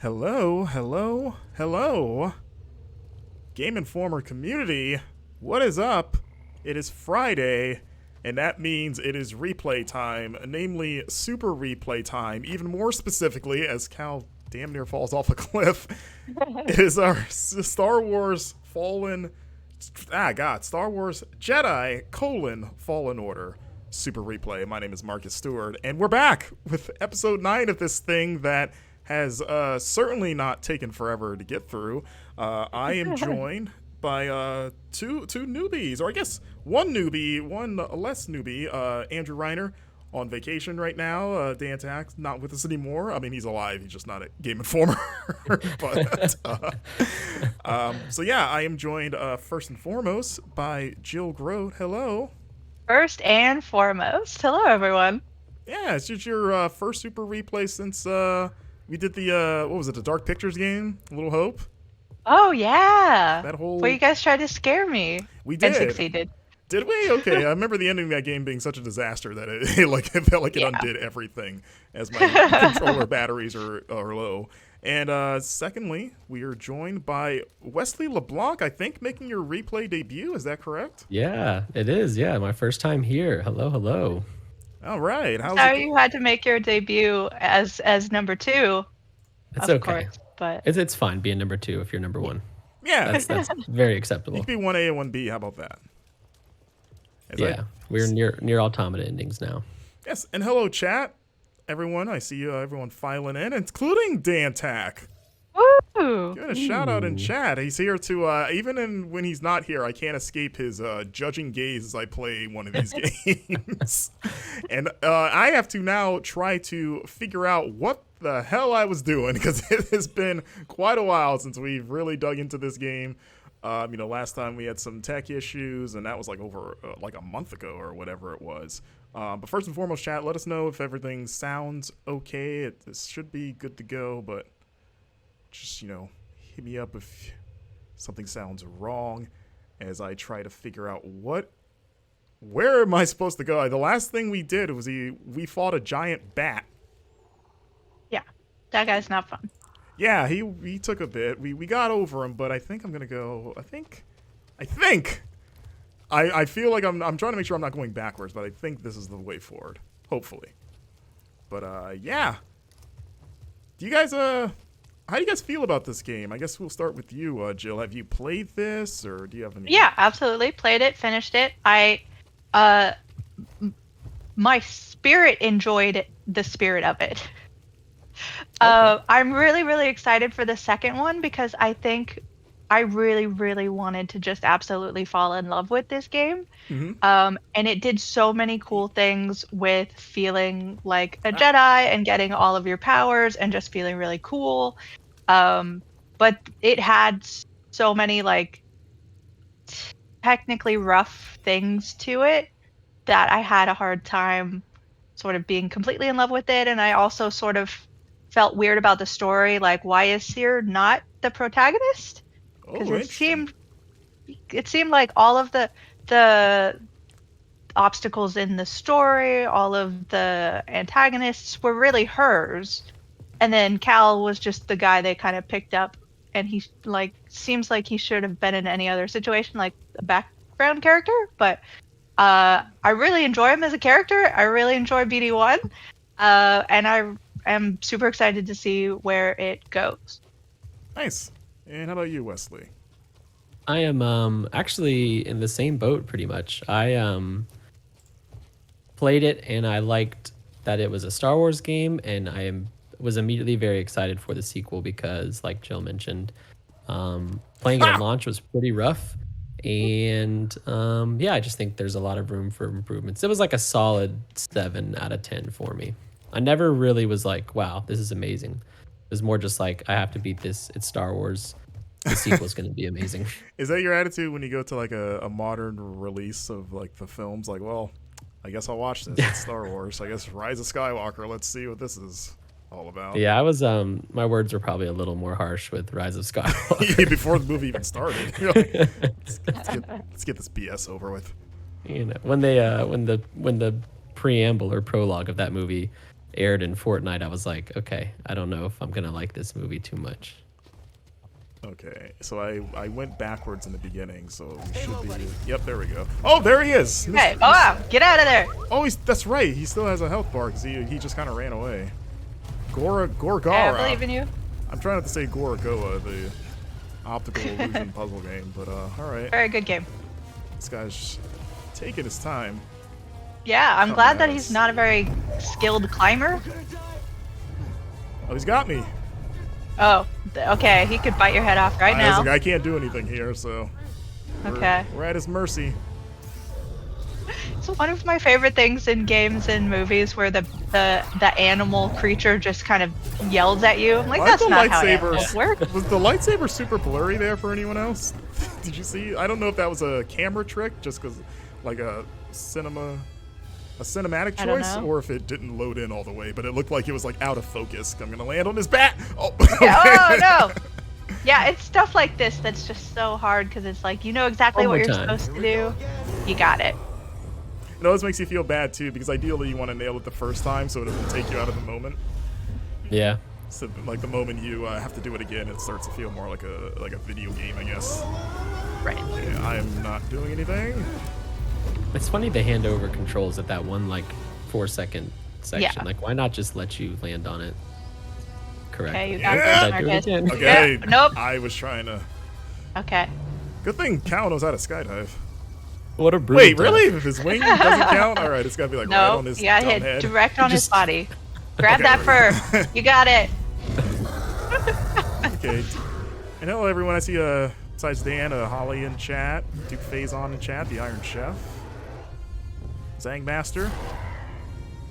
Hello, hello, hello. Game Informer community, what is up? It is Friday, and that means it is replay time, namely super replay time. Even more specifically, as Cal damn near falls off a cliff, it is our Star Wars Star Wars Jedi: Fallen Order super replay. My name is Marcus Stewart, and we're back with episode 9 of this thing that has certainly not taken forever to get through. I am joined by two newbies, or I guess one newbie, one less newbie. Andrew Reiner on vacation right now. Dan Tax not with us anymore. I mean, he's alive. He's just not a Game Informer. But so yeah, I am joined first and foremost by Jill Grote. Hello. First and foremost, hello everyone. Yeah, it's just your first super replay since we did the what was it, the Dark Pictures game, A Little Hope. Oh yeah, That whole. well, you guys tried to scare me. We did. And succeeded. Did we? Okay, I remember the ending of that game being such a disaster that it felt like it Yeah. undid everything, as my controller batteries are low. And secondly, we are joined by Wesley LeBlanc, I think, making your replay debut. Is that correct? Yeah, it is. Yeah, my first time here. Hello. All right. How's So it? you had to make your debut as number 2, It's of okay. course, but It's fine being number 2 if you're number 1. Yeah, That's very you acceptable. could be 1A and 1B. How about that? As I- Yeah, we're near automata endings now. Yes, and hello, chat, everyone. I see everyone filing in, including Dan Tack. woo! Giving a shout out in chat. He's here to even when he's not here, I can't escape his judging gaze as I play one of these games. And I have to now try to figure out what the hell I was doing, because it has been quite a while since we've really dug into this game. Last time we had some tech issues, and that was like over like a month ago or whatever it was. But first and foremost, chat, let us know if everything sounds okay. This should be good to go, but just, hit me up if something sounds wrong as I try to figure out where am I supposed to go. The last thing we did was we fought a giant bat. Yeah, that guy's not fun. Yeah, he took a bit. We got over him, but I think I'm gonna go. I feel like I'm trying to make sure I'm not going backwards, but I think this is the way forward. Hopefully. But yeah. Do you guys how do you guys feel about this game? I guess we'll start with you, Jill. Have you played this, or do you have any? Yeah, absolutely. Played it, finished it. My spirit enjoyed the spirit of it. Okay. I'm really, really excited for the second one because I think I really, really wanted to just absolutely fall in love with this game. Mhm. And it did so many cool things with feeling like a Jedi and getting all of your powers and just feeling really cool. But it had so many technically rough things to it that I had a hard time sort of being completely in love with it. And I also sort of felt weird about the story. Like, why is Seer not the protagonist? Because it seemed like all of the obstacles in the story, all of the antagonists were really hers, and then Cal was just the guy they kind of picked up, and he seems like he should have been in any other situation, like a background character. But I really enjoy him as a character. I really enjoy BD1, and I am super excited to see where it goes. Nice. And how about you, Wesley? I am actually in the same boat pretty much. I played it and I liked that it was a Star Wars game, and was immediately very excited for the sequel because, like Jill mentioned, playing it at launch was pretty rough. And I just think there's a lot of room for improvements. It was like a solid 7 out of 10 for me. I never really was like, wow, this is amazing. It was more just like, I have to beat this. It's Star Wars. The sequel's going to be amazing. Is that your attitude when you go to like a modern release of like the films? Like, well, I guess I'll watch this. It's Star Wars. I guess Rise of Skywalker. Let's see what this is all about. Yeah, I was, my words were probably a little more harsh with Rise of Skywalker. Before the movie even started. You're like, let's get this BS over with. When they, when the preamble or prologue of that movie aired in Fortnite, I was like, okay, I don't know if I'm gonna like this movie too much. Okay, so I went backwards in the beginning, so we should be. Yep, there we go. Oh, there he is. Okay. Oh, wow. Get out of there. Oh, that's right. He still has a health bar because he just kind of ran away. Gorgara. Okay, I believe in you. I'm trying not to say Goragoa, the optical illusion puzzle game, but all right. Very good game. This guy's taking his time. Yeah, I'm Coming glad at that us. he's not a very skilled climber. Oh, he's got me. Oh, okay. He could bite your head off right I was now. like, I can't do anything here, so Okay. we're at his mercy. It's one of my favorite things in games and movies where the animal creature just kind of yells at you. I'm like, Why that's the not how lightsabers- animals work. Was the lightsaber super blurry there for anyone else? Did you see? I don't know if that was a camera trick, just because, like a cinematic I don't choice, know. or if it didn't load in all the way. But it looked like it was like out of focus. I'm gonna land on his bat. Oh, Oh no! Yeah, it's stuff like this that's just so hard because it's like you know exactly One what more you're time. supposed to do. You got it. It always makes you feel bad too, because ideally you want to nail it the first time, so it doesn't take you out of the moment. Yeah. So like the moment you have to do it again, it starts to feel more like a video game, I guess. Right. Yeah, I am not doing anything. It's funny they hand over controls at that one like 4-second section. Yeah. Like, why not just let you land on it correctly? Okay, you got Yeah. Did I do it Marcus. again? Okay. Yeah, nope. I was trying to. Okay. Good thing Cal knows how to skydive. What a brutal Wait, death. really? If his wing doesn't count? All right, it's gotta be like right No, on his you got dumb hit head. direct on his Just- body. Grab Okay. that fur. You got it. Okay. And hello, everyone. I see besides Dan, Holly in chat, Duke Faison in chat, the Iron Chef, Zang Master.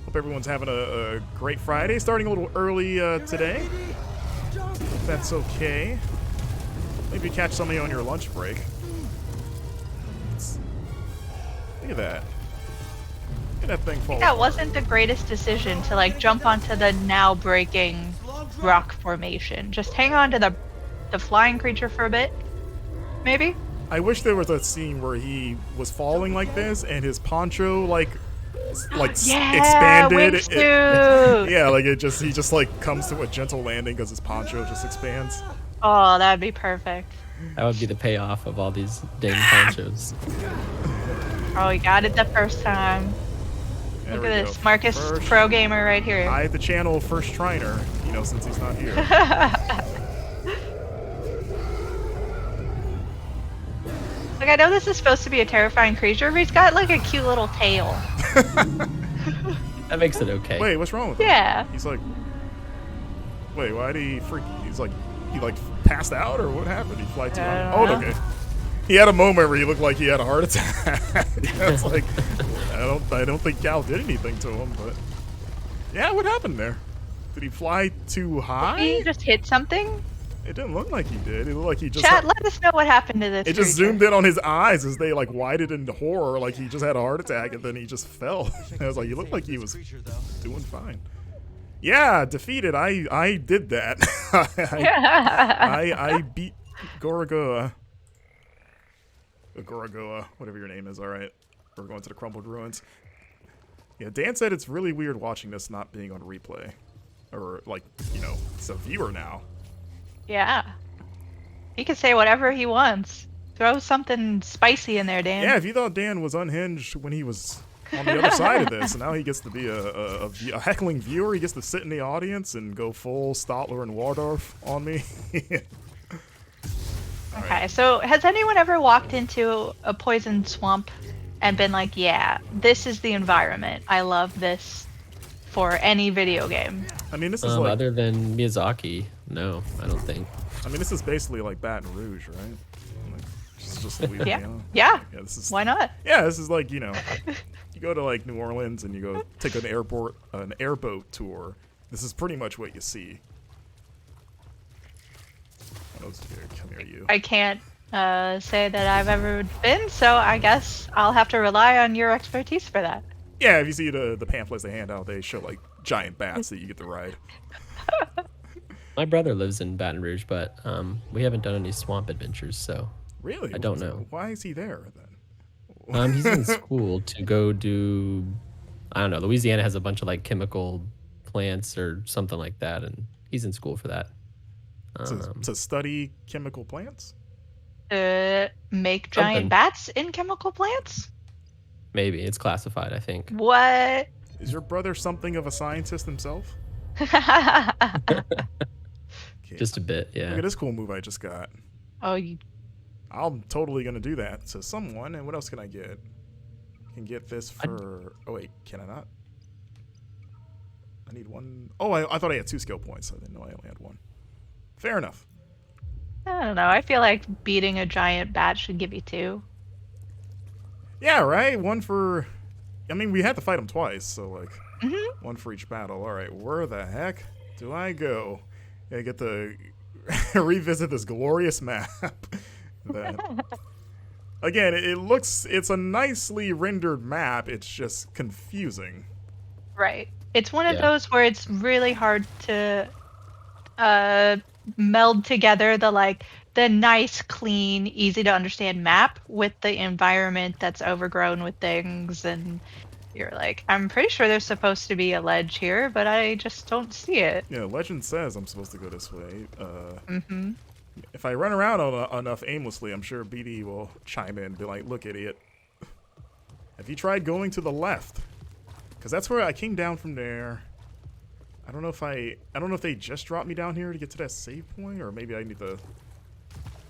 Hope everyone's having a great Friday. Starting a little early today. If that's okay. Maybe catch some of you on your lunch break. Look at that. Look at that thing fall. That wasn't the greatest decision to like jump onto the now breaking rock formation. Just hang on to the flying creature for a bit. Maybe? I wish there was a scene where he was falling like this and his poncho Yeah, expanded. wingsuit. Yeah, like he just like comes to a gentle landing because his poncho just expands. Oh, that'd be perfect. That would be the payoff of all these dang ponchos. Oh, you got it the first time. There Look we at go. this, Marcus First- Pro Gamer right here. I have to channel First Triner, since he's not here. Like, I know this is supposed to be a terrifying creature, but he's got like a cute little tail. That makes it okay. Wait, what's wrong with him? Yeah. He's like, wait, why did he freak? He's like, he like passed out or what happened? He fly too I high? don't Oh, know. okay. He had a moment where he looked like he had a heart attack. It's like, I don't think Cal did anything to him, but yeah, what happened there? Did he fly too high? He just hit something. It didn't look like he did. It looked like he just. Chat, let us know what happened to this. It just creature. zoomed in on his eyes as they like widened into horror, like he just had a heart attack and then he just fell. I was like, he looked like he was doing fine. Yeah, defeated. I did that. I beat Goragoa. Goragoa, whatever your name is. All right, we're going to the crumbled ruins. Yeah, Dan said it's really weird watching this not being on replay, or like it's a viewer now. Yeah. He can say whatever he wants. Throw something spicy in there, Dan. Yeah, if you thought Dan was unhinged when he was on the other side of this, and now he gets to be a heckling viewer, he gets to sit in the audience and go full Stotler and Waldorf on me. Okay, so has anyone ever walked into a poison swamp and been like, yeah, this is the environment. I love this for any video game. I mean, this is like, Other than Miyazaki, no, I don't think. I mean, this is basically like Baton Rouge, right? Like, just Louisiana. Yeah. Yeah, this is. Why not? Yeah, this is like you go to like New Orleans and you go take an airboat tour. This is pretty much what you see. Come here, you. I can't say that I've ever been, so I guess I'll have to rely on your expertise for that. Yeah, if you see the pamphlets they hand out, they show like giant bats that you get to ride. My brother lives in Baton Rouge, but we haven't done any swamp adventures, so Really? I don't know. Why is he there then? he's in school to go do. I don't know. Louisiana has a bunch of like chemical plants or something like that, and he's in school for that. To study chemical plants? Make giant Something. bats in chemical plants? Maybe it's classified, I think. What? Is your brother something of a scientist himself? Okay. Just a bit, Look yeah. at this cool move I just got. Oh, you. I'm totally gonna do that to someone. And what else can I get? I can get this for. Oh wait, can I not? I need one. Oh, I thought I had 2 skill points. I didn't know I only had 1. Fair enough. I don't know. I feel like beating a giant bat should give you 2. Yeah, right. 1 for. I mean, we had to fight him twice, so like, Mm-hmm. 1 for each battle. All right, where the heck do I go? I get to revisit this glorious map. That, again, it's a nicely rendered map. It's just confusing. Right. It's one of Yeah. those where it's really hard to meld together the nice, clean, easy to understand map with the environment that's overgrown with things, and you're like, I'm pretty sure there's supposed to be a ledge here, but I just don't see it. Yeah, legend says I'm supposed to go this way. Mm-hmm. If I run around enough aimlessly, I'm sure BD will chime in and be like, look, idiot. Have you tried going to the left? Because that's where I came down from there. I don't know if they just dropped me down here to get to that save point, or maybe I need to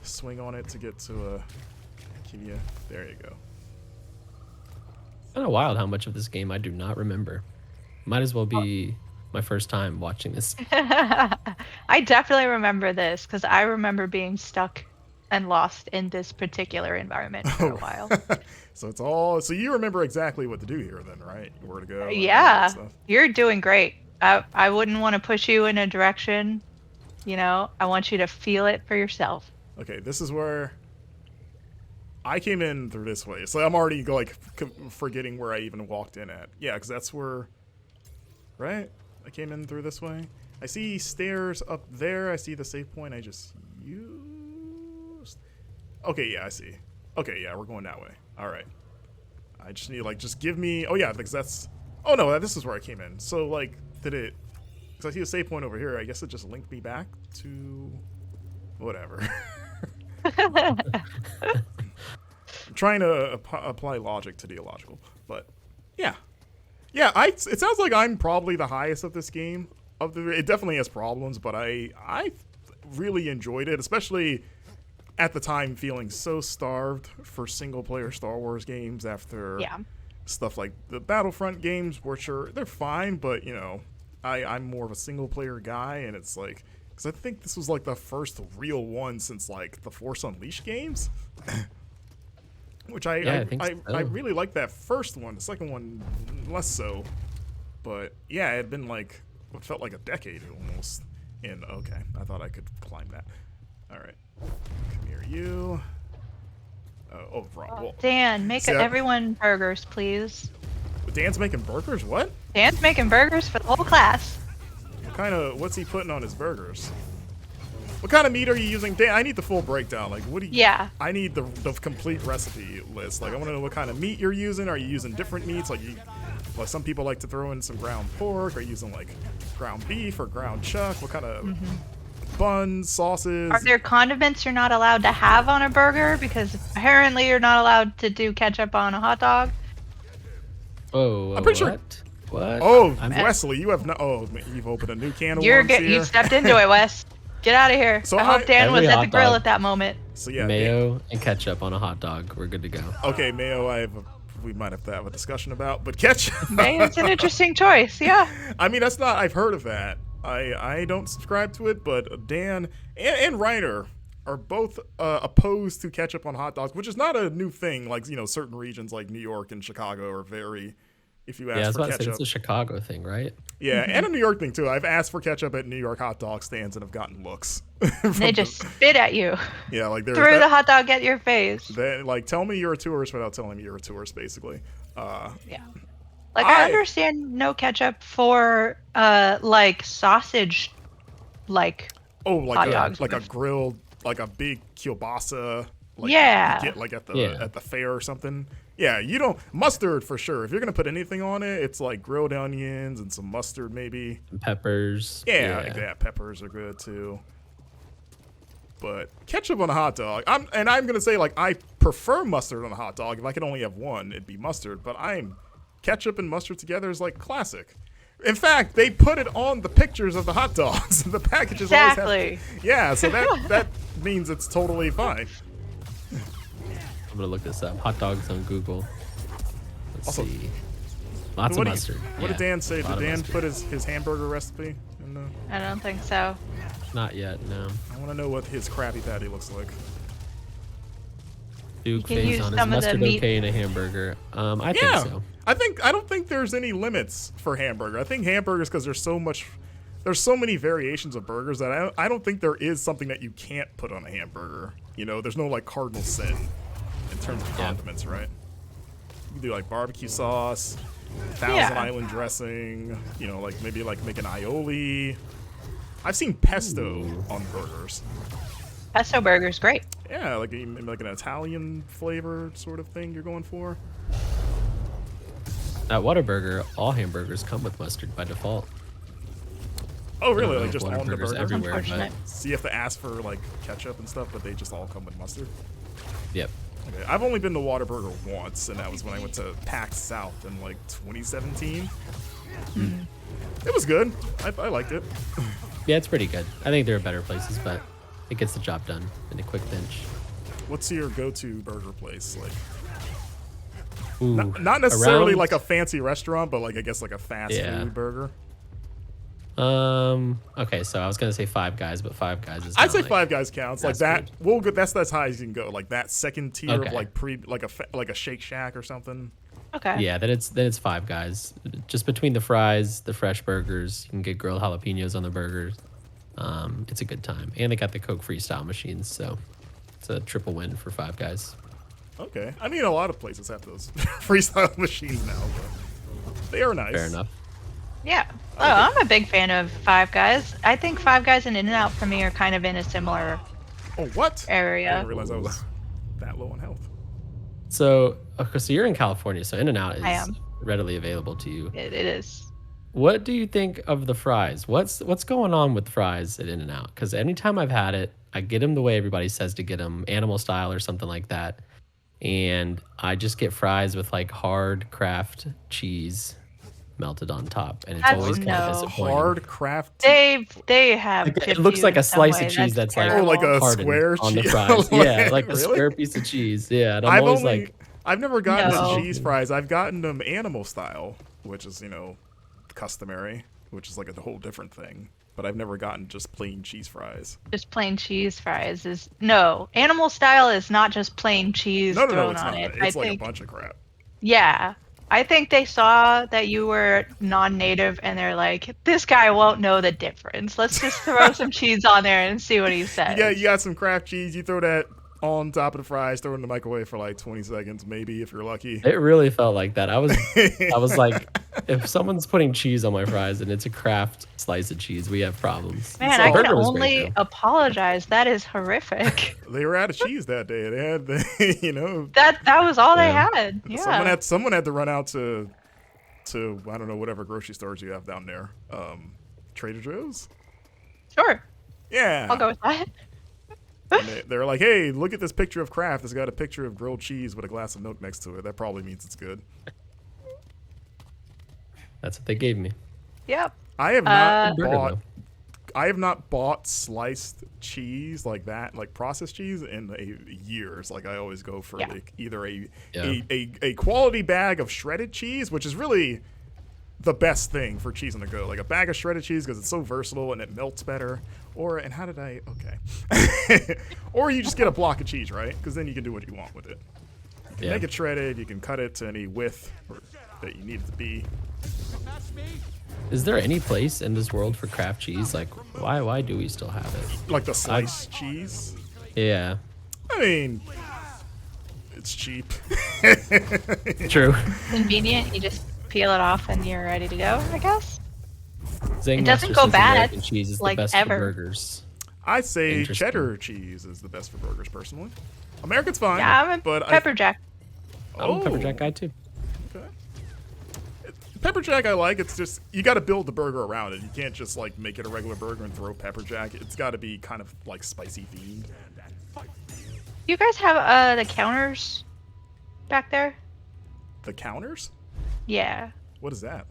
swing on it to get to Kinya. There you go. Kind of wild how much of this game I do not remember. Might as well be my first time watching this. I definitely remember this because I remember being stuck and lost in this particular environment for a while. So you remember exactly what to do here then, right? Where to go? and all that Yeah, stuff. you're doing great. I wouldn't want to push you in a direction. I want you to feel it for yourself. Okay, this is where I came in through this way. So I'm already forgetting where I even walked in at. Yeah, because that's where, right? I came in through this way. I see stairs up there. I see the save point I just used. Okay, yeah, I see. Okay, yeah, we're going that way. All right. I just need, just give me... Oh, yeah, because that's... Oh, no, this is where I came in. So, did it... Because I see a save point over here. I guess it just linked me back to... Whatever. I'm trying to apply logic to the illogical. But, yeah. Yeah, it sounds like I'm probably the highest of this game. It definitely has problems, but I really enjoyed it, especially at the time feeling so starved for single-player Star Wars games after stuff like the Battlefront games, which they're fine, but, I'm more of a single-player guy, and it's like... Because I think this was, the first real one since, the Force Unleashed games. Which I really liked that first one. The second one, less so. But, yeah, it had been, what felt like a decade almost. And, okay, I thought I could climb that. All right. Come here, you. Wrong. Well, Dan, make everyone burgers, please. Dan's making burgers? What? Dan's making burgers for the whole class. What's he putting on his burgers? What kind of meat are you using? Dan, I need the full breakdown. What do you... Yeah. I need the complete recipe list. I want to know what kind of meat you're using. Are you using different meats? Some people like to throw in some ground pork. Are you using, ground beef or ground chuck? What kind of buns, sauces? Are there condiments you're not allowed to have on a burger? Because apparently you're not allowed to do ketchup on a hot dog. Oh, I'm pretty sure... What? Oh, Wesley, you have no... Oh, you've opened a new can of worms here. You stepped into it, Wes. Get out of here. So I hope Dan was Every at the hot grill dog. at that moment. So yeah, Mayo and ketchup on a hot dog. We're good to go. Okay, mayo. We might have to have a discussion about, but ketchup. Mayo's an interesting choice. Yeah. I mean, that's not. I've heard of that. I don't subscribe to it, but Dan and Reiner are both opposed to ketchup on hot dogs, which is not a new thing. Certain regions like New York and Chicago are very. If you ask I was for about to say, ketchup, it's a Chicago thing, right? yeah, and a New York thing too. I've asked for ketchup at New York hot dog stands and have gotten looks. They just spit at you. Yeah, they're threw the hot dog at your face. Tell me you're a tourist without telling me you're a tourist, basically. Yeah. I understand no ketchup for sausage hot dogs. Like a grilled, like a big kielbasa like Yeah. you get like at the Yeah. fair or something. Yeah, you don't mustard for sure. If you're gonna put anything on it, it's like grilled onions and some mustard maybe. And peppers. Yeah, peppers are good too. But ketchup on a hot dog, I'm gonna say like I prefer mustard on a hot dog. If I could only have one, it'd be mustard. But ketchup and mustard together is like classic. In fact, they put it on the pictures of the hot dogs. The packages always Exactly. have. Yeah, so that means it's totally fine. I'm gonna look this up. Hot dogs on Google. Let's Also, see. Lots of mustard. What did Yeah, Dan say? a lot Did of Dan mustard. put his hamburger recipe in the? I don't think so. Not yet. No. I want to know what his Krabby Patty looks like. Duke can use face on is some of the mustard meat- okay in a hamburger? I Yeah, think so. I don't think there's any limits for hamburger. I think hamburgers because there's so many variations of burgers that I don't think there is something that you can't put on a hamburger. You know, there's no like cardinal sin in terms of condiments, right? You can do like barbecue sauce, Thousand Island dressing. You know, like maybe like make an aioli. I've seen pesto on burgers. Pesto burger's great. Yeah, like maybe like an Italian flavor sort of thing you're going for. At Whataburger, all hamburgers come with mustard by default. Oh, really? I don't know Like if just on the Whataburger's burger? everywhere, but Unfortunate. So you have to ask for like ketchup and stuff, but they just all come with mustard. yep. Okay, I've only been to Whataburger once, and that was when I went to PAX South in like 2017. It was good. I liked it. Yeah, it's pretty good. I think there are better places, but it gets the job done in a quick pinch. What's your go-to burger place? Like, Ooh, not necessarily around- like a fancy restaurant, but like I guess like a fast food burger. Okay, so I was gonna say Five Guys, but Five Guys is. I'd say like, Five Guys counts. Like fast that. Well, good. That's high as you can go. Like that second tier Okay. of like like a Shake Shack or something. Okay. Yeah, then it's Five Guys. Just between the fries, the fresh burgers, you can get grilled jalapenos on the burgers. It's a good time, and they got the Coke Freestyle machines, so it's a triple win for Five Guys. Okay. I mean, a lot of places have those freestyle machines now, but they are nice. Fair enough. Yeah. Oh, I'm a big fan of Five Guys. I think Five Guys and In-N-Out for me are kind of in a similar Oh, what? I area. didn't realize I was that low on health. So, okay, so you're in California, so In-N-Out is I am. readily available to you. It is. What do you think of the fries? What's going on with fries at In-N-Out? Because anytime I've had it, I get them the way everybody says to get them, animal style or something like that, and I just get fries with like hard craft cheese melted on top, and it's That's always kind no. of disappointing. Hard craft. They have. Like, it tipped looks you like a in some slice of way. cheese that's like Oh, like a hardened square on the cheese? fries. Yeah, like a Really? square piece of cheese. Yeah, and I'm always I've never gotten No. the cheese fries. I've gotten them animal style, which is, you know, customary, which is like a whole different thing. But I've never gotten just plain cheese fries. Just plain cheese fries is no. Animal style is not just plain cheese No, thrown it's on not. it. It's I like think, a bunch of crap. yeah. I think they saw that you were non-native and they're like, this guy won't know the difference. Let's just throw some cheese on there and see what he says. Yeah, you got some Kraft cheese. You throw that on top of the fries, throw it in the microwave for like 20 seconds, maybe if you're lucky. It really felt like that. I was like, if someone's putting cheese on my fries and it's a Kraft slice of cheese, we have problems. Man, So I the can burger was only great, though. apologize. That is horrific. They were out of cheese that day. They had, you know, that was all they Yeah. had. Yeah. someone had to run out to I don't know, whatever grocery stores you have down there. Trader Joe's. Sure. Yeah. I'll go with that. And they're like, hey, look at this picture of Kraft. It's got a picture of grilled cheese with a glass of milk next to it. That probably means it's good. That's what they gave me. Yep. I have not Burger, bought. though. I have not bought sliced cheese like that, like processed cheese, in years. Like I always go for Yeah. like either Yeah. a quality bag of shredded cheese, which is really the best thing for cheese on the go. Like a bag of shredded cheese because it's so versatile and it melts better. Or or you just get a block of cheese, right? Because then you can do what you want with it. You can Yeah. make it shredded. You can cut it to any width that you need it to be. Is there any place in this world for Kraft cheese? Like, why do we still have it? Like the sliced cheese. Yeah, I mean, it's cheap. true. Convenient. You just peel it off and you're ready to go, I guess. Zing It doesn't Master go says bad, American cheese is like, the best ever. for burgers. I say Interesting. cheddar cheese is the best for burgers, personally. American's fine. Yeah, I'm a but pepper jack. I'm a pepper jack guy too. Okay. Pepper jack I like. It's just you got to build the burger around it. You can't just like make it a regular burger and throw pepper jack. It's got to be kind of like spicy themed. You guys have the counters back there? The counters? Yeah. What is that?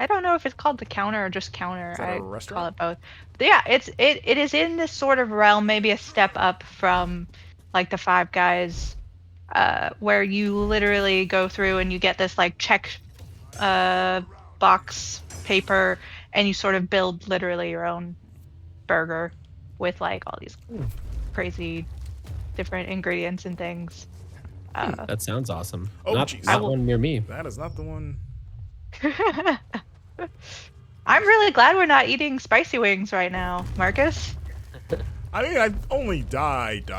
I don't know if it's called the counter or just counter. Is that a I restaurant? call it both. But yeah, it is in this sort of realm, maybe a step up from like the Five Guys, where you literally go through and you get this like check box paper and you sort of build literally your own burger with like all these crazy different ingredients and things. That sounds awesome. Oh, not jeez. not one near me. That is not the one. I'm really glad we're not eating spicy wings right now, Marcus. I mean, I've only died,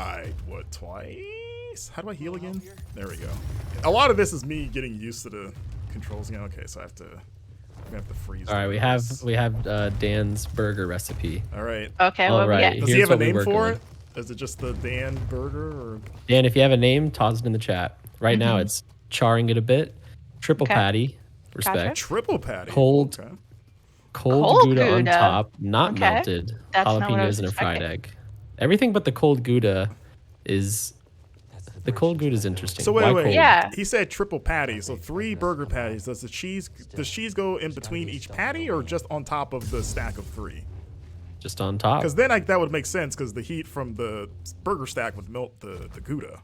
what, twice? How do I heal again? There we go. A lot of this is me getting used to the controls. Yeah, okay, so I'm gonna have to freeze. All right, we have Dan's burger recipe. All right. Okay, All well, right. yeah. Does he Here's have a what we name work for on. it? Is it just the Dan Burger or? Dan, if you have a name, toss it in the chat. Right now, it's charring it a bit. Triple Okay. patty, respect. Gotcha. Triple patty. Cold. Okay. Cold Cold Gouda on Gouda. top, not Okay. melted. That's not what I was Jalapenos and a fried expecting. egg. Everything but the cold Gouda is. The cold Gouda is interesting. So Why wait. cold? Yeah. He said triple patty, so 3 burger patties. Does cheese go in between each patty or just on top of the stack of 3? Just on top. Because then that would make sense because the heat from the burger stack would melt the Gouda.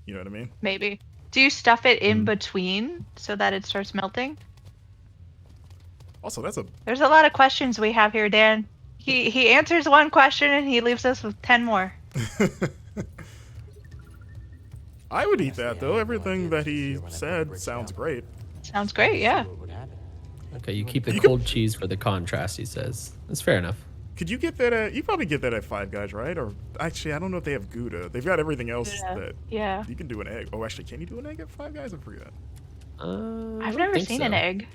You know what I mean? Maybe. Do you stuff it Hmm. in between so that it starts melting? Also, that's a There's a lot of questions we have here, Dan. He answers one question and he leaves us with 10 more. I would eat that though. Everything that he said sounds great. Sounds great, yeah. Okay, you keep the You could- cold cheese for the contrast, he says. That's fair enough. Could you get that at? You probably get that at Five Guys, right? Or actually, I don't know if they have Gouda. They've got everything else Yeah. that Yeah. you can do an egg. Oh, actually, can you do an egg at Five Guys? I forget. I I've don't never think seen so. an egg.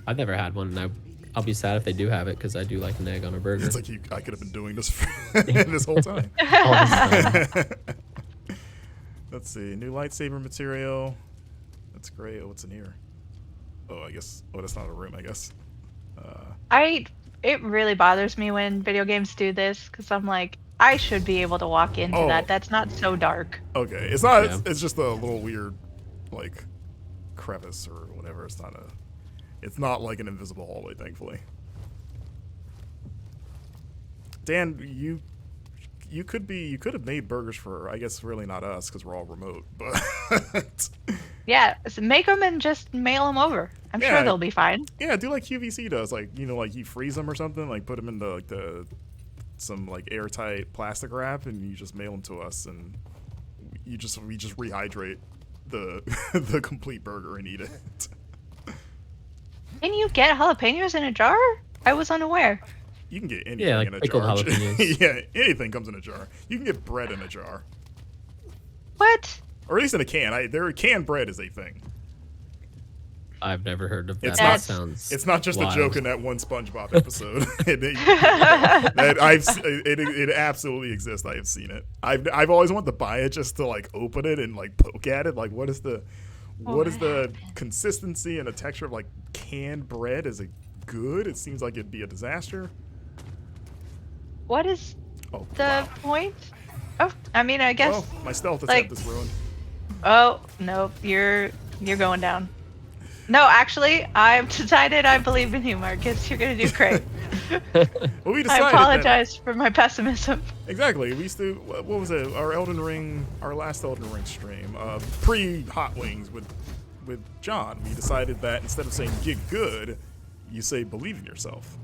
I've never had one, and I'll be sad if they do have it because I do like an egg on a burger. It's like I could have been doing this for this whole time. All this time. Let's see, new lightsaber material. That's great. Oh, what's in here? Oh, I guess. Oh, that's not a room. I guess. It really bothers me when video games do this because I'm like, I should be able to walk into Oh. that. That's not so dark. Okay, it's not. Yeah. It's just a little weird, like, crevice or whatever. It's not a. It's not like an invisible hallway, thankfully. Dan, you could have made burgers for, I guess, really not us because we're all remote, but Yeah, so make them and just mail them over. I'm Yeah. sure they'll be fine. yeah, do like QVC does, like like you freeze them or something, like put them into like some like airtight plastic wrap, and you just mail them to us, and we just rehydrate the the complete burger and eat it. Can you get jalapenos in a jar? I was unaware. You can get anything Yeah, like in a pickled jar. jalapenos. Yeah, anything comes in a jar. You can get bread in a jar, What? or at least in a can. Canned bread is a thing. I've never heard of that. It's That not- sounds. It's not just wild. a joke in that one SpongeBob episode. It absolutely exists. I have seen it. I've always wanted to buy it just to like open it and like poke at it. Like, what is the consistency and the texture of like canned bread? Is it good? It seems like it'd be a disaster. What is Oh, the wow. point? Oh, I mean, I guess. Oh, my stealth like- attempt is ruined. Oh no, you're going down. No, actually, I've decided I believe in you, Marcus. You're gonna do great. Well, we I decided that- apologize for my pessimism. Exactly. We used to. What was it? Our last Elden Ring stream, pre Hot Wings with John. We decided that instead of saying "get good," you say "believe in yourself."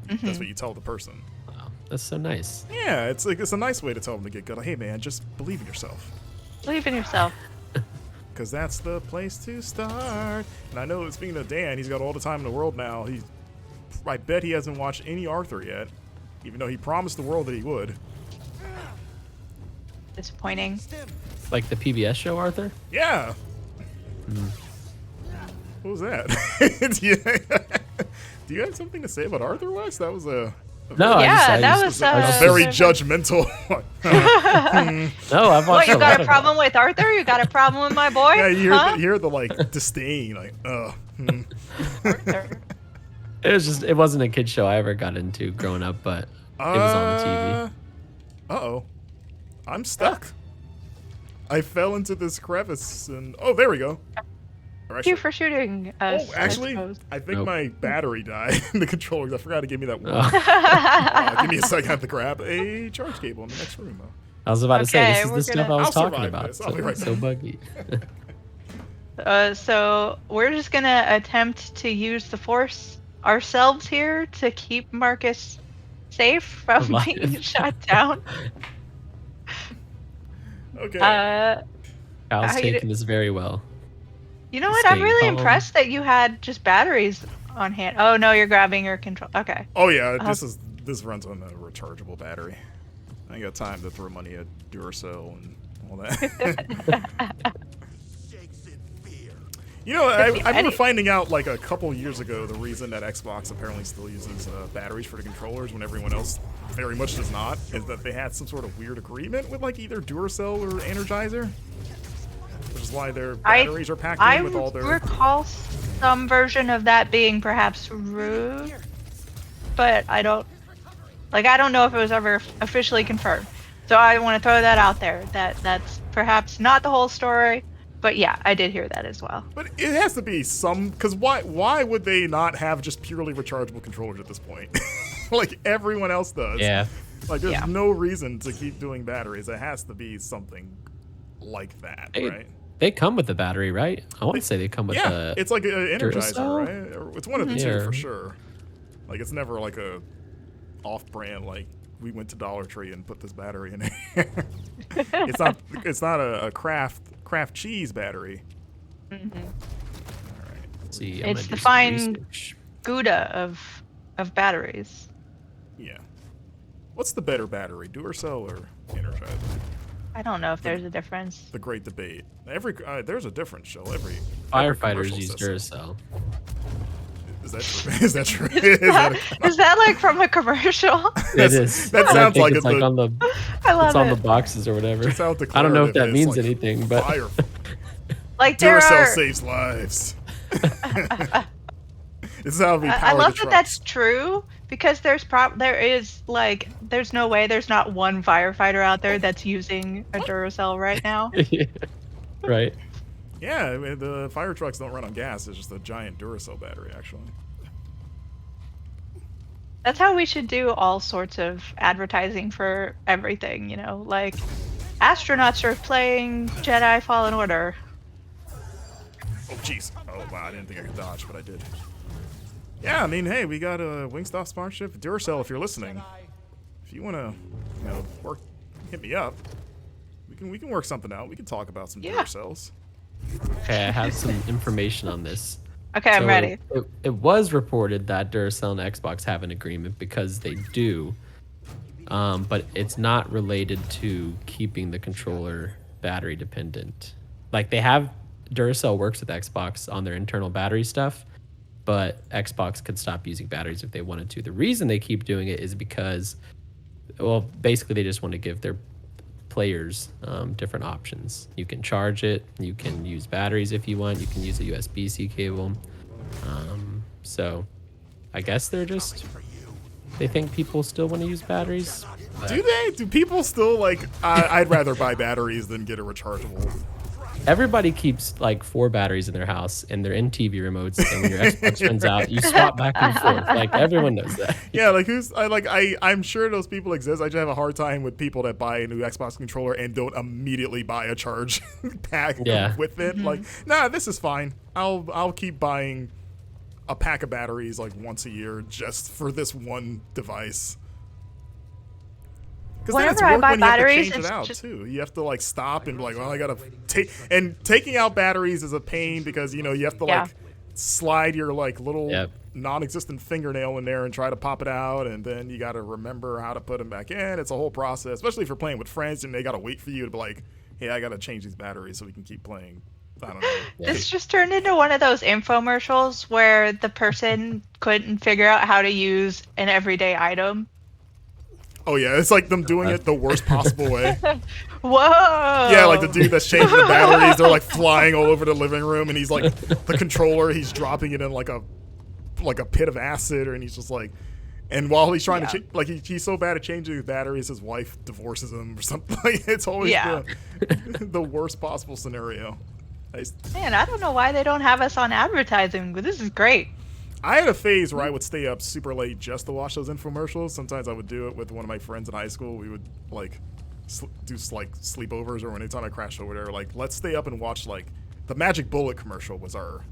That's what you tell the person. Wow, that's so nice. Yeah, it's a nice way to tell them to get good. Like, hey man, just believe in yourself, Believe in yourself. because that's the place to start. And I know, speaking of Dan, he's got all the time in the world now. I bet he hasn't watched any Arthur yet, even though he promised the world that he would. Disappointing. Like the PBS show, Arthur? Yeah. What was that? Do you have something to say about Arthur West? That was a. No, Yeah, that I was, I a just- very uh, judgmental. No, I've What, watched you a got lot a of problem with Arthur? You got a problem with my boy? Yeah, you huh? hear the like disdain, like, Arthur. it wasn't a kid show I ever got into growing up, but it was on the TV. Uh-oh. I'm stuck. I fell into this crevice and oh, there we go. Or Thank you for shooting us. oh, actually, I suppose. I think Nope. my battery died in the controller. I forgot to give me that one. Oh. Give me a second. I have to grab a charge cable in the next room, though. I was about to say, Okay, this is we're the stuff gonna- I was I'll talking survive about. this. I'll be right So back. buggy. So we're just gonna attempt to use the Force ourselves here to keep Marcus safe from Alive. being shot down. Okay. Kyle's How you taking this very well. You know what? I'm Staying really calm. impressed that you had just batteries on hand. Oh no, you're grabbing your control. Okay. Oh yeah, this runs on a rechargeable battery. I ain't got time to throw money at Duracell and all that. You know, I remember finding out like a couple years ago the reason that Xbox apparently still uses batteries for the controllers when everyone else very much does not is that they had some sort of weird agreement with like either Duracell or Energizer, which is why their batteries are packed in with all their. I recall some version of that being perhaps rude, but I don't know if it was ever officially confirmed. So I want to throw that out there. That's perhaps not the whole story. But yeah, I did hear that as well. But it has to be some, because why would they not have just purely rechargeable controllers at this point? Like everyone else does. Yeah. Like there's no reason to keep doing batteries. It has to be something like that, right? They come with a battery, right? I want to say they come with Yeah, it's like an Energizer, Duracell? right? Or it's one of the two Yeah. for sure. Like it's never like a off-brand like we went to Dollar Tree and put this battery in here. It's not a craft cheese battery. Mm-hmm. All right. Let's see, It's gonna the do some fine research. Gouda of batteries. Yeah. What's the better battery, Duracell or Energizer? I don't know if there's a difference. The great debate. There's a difference, show. Every Firefighters commercial use says so. Duracell. Is that true? Is that true? Is that Is that like from a commercial? It is. that And I sounds think like it's it's like a- on the I love it's on it. the boxes or whatever. That's how I don't know if declarative that it is, means like, anything, but fire. Like there Duracell are. saves lives. This is how we power I love the that that's trucks. true because there's no way there's not one firefighter out there that's using a Duracell right now. right. Yeah, I mean, the fire trucks don't run on gas. It's just a giant Duracell battery, actually. That's how we should do all sorts of advertising for everything, you know, like astronauts are playing Jedi Fallen Order. Oh, jeez. Oh, wow. I didn't think I could dodge, but I did. Yeah, I mean, hey, we got a Wingstop sponsorship. Duracell, if you're listening, if you want to, work, hit me up. We can work something out. We can talk about some Yeah. Duracells. Okay, I have some information on this. Okay, I'm So ready. It was reported that Duracell and Xbox have an agreement because they do, but it's not related to keeping the controller battery dependent. Like they have Duracell works with Xbox on their internal battery stuff, but Xbox could stop using batteries if they wanted to. The reason they keep doing it is because, well, basically they just want to give their players different options. You can charge it, you can use batteries if you want, you can use a USB-C cable. So I guess they think people still want to use batteries. Do they? Do people still like? I'd rather buy batteries than get a rechargeable. Everybody keeps like 4 batteries in their house and they're in TV remotes, and when your Xbox runs out, you swap back and forth. Like everyone knows that. Yeah, like I'm sure those people exist. I just have a hard time with people that buy a new Xbox controller and don't immediately buy a charge pack with it. Like, nah, this is fine. I'll keep buying a pack of batteries like once a year just for this one device. Because then it's Whenever I work buy when you have to batteries, change it it's out just- too. You have to like stop and be like, well, I gotta taking out batteries is a pain because you have to like slide your like little non-existent fingernail in there and try to pop it out, and then you gotta remember how to put them back in. It's a whole process, especially if you're playing with friends and they gotta wait for you to be like, hey, I gotta change these batteries so we can keep playing. I don't know. This just turned into one of those infomercials where the person couldn't figure out how to use an everyday item. Oh yeah, it's like them doing it the worst possible way. Whoa! Yeah, like the dude that's changing the batteries. They're like flying all over the living room, and he's like the controller. He's dropping it in like a pit of acid, and he's just like. And while he's trying to, he's so bad at changing the batteries, his wife divorces him or something. It's always the worst possible scenario. Man, I don't know why they don't have us on advertising, but this is great. I had a phase where I would stay up super late just to watch those infomercials. Sometimes I would do it with one of my friends in high school. We would like do like sleepovers, or anytime I crashed over there, like let's stay up and watch like the Magic Bullet commercial was our.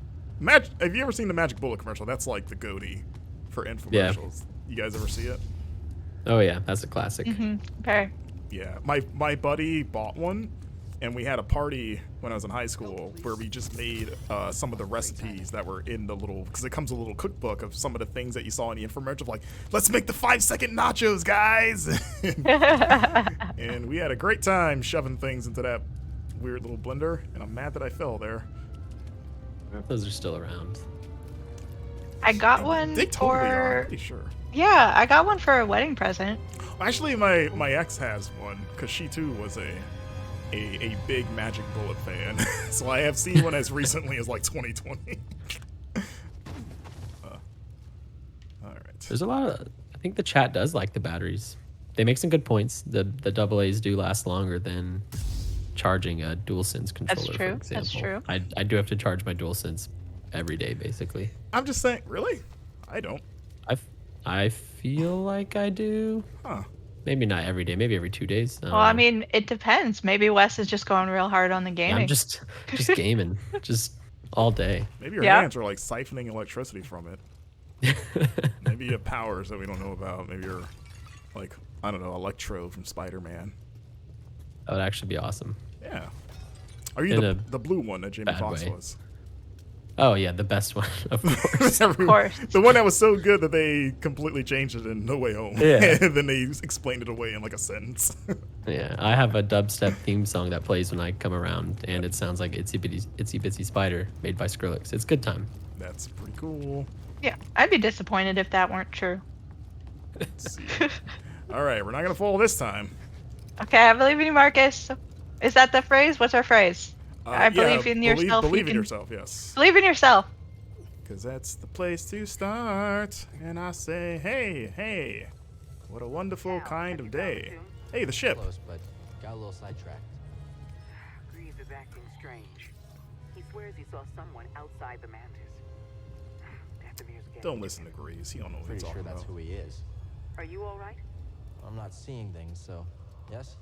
Have you ever seen the Magic Bullet commercial? That's like the goatee for infomercials. Yeah. You guys ever see it? Oh yeah, that's a classic. Okay. Yeah, my buddy bought one, and we had a party when I was in high school where we just made some of the recipes that were in the little, because it comes with a little cookbook of some of the things that you saw in the infomercial, like let's make the 5-second nachos, guys. And we had a great time shoving things into that weird little blender, and I'm mad that I fell there. Those are still around. I got one They totally are, I'm for. pretty sure. Yeah, I got one for a wedding present. Actually, my ex has one because she too was a big Magic Bullet fan. So I have seen one as recently as like 2020. All right. There's a lot of. I think the chat does like the batteries. They make some good points. The AA's do last longer than charging a DualSense controller. That's true. For example. That's true. I do have to charge my DualSense every day, basically. I'm just saying, really? I don't. I feel like I do. Huh. Maybe not every day. Maybe every 2 days. Well, I mean, it depends. Maybe Wes is just going real hard on the Yeah, gaming. I'm just gaming, just all day. Maybe your hands are like siphoning electricity from it. Maybe you have powers that we don't know about. Maybe you're like, I don't know, Electro from Spider-Man. That would actually be awesome. Yeah. Are you In the blue one that Jamie bad Foxx way. was? Oh yeah, the best one, of course. Of course. The one that was so good that they completely changed it in No Way Home. Yeah. And then they explained it away in like a sentence. Yeah, I have a dubstep theme song that plays when I come around, and it sounds like Itsy Bitsy Spider made by Skrillex. It's good time. That's pretty cool. Yeah, I'd be disappointed if that weren't true. Let's see. All right, we're not gonna fall this time. Okay, I believe in you, Marcus. Is that the phrase? What's our phrase? I believe in yourself. Believe in yourself, yes. Believe in yourself. Because that's the place to start. And I say, hey, hey, what a wonderful kind of day. Hey, the ship. Close, but got a little sidetracked. Greaves is acting strange. He swears he saw someone outside the mantis. Dathomir's getting Don't listen to Greaves. He don't know what he's Pretty talking sure that's about. who he is. Are you all right? I'm not seeing things, so yes.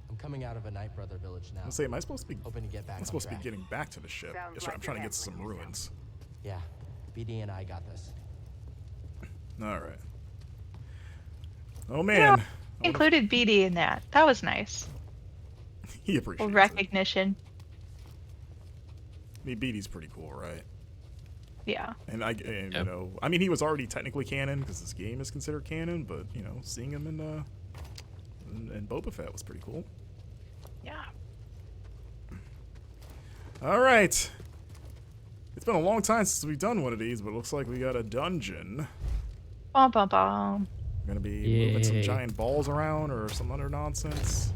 I'm coming out of a Night Brother village now. I say, am I supposed to be? Hoping to get back I'm on supposed to be track. getting back to the ship. Sounds Yes, right. I'm like trying to you're get to some handling ruins. Yeah, BD and I got this. All right. Oh man, Included BD in that. That was nice. he appreciates it. Recognition. I mean, BD's pretty cool, right? Yeah. And you Yep. know, I mean, he was already technically canon because this game is considered canon, but you know, seeing him in Boba Fett was pretty cool. Yeah. All right. It's been a long time since we've done one of these, but it looks like we got a dungeon. Bum bum bum. We're gonna be moving some Yay. giant balls around or some other nonsense.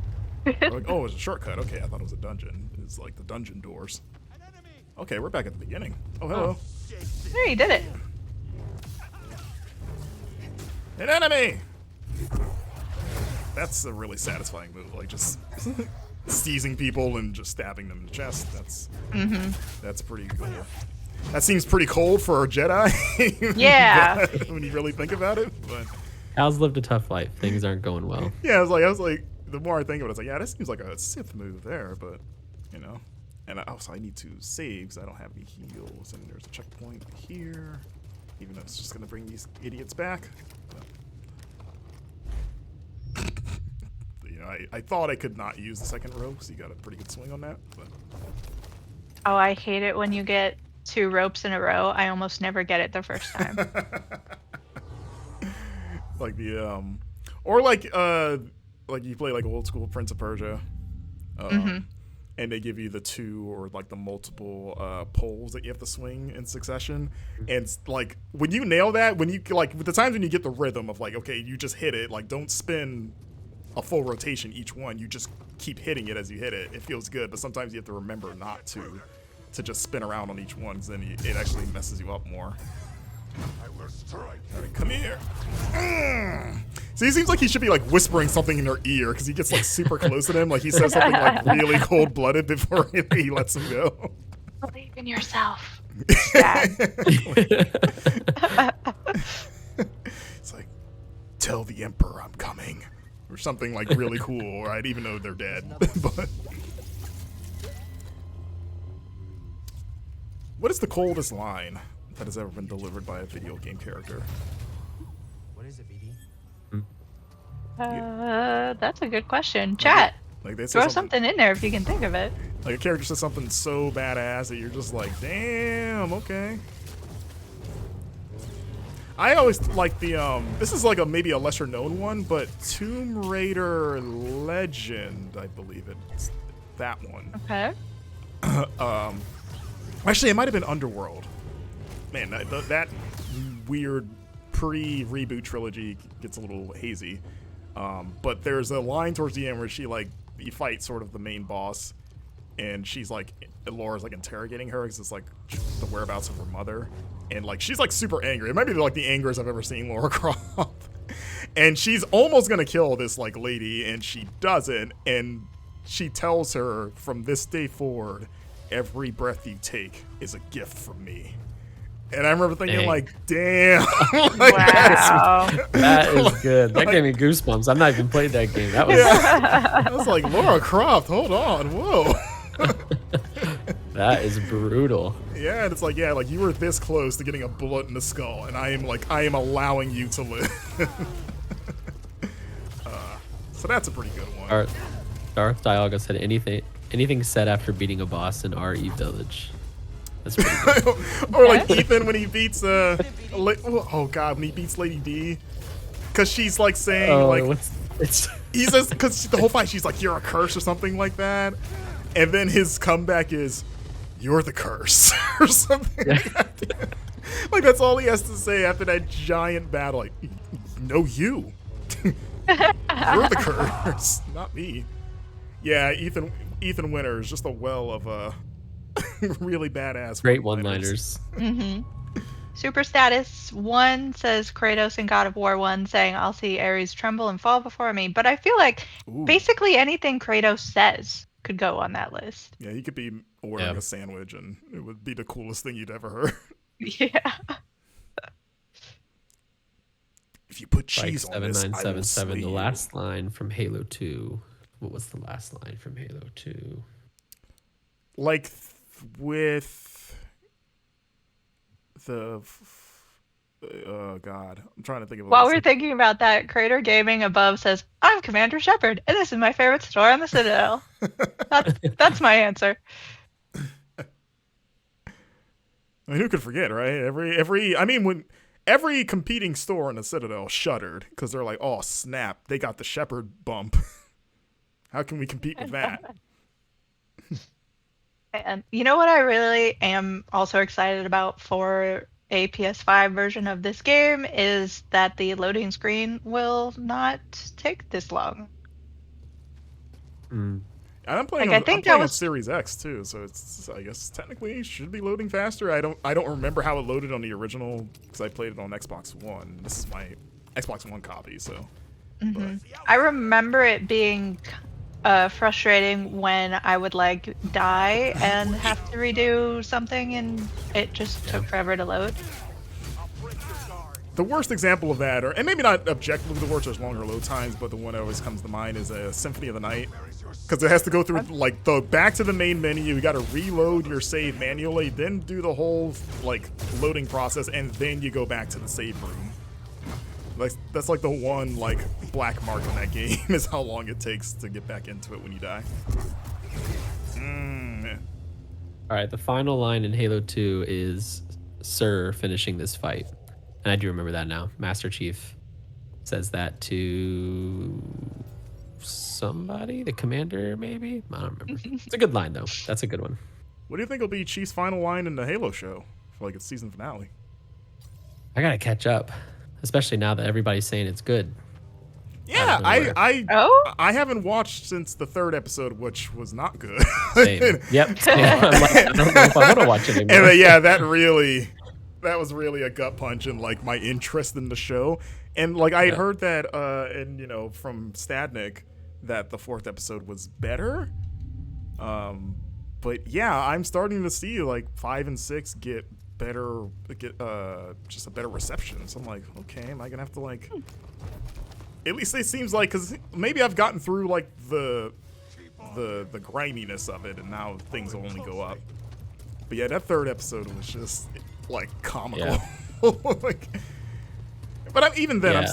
Or like, oh, it's a shortcut. Okay, I thought it was a dungeon. It's like the dungeon doors. Okay, we're back at the beginning. Oh, hello. There, you did it. An enemy! That's a really satisfying move. Like, just seizing people and just stabbing them in the chest. That's pretty cool. That seems pretty cold for a Jedi. Yeah. When you really think about it. But Hal's lived a tough life. Things aren't going well. yeah, I was like, the more I think of it, it's like, yeah, this seems like a Sith move there, but, you know. And also, I need to save because I don't have any heals. And there's a checkpoint here, even though it's just going to bring these idiots back. But, you know, I thought I could not use the second row because you got a pretty good swing on that. But Oh, I hate it when you get 2 ropes in a row. I almost never get it the first time. like the or like you play like old school Prince of Persia. and they give you the 2 or like the multiple poles that you have to swing in succession. And like when you nail that, when you like the times when you get the rhythm of like, okay, you just hit it, like don't spin a full rotation each one, you just keep hitting it as you hit it. It feels good, but sometimes you have to remember not to just spin around on each one, because then it actually messes you up more. All right, come here. See, he seems like he should be like whispering something in their ear, because he gets like super close to them, like he says something like really cold-blooded before he lets them go. Believe in yourself. Dad. It's like, tell the Emperor I'm coming, or something like really cool, right? Even though they're dead. But what is the coldest line that has ever been delivered by a video game character? What is it, BD? That's a good question. Chat. Like they say Throw something in there if you can think of it. Like a character says something so badass that you're just like, damn, okay. I always like the this is like maybe a lesser known one, but Tomb Raider Legend, I believe it's that one. Okay. Actually, it might have been Underworld. Man, that weird pre-reboot trilogy gets a little hazy. But there's a line towards the end where you fight sort of the main boss, and she's like, Laura's like interrogating her because it's like the whereabouts of her mother, and like she's like super angry. It might be like the angriest I've ever seen Laura Croft. And she's almost gonna kill this like lady, and she doesn't. And she tells her, from this day forward, every breath you take is a gift from me. And I remember thinking, Dang. like, damn. Like, Wow. That is good. That gave me goosebumps. I've not even played that game. That was yeah. I was like, Laura Croft, hold on, whoa. that is brutal. Yeah, and it's like, yeah, like you were this close to getting a bullet in the skull, and I am allowing you to live. So that's a pretty good one. Darth Dialga said anything said after beating a boss in RE Village. That's pretty good. Or like Ethan when he beats when he beats Lady D, because she's like saying he says, because the whole fight she's like, you're a curse or something like that, and then his comeback is, you're the curse or something. Like that. Like that's all he has to say after that giant battle. Like, no, you. You're the curse, not me. Yeah, Ethan Winter is just a well of really badass Great one-liners. Mm-hmm. Super Status 1 says Kratos in God of War 1 saying, I'll see Ares tremble and fall before me. But I feel like basically anything Kratos says could go on that list. Yeah, he could be ordering a sandwich and it would be the coolest thing you'd ever heard. Yeah. If you put cheese on this, I will 7977, slay the you. last line from Halo 2. What was the last line from Halo 2? Like with the God, I'm trying to think of. While we're thinking about that, Crater Gaming above says, I'm Commander Shepard, and this is my favorite store on the Citadel. That's my answer. I mean, who could forget, right? When every competing store in the Citadel shuddered because they're like, oh snap, they got the Shepard bump. How can we compete with that? And you know what I really am also excited about for a PS5 version of this game is that the loading screen will not take this long. And I'm playing on Series X too, so it's I guess technically should be loading faster. I don't remember how it loaded on the original because I played it on Xbox One. This is my Xbox One copy, so. Mm-hmm. I remember it being frustrating when I would like die and have to redo something and it just took forever to load. The worst example of that, and maybe not objectively the worst, there's longer load times, but the one that always comes to mind is Symphony of the Night. Because it has to go through like the back to the main menu, you got to reload your save manually, then do the whole like loading process, and then you go back to the save room. Like that's like the one like black mark in that game is how long it takes to get back into it when you die. All right, the final line in Halo 2 is Sir finishing this fight. And I do remember that now. Master Chief says that to somebody, the commander, maybe. I don't remember. It's a good line though. That's a good one. What do you think will be Chief's final line in the Halo show for like its season finale? I gotta catch up, especially now that everybody's saying it's good. Yeah, Oh? I haven't watched since the 3rd episode, which was not good. Same. Yep. Same. I'm like, I don't know if I want to watch it anymore. And yeah, that was really a gut punch in like my interest in the show. And like I had heard that, and you know, from Stadnik, that the 4th episode was better. But yeah, I'm starting to see like 5 and 6 get just a better reception. So I'm like, okay, am I gonna have to like? At least it seems like, because maybe I've gotten through like the griminess of it, and now things will only go up. But yeah, that 3rd episode was just like comical. Like, but even then,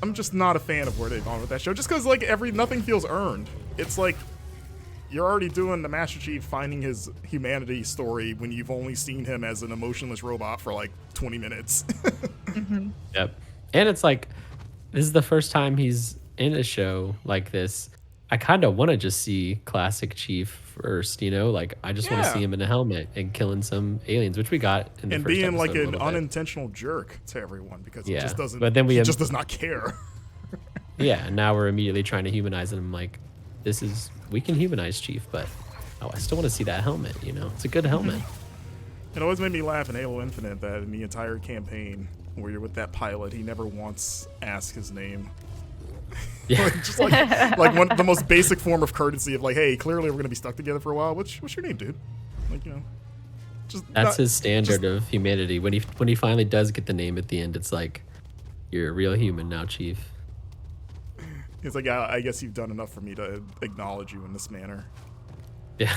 I'm just not a fan of where they've gone with that show. Just because like nothing feels earned. It's like you're already doing the Master Chief finding his humanity story when you've only seen him as an emotionless robot for like 20 minutes. Mm-hmm. Yep. And it's like, this is the first time he's in a show like this. I kind of want to just see classic Chief first, you know? Like, I just want to see him in a helmet and killing some aliens, which we got in the and first being like episode an unintentional jerk to everyone because he just doesn't. But then he just does not care. Yeah, and now we're immediately trying to humanize him. Like, we can humanize Chief, but I still want to see that helmet, you know? It's a good helmet. It always made me laugh in Halo Infinite that in the entire campaign where you're with that pilot, he never once asks his name. Yeah. Just like the most basic form of courtesy of like, hey, clearly we're gonna be stuck together for a while. What's your name, dude? Like, you know, that's his standard of humanity. When he finally does get the name at the end, it's like, you're a real human now, Chief. He's like, I guess you've done enough for me to acknowledge you in this manner. Yeah.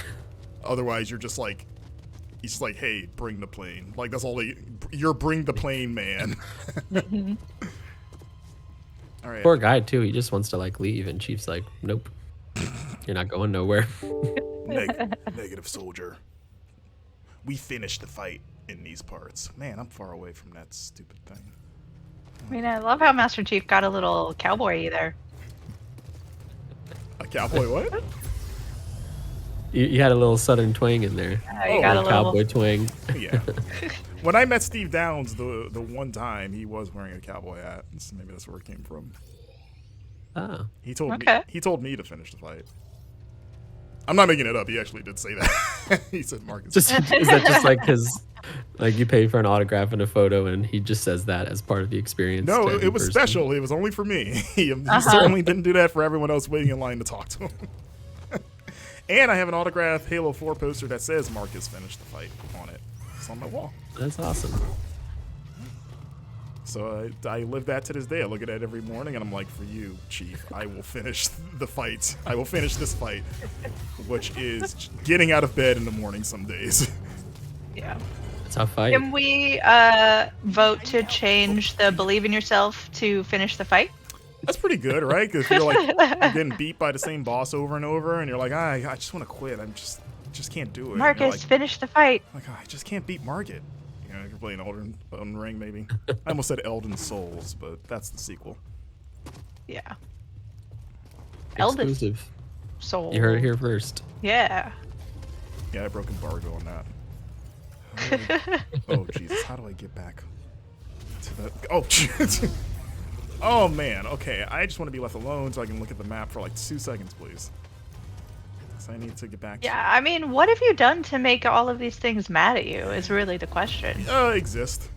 Otherwise, you're just like, he's just like, hey, bring the plane. Like, that's all you're bring the plane, man. All right. Poor guy, too. He just wants to, like, leave, and Chief's like, nope. You're not going nowhere. Negative soldier. We finished the fight in these parts. Man, I'm far away from that stupid thing. I mean, I love how Master Chief got a little cowboy there. A cowboy what? You had a little southern twang in there. You got a little cowboy twang. Yeah. When I met Steve Downs the one time, he was wearing a cowboy hat. So maybe that's where it came from. Oh. He told me to finish the fight. I'm not making it up. He actually did say that. He said, "Marcus." Is that just like his, like you pay for an autograph and a photo, and he just says that as part of the experience? No, it was special. It was only for me. He certainly didn't do that for everyone else waiting in line to talk to him. And I have an autographed Halo 4 poster that says Marcus finished the fight on it. It's on my wall. That's awesome. So I live that to this day. I look at it every morning and I'm like, for you, Chief, I will finish the fight. I will finish this fight, which is getting out of bed in the morning some days. Yeah. It's a fight. Can we vote to change the believe in yourself to finish the fight? That's pretty good, right? Because you're like you're getting beat by the same boss over and over, and you're like, I just want to quit. Just can't do it. Marcus, like, finish the fight. Like, I just can't beat Margit. You know, you're playing Elden Ring, maybe. I almost said Elden Souls, but that's the sequel. Yeah. Elden Exclusive. Soul. You heard it here first. Yeah. Yeah, I broke embargo on that. Oh, Jesus. How do I get back to the... Oh, oh, man. Okay, I just want to be left alone so I can look at the map for like 2 seconds, please. So I need to get back to... Yeah, I mean, what have you done to make all of these things mad at you is really the question. Exist.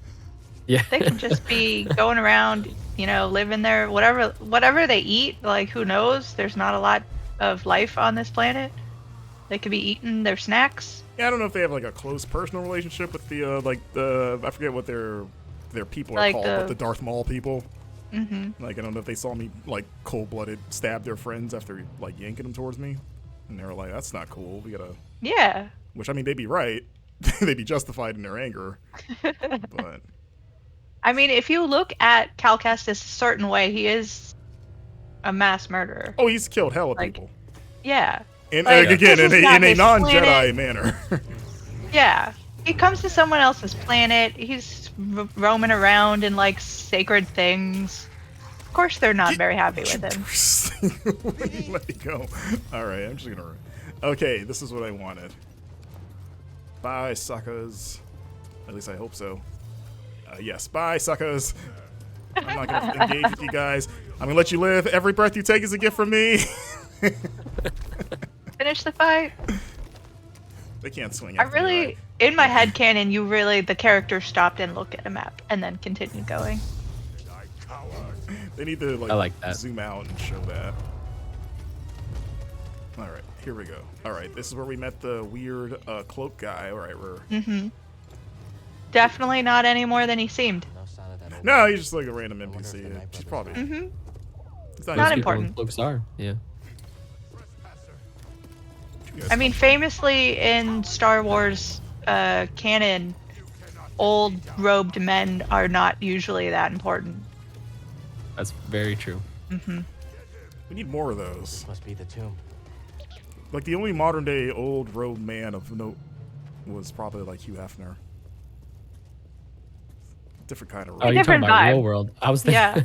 Yeah. They can just be going around, you know, living there, whatever they eat, like, who knows? There's not a lot of life on this planet. They could be eating their snacks. Yeah, I don't know if they have like a close personal relationship with the I forget what their people are Like called, but the Darth Maul people. Mm-hmm. Like, I don't know if they saw me like cold-blooded stab their friends after like yanking them towards me, and they were like, "That's not cool. We gotta." Yeah. Which, I mean, they'd be right. They'd be justified in their anger. But I mean, if you look at Cal Kestis a certain way, he is a mass murderer. oh, he's killed hella Like, people. Yeah. And like, again, this in is not a his non-Jedi planet. manner. Yeah. He comes to someone else's planet. He's roaming around in like sacred things, course they're not very happy with him. Let me go. Alright, I'm just gonna... Okay, this is what I wanted. Bye, suckers. At least I hope so. Yes, bye, suckers. I'm not gonna engage with you guys. I'm gonna let you live. Every breath you take is a gift from me. Finish the fight. They can't swing I after me, really, right? in my head canon, the character stopped and looked at a map and then continued going. They need to I like that. zoom out and show that. All right, here we go. All right, this is where we met the weird cloak guy. All right, we're... Definitely not any more than he seemed. No sign of that old No, he's just like a random wonder if NPC. the Night She's Brothers probably... Mm-hmm. It's Not even- important. Cloaks are, yeah. you guys I mean, famously in Star Wars canon, old robed men are not usually that important. That's very true. We need more of those. This must be the tomb. Like, the only modern day old road man of note was probably like Hugh Hefner. Different kind of Oh, road. you're talking different about vibe. real world. I was thinking, Yeah.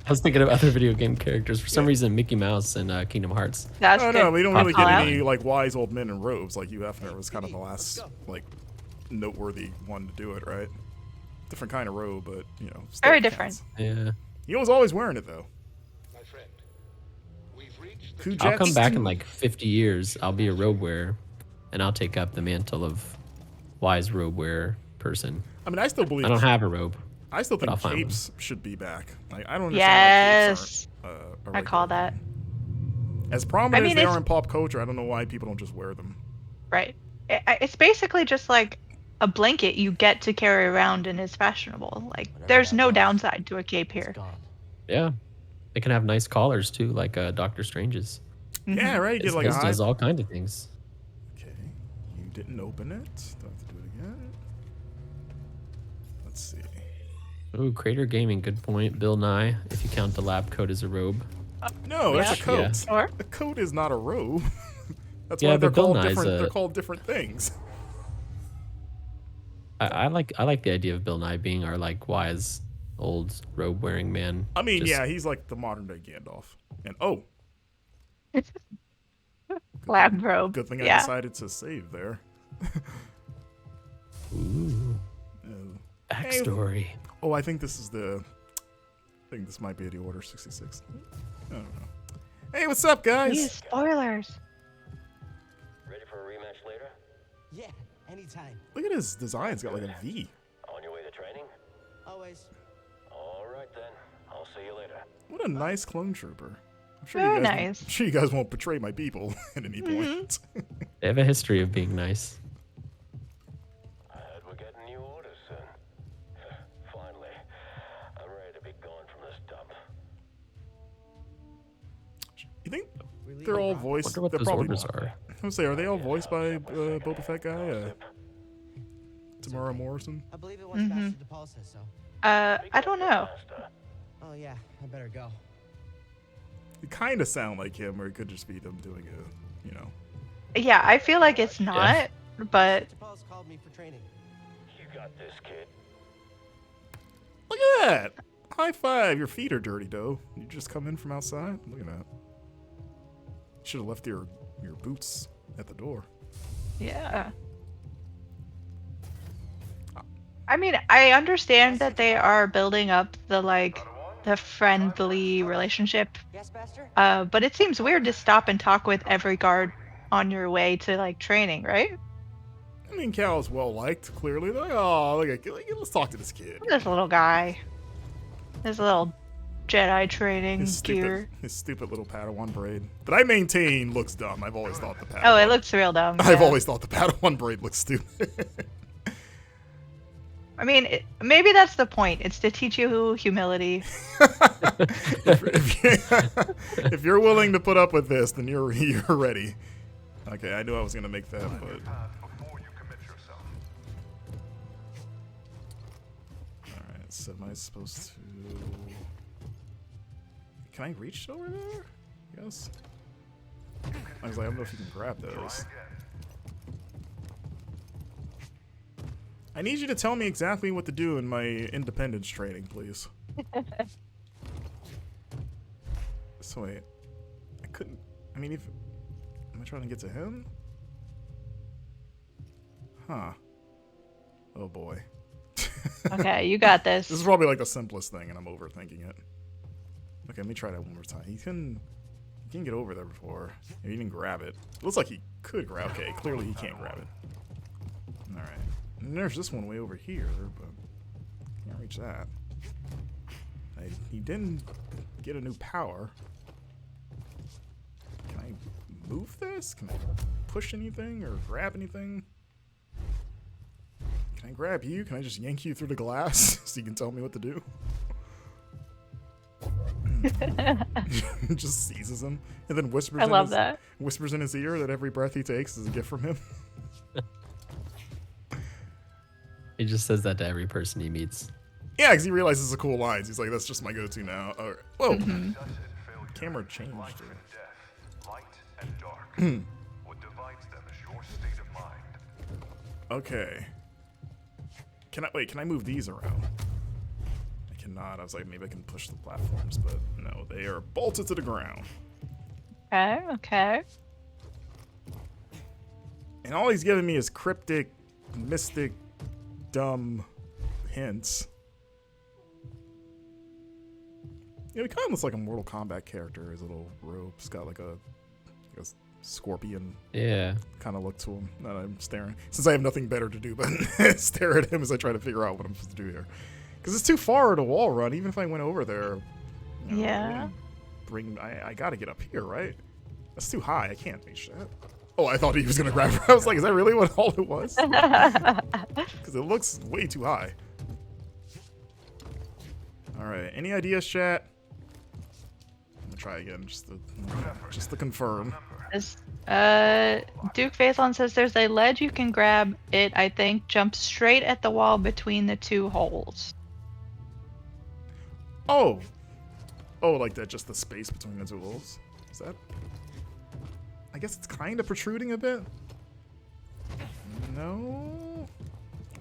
I was thinking of other video game characters. For some reason, Mickey Mouse and Kingdom Hearts. That's No, good. no, we don't really Call get out. any like wise old men in robes. Like Hugh Hefner was kind of the last like noteworthy one to do it, right? Different kind of robe, but you know, still Very counts. different. Yeah. He was always wearing it though. My friend, we've reached the Cool I'll come Jets back too. in like 50 years. I'll be a robe wearer, and I'll take up the mantle of wise robe wearer person. I mean, I still believe. I don't have a robe. I still but I'll think find capes should be back. Like, I don't understand Yes. why capes aren't. A I call regular that. thing. As prominent mean, as they it's- are in pop culture, I don't know why people don't just wear them. Right. It's basically just like a blanket you get to carry around and is fashionable. Like, Whatever there's that no was. downside to a cape It's here. gone. Yeah. They can have nice collars too, like Doctor Strange's. Yeah, right. You His, get like a his high. does all kinds of things. Okay, you didn't open it. Do I have to do it again? Let's see. Ooh, Crater Gaming, good point. Bill Nye, if you count the lab coat as a robe. No, that's a Yeah. coat. Yeah. Sure. A coat is not a robe. That's Yeah, why they're but Bill called Nye's different. a- They're called different things. I like the idea of Bill Nye being our like wise old robe wearing man. I mean, Just- yeah, he's like the modern day Gandalf. And oh, Lab robe. good thing I Yeah. decided to save there. Ooh, Oh. backstory. Oh, I think this is the. I think this might be the Order 66. I don't know. Hey, what's up, guys? These spoilers. Ready for a rematch later? Yeah, anytime. Look at his design. It's got like a V. On your way to training? Always. All right then. I'll see you later. What a nice clone trooper. I'm sure Very you guys nice. Won't, I'm sure you guys won't betray my people at any point. They have a history of being nice. I heard we're getting new orders soon. Finally. I'm ready to be gone from this dump. You think they're all voiced? Wonder what they're those probably. orders are. I was gonna say, are they all voiced by Boba Fett guy? Tamara Morrison. I believe it was Master DePaul says so. I don't know. Master. Oh yeah, I better go. They kind of sound like him, or it could just be them doing a, you know. Yeah, I feel like it's not, but DePaul's called me for training. You got this, kid. Look at that! High five. Your feet are dirty, though. You just come in from outside. Look at that. Should have left your boots at the door. yeah. I mean, I understand that they are building up the friendly relationship, Yes, Master? but it seems weird to stop and talk with every guard on your way to like training, right? I mean, Cal is well liked. Clearly, they're like, oh, look at, let's talk to this kid. This little guy, this little Jedi training gear. His stupid little Padawan braid. That I maintain looks dumb. I've always thought the Padawan. Oh, it looks real dumb. I've yeah. always thought the Padawan braid looks stupid. I mean, maybe that's the point. It's to teach you humility. if you're willing to put up with this, then you're ready. Okay, I knew I was gonna make that, but before you commit yourself. all right. So am I supposed to? Can I reach over there? Yes. I was like, I don't know if you can grab those. I need you to tell me exactly what to do in my independence training, please. So wait, I couldn't. I mean, if am I trying to get to him? Huh. Oh boy. Okay, you got this. This is probably like the simplest thing, and I'm overthinking it. Okay, let me try that one more time. He can get over there before. He didn't grab it. Looks like he could grab. Okay, clearly he can't grab it. All right. And there's this one way over here, but can't reach that. He didn't get a new power. Can I move this? Can I push anything or grab anything? Can I grab you? Can I just yank you through the glass so you can tell me what to do? Just seizes him and then whispers. I love that. Whispers in his ear that every breath he takes is a gift from him. He just says that to every person he meets. Yeah, because he realizes it's a cool line. He's like, that's just my go-to now. Whoa. Camera changed. Life and death, light and dark. What divides them is your state of mind. Okay. Can I move these around? I cannot. I was like, maybe I can push the platforms, but no, they are bolted to the ground. Okay, okay. And all he's giving me is cryptic, mystic, dumb hints. Yeah, he kind of looks like a Mortal Kombat character. His little robe's got like a scorpion kind of look to him that I'm staring. Since I have nothing better to do but stare at him as I try to figure out what I'm supposed to do here. Because it's too far to wall run. Even if I went over there, you know, Yeah. I got to get up here, right? That's too high. I can't reach that. Oh, I thought he was going to grab her. I was like, is that really what all it was? Because it looks way too high. All right. Any ideas, chat? I'm gonna try again, just to confirm. Duke Faithlon says there's a ledge you can grab. It, I think, jumps straight at the wall between the two holes. Oh, like that, just the space between the two holes. Is that? I guess it's kind of protruding a bit. No,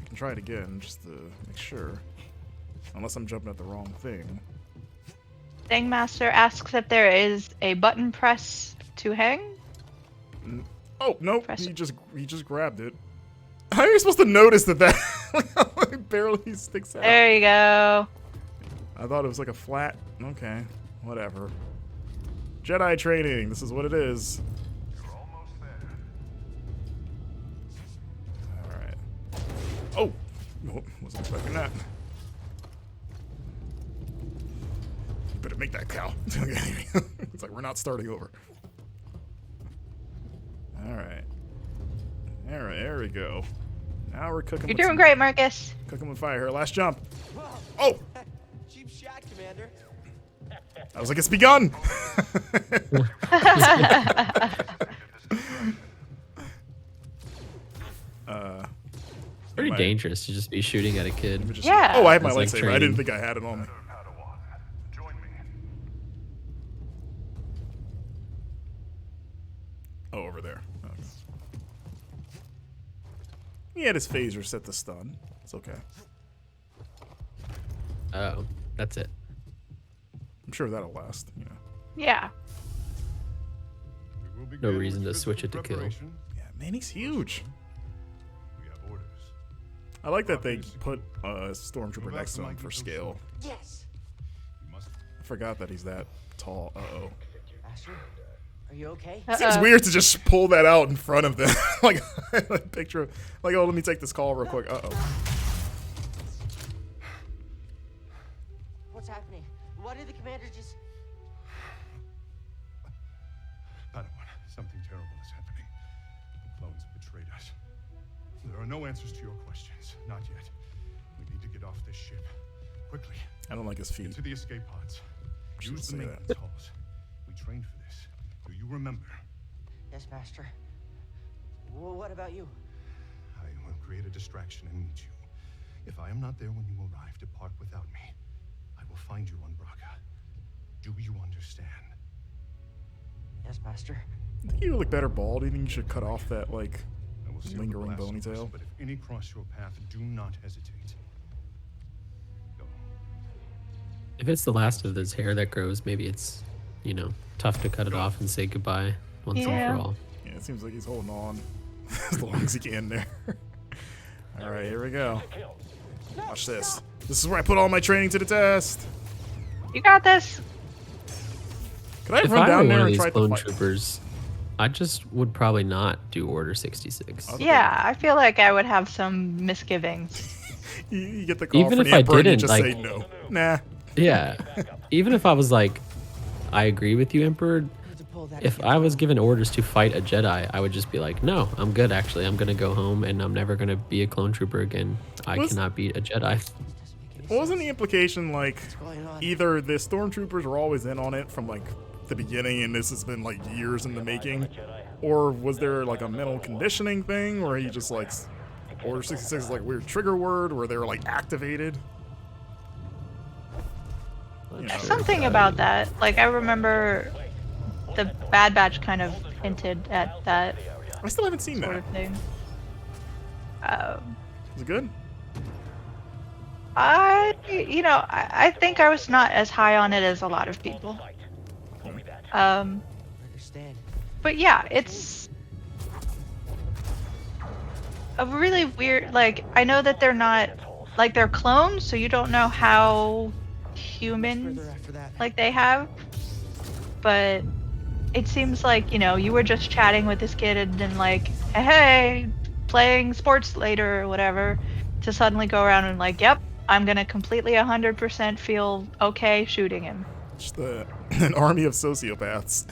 I can try it again just to make sure. Unless I'm jumping at the wrong thing. Thingmaster asks if there is a button press to hang. Oh no, Press he just grabbed it. How are you supposed to notice that it barely sticks out? There you go. I thought it was like a flat. Okay, whatever. Jedi training. This is what it is. You're almost there. All right. Oh, wasn't expecting that. You better make that cow. Okay. It's like we're not starting over. All right. There we go. Now we're cooking. You're doing great, Marcus. Cooking with fire here. Last jump. Oh! Cheap shot, Commander. I was like, it's begun! Pretty dangerous to just be shooting at a kid. Yeah. Oh, I have my It's like lightsaber. I didn't training. think I had it on me. Padawan, join me. Oh, over there. Okay. He had his phaser set to stun. It's okay. Oh, that's it. I'm sure that'll last, you know. Yeah. We will No begin reason with to switch it to physical kill. preparation. Yeah, man, he's huge. We have orders. I like that they put a stormtrooper next to him for scale. Yes. You must I forgot that he's that tall. Uh-oh. Master, are you okay? Seems weird to just pull that out in front of them. Like, a picture of, like, oh, let me take this call real quick. Uh-oh. What's happening? Why did the commander just... Padawan, something terrible is happening. The clones betrayed us. There are no answers to your questions. Not yet. We need to get off this ship. Quickly. I don't like his feet. Get to the escape pods. Shouldn't Use the say maintenance that. halls. We trained for this. Do you remember? Yes, Master. Well, what about you? I will create a distraction and meet you. If I am not there when you arrive, depart without me. I will find you on Braga. Do you understand? Yes, Master. I think you would look better bald. Do you think you should cut off that, like, I will seal the lingering blast bony doors, tail? But if any cross your path, do not hesitate. Go. If it's the last of his hair that grows, maybe it's tough to cut it off and say goodbye once and Yeah. for all. Yeah, it seems like he's holding on as long as he can there. All right, here we go. Watch this. This is where I put all my training to the test. You got this. Could I If run I were down one there of and these try to clone fight? troopers, I just would probably not do Order 66. Okay. Yeah, I feel like I would have some misgivings. You get the call Even from if the I Emperor and you didn't, just like- say no. Nah. Yeah. Even if I was like, I agree with you, Emperor. If I was given orders to fight a Jedi, I would just be like, no, I'm good actually. I'm going to go home and I'm never going to be a clone trooper again. I Was- cannot beat a Jedi. What wasn't the implication like either the stormtroopers were always in on it from like the beginning and this has been like years in the making, or was there like a mental conditioning thing where he just like Order 66 is like a weird trigger word where they were like activated? You know, Something about that. Like, I remember the Bad Batch kind of hinted at that I still haven't seen sort that. of thing. Is it good? I think I was not as high on it as a lot of people. But yeah, it's a really weird, like, I know that they're not, like, they're clones, so you don't know how human, like, they have, but it seems like, you were just chatting with this kid and then like, hey, playing sports later or whatever, to suddenly go around and like, yep, I'm gonna completely 100% feel okay shooting him. Just an army of sociopaths.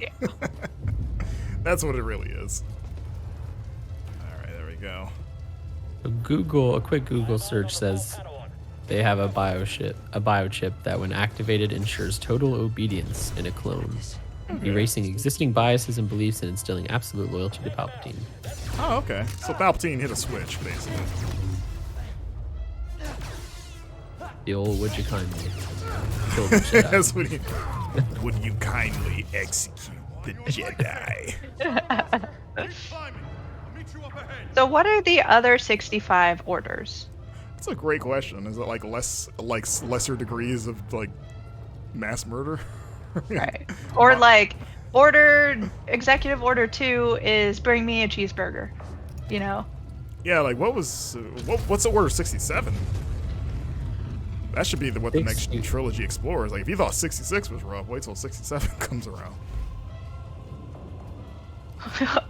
Yeah. That's what it really is. All right, there we go. A quick Google search says they have a biochip that when activated ensures total obedience in a clone, erasing existing biases and beliefs and instilling absolute loyalty to Palpatine. Oh, okay. So Palpatine hit a switch, basically. The old would you kindly kill the Jedi. That's what he. Would you kindly execute the Jedi? So what are the other 65 orders? That's a great question. Is it like lesser degrees of like mass murder? Right. Or like executive order 2 is bring me a cheeseburger. Yeah, like what's the Order 67? That should be what the next trilogy explores. Like if you thought 66 was rough, wait till 67 comes around.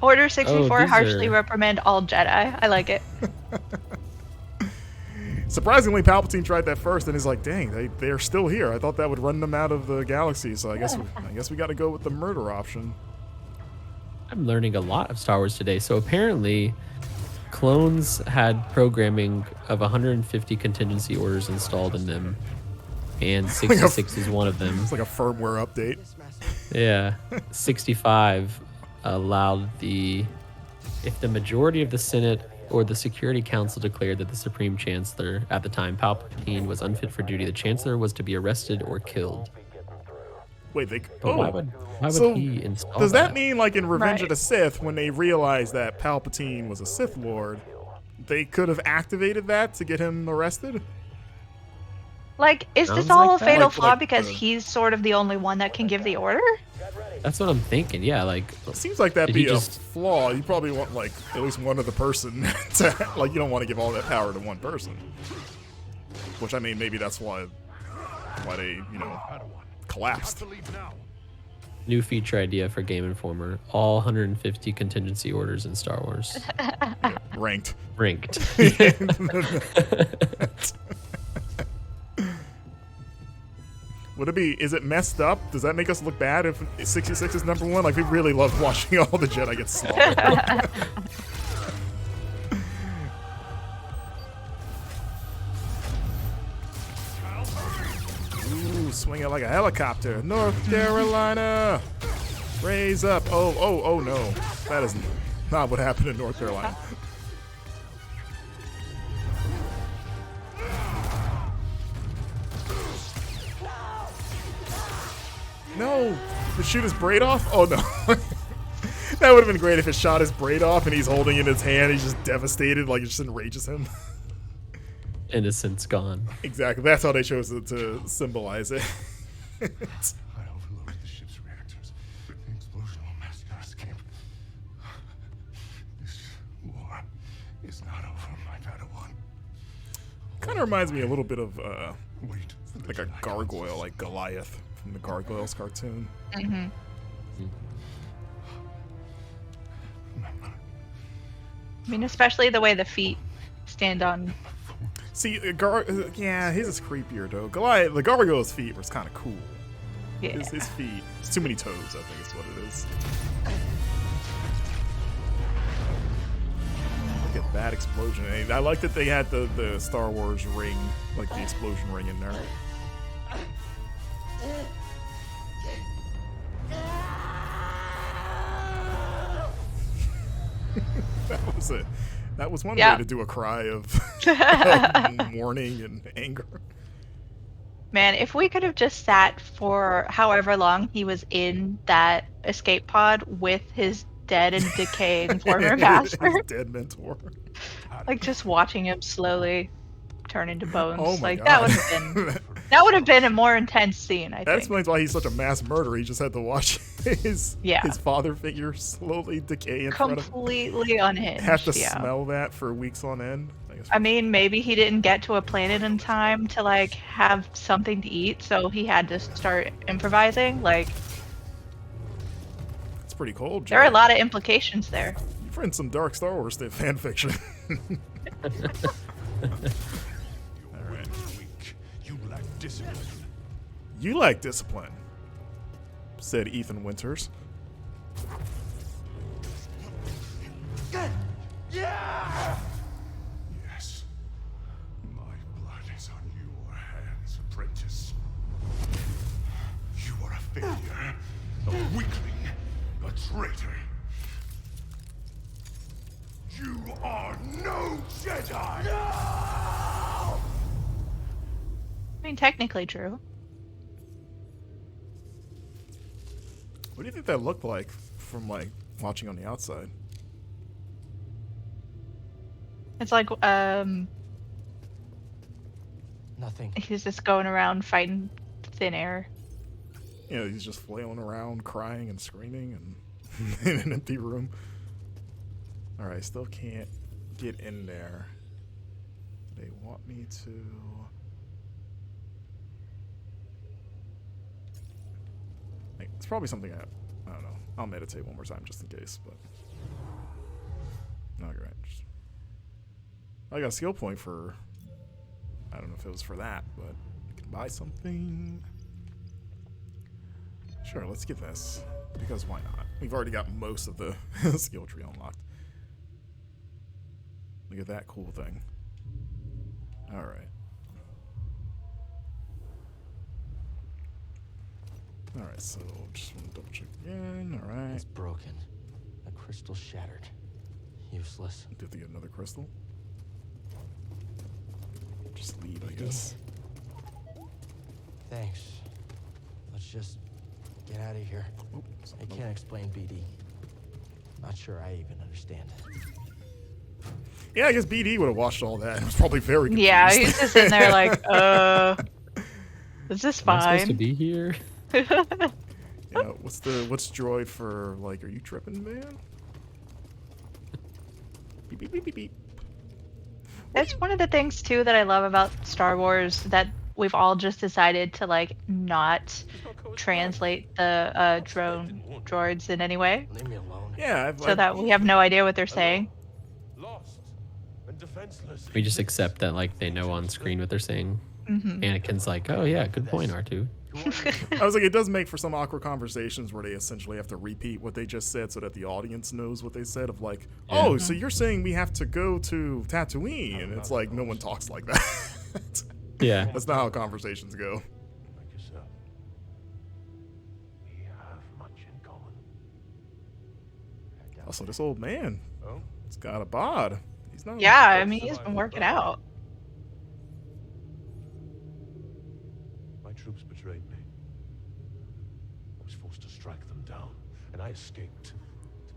Order 64 these harshly are- reprimand all Jedi. I like it. Surprisingly, Palpatine tried that first, and he's like, "Dang, they're still here. I thought that would run them out of the galaxy. So I guess we got to go with the murder option." I'm learning a lot of Star Wars today. So apparently, clones had programming of 150 contingency orders installed in them, and 66 is one of them. It's like a firmware update. Yeah, 65 allowed if the majority of the Senate or the Security Council declared that the Supreme Chancellor at the time, Palpatine, was unfit for duty, the Chancellor was to be arrested or killed. Wait, But why would So, he install does that mean like in Revenge of Right. the Sith, when they realized that Palpatine was a Sith Lord, they could have activated that to get him arrested? Like, is this Sounds all like a that. fatal Like- flaw like because the- he's sort of the only one that can give the order? That's what I'm thinking. Yeah, like It seems like that'd Did he be a just- flaw. You probably want like at least one other person to like. You don't want to give all that power to one person. Which I mean, maybe that's why they collapsed. new feature idea for Game Informer: all 150 contingency orders in Star Wars Ranked. ranked. Would it be? Is it messed up? Does that make us look bad if 66 is number one? Like we really love watching all the Jedi get slaughtered. Ooh, swing it like a helicopter. North Carolina, raise up. Oh no, that is not what happened in North Carolina. No! To shoot his braid off? Oh no. That would have been great if it shot his braid off and he's holding it in his hand. He's just devastated, like it just enrages him. Innocence gone. Exactly. That's how they chose to symbolize it. I overloaded the of reminds me a little bit of Wait for the like a Jedi gargoyle, Council's like Goliath from the Gargoyles cartoon. Mm-hmm. I mean, especially the way the feet stand on. See, yeah, his is creepier though. Goliath, the gargoyle's feet was kind of cool. Yeah. His feet, it's too many toes. I think is what it is. Look at that explosion! And I like that they had the Star Wars ring, like the explosion ring in there. That was one Yeah. way to do a cry of mourning and anger. Man, if we could have just sat for however long he was in that escape pod with his dead and decaying former master, His dead mentor. like just watching him slowly turn into bones, Oh my like god. that would have been a more intense scene, I That think. explains why he's such a mass murderer. He just had to watch his father figure slowly decay in front of him. Completely unhinged. Have to yeah. smell that for weeks on end. I mean, maybe he didn't get to a planet in time to like have something to eat, so he had to start improvising. Like, it's pretty cold. there are a Jack. lot of implications there. You've written some dark Star Wars fan fiction. Your men are weak. You lack discipline. You like discipline, said Ethan Winters. Yes. My blood is on your hands, apprentice. You are a failure, a weakling, a traitor. You are no Jedi! No! I mean, technically true. What do you think that looked like from like watching on the outside? It's like Nothing. he's just going around fighting thin air. You know, he's just flailing around, crying and screaming, and in an empty room. All right, still can't get in there. They want me to. Like, it's probably something I don't know. I'll meditate one more time just in case, but. No, you're right. I got a skill point for. I don't know if it was for that, but I can buy something. Sure, let's get this. Because why not? We've already got most of the skill tree unlocked. Look at that cool thing. Alright. Alright, so just want to double check again. Alright. It's broken. The crystal shattered. Useless. Do we have to get another crystal? Just leave, I guess. Thanks. Let's just get out of here. Oh, I can't explain BD. Not sure I even understand it. yeah, I guess BD would have watched all that. It was probably very confused. Yeah, he's just in there like, is this Am I supposed to fine? be here? Yeah, what's droid for, like, are you tripping, man? Beep, beep, beep, beep, beep. It's one of the things too that I love about Star Wars that we've all just decided to like not translate the droids in any way, Leave me alone. Yeah, so that we have no idea what they're saying. Lost and defenseless. We just accept that like they know on screen what they're saying. Mm-hmm. Anakin's like, oh yeah, good point, R2. I was like, it does make for some awkward conversations where they essentially have to repeat what they just said so that the audience knows what they said. Of like, oh, so you're saying we have to go to Tatooine, and it's like no one talks like that. Yeah. That's not how conversations go. Like yourself. We have much in common. Also, this old man, Oh? he's got a bod. He's not. Yeah, I mean he's been working out. My troops betrayed me. I was forced to strike them down, and I escaped to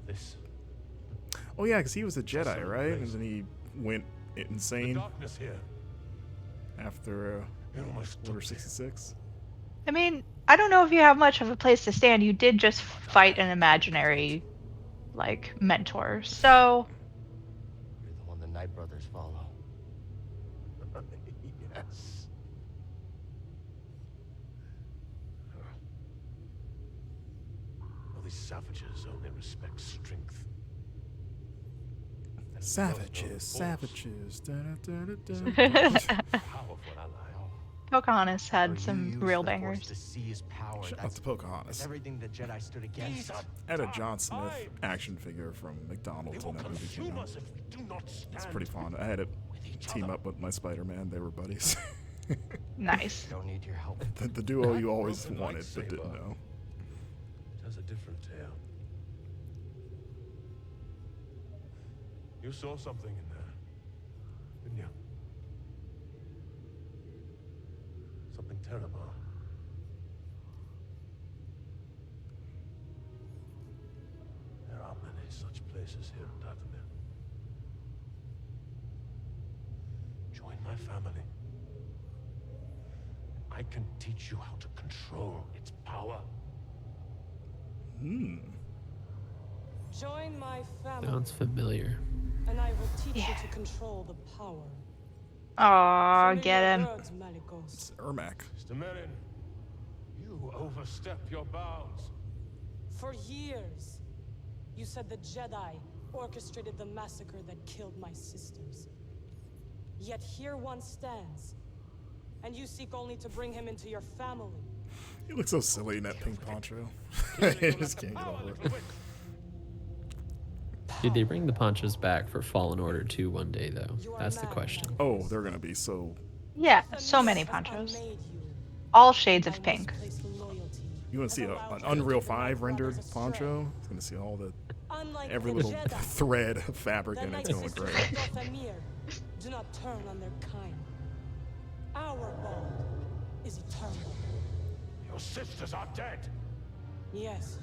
this. Oh yeah, because he was a Jedi, right? And then he went The insane darkness here. after It almost Order took me. 66. I mean, I don't know if you have much of a place to stand. You did just fight an imaginary, like, mentor. So, You're the one the Knight brothers follow. savages only respect strength. And Savages, the Force savages. powerful ally. Pocahontas had You some use real the Force bangers. to see his power. Shout out That's to Pocahontas. everything the Jedi stood against. I had a John Smith action figure from McDonald's when that movie came out. It's pretty fun. I had it team up with my Spider-Man. They were buddies. Nice. Don't need your help. The duo you always wanted but didn't know. It has a different tale. You saw something in there, didn't you? Something terrible. There are many such places here in Dathomir. Join my family. I can teach you how to control its power. Join my family, Sounds familiar. and I will teach Yeah. you to control the power. Aw, get him. Familiar words, Malicos. It's Ermac. Mr. Merrin, you overstep your bounds. For years, you said the Jedi orchestrated the massacre that killed my sisters. Yet here one stands, and you seek only to bring him into your family. He looks so silly in that pink poncho. I just can't get over it. Did they bring the ponchos back for Fallen Order 2 one day, though? You are That's the mad. question. Oh, they're gonna be so. Yeah, so many As I ponchos. made you, All shades I of must pink. place loyalty You want to see and an allow you Unreal to take my 5 rendered brothers poncho? It's gonna see all the Unlike every the little Jedi, thread of fabric the in it. Night It's gonna look Sisters great. of Dathomir do not turn on their kind. Our bond is eternal. Your sisters are dead. Yes,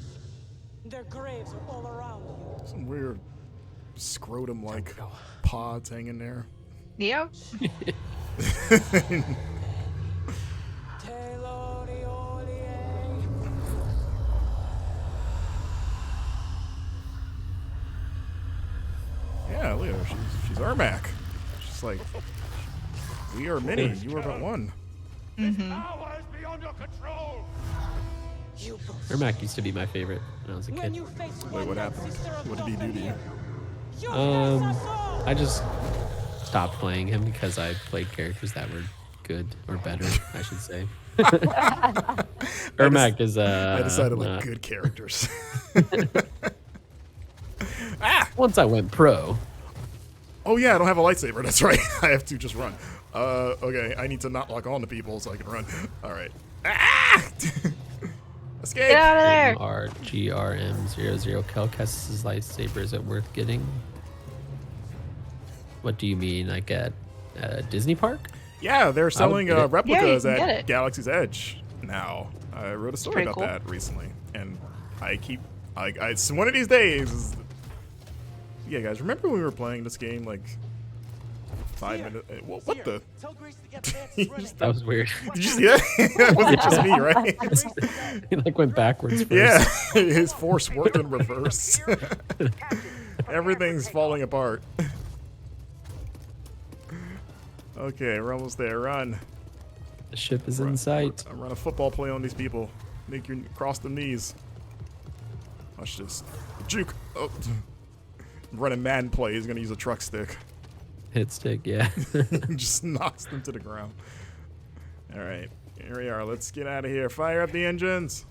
their graves are all around you. Some weird scrotum-like pods hanging there. Yep. Yeah, look at her. She's Ermac. She's like, we are many. You are but one. Power is beyond your control. You both. Ermac used to be my favorite when I was a When kid. you face Wait, one what Night happened? Sister of What did he do to you? Dathomir, you face Um, us all. I just stopped playing him because I played characters that were good or better, I should say. Ermac is I decided like not- good characters. Once I went pro. Oh yeah, I don't have a lightsaber. That's right. I have to just run. Okay, I need to not lock on to people so I can run. All right. Ah! Escape. Get out of there. RGRM00 Kelkes's lightsaber isn't worth getting. What do you mean? Like at a Disney park? Yeah, they're selling get it. replicas Yeah, you can get at it. Galaxy's Edge now. I wrote a story pretty about cool. that recently, and it's one of these days. Yeah, guys, remember when we were playing this game like 5 minutes? What the? Tell Grace to get Nancy's ready. That was weird. Did you see that? That wasn't just me, right? He like went backwards first. Yeah, his force worked in reverse. Everything's falling apart. Okay, we're almost there. Run. The ship is in sight. Run a football play on these people. Make your cross the knees. Watch this. Juke. Oh. Running Madden play. He's gonna use a truck stick. Hit stick, yeah. Just knocks them to the ground. All right, here we are. Let's get out of here. Fire up the engines.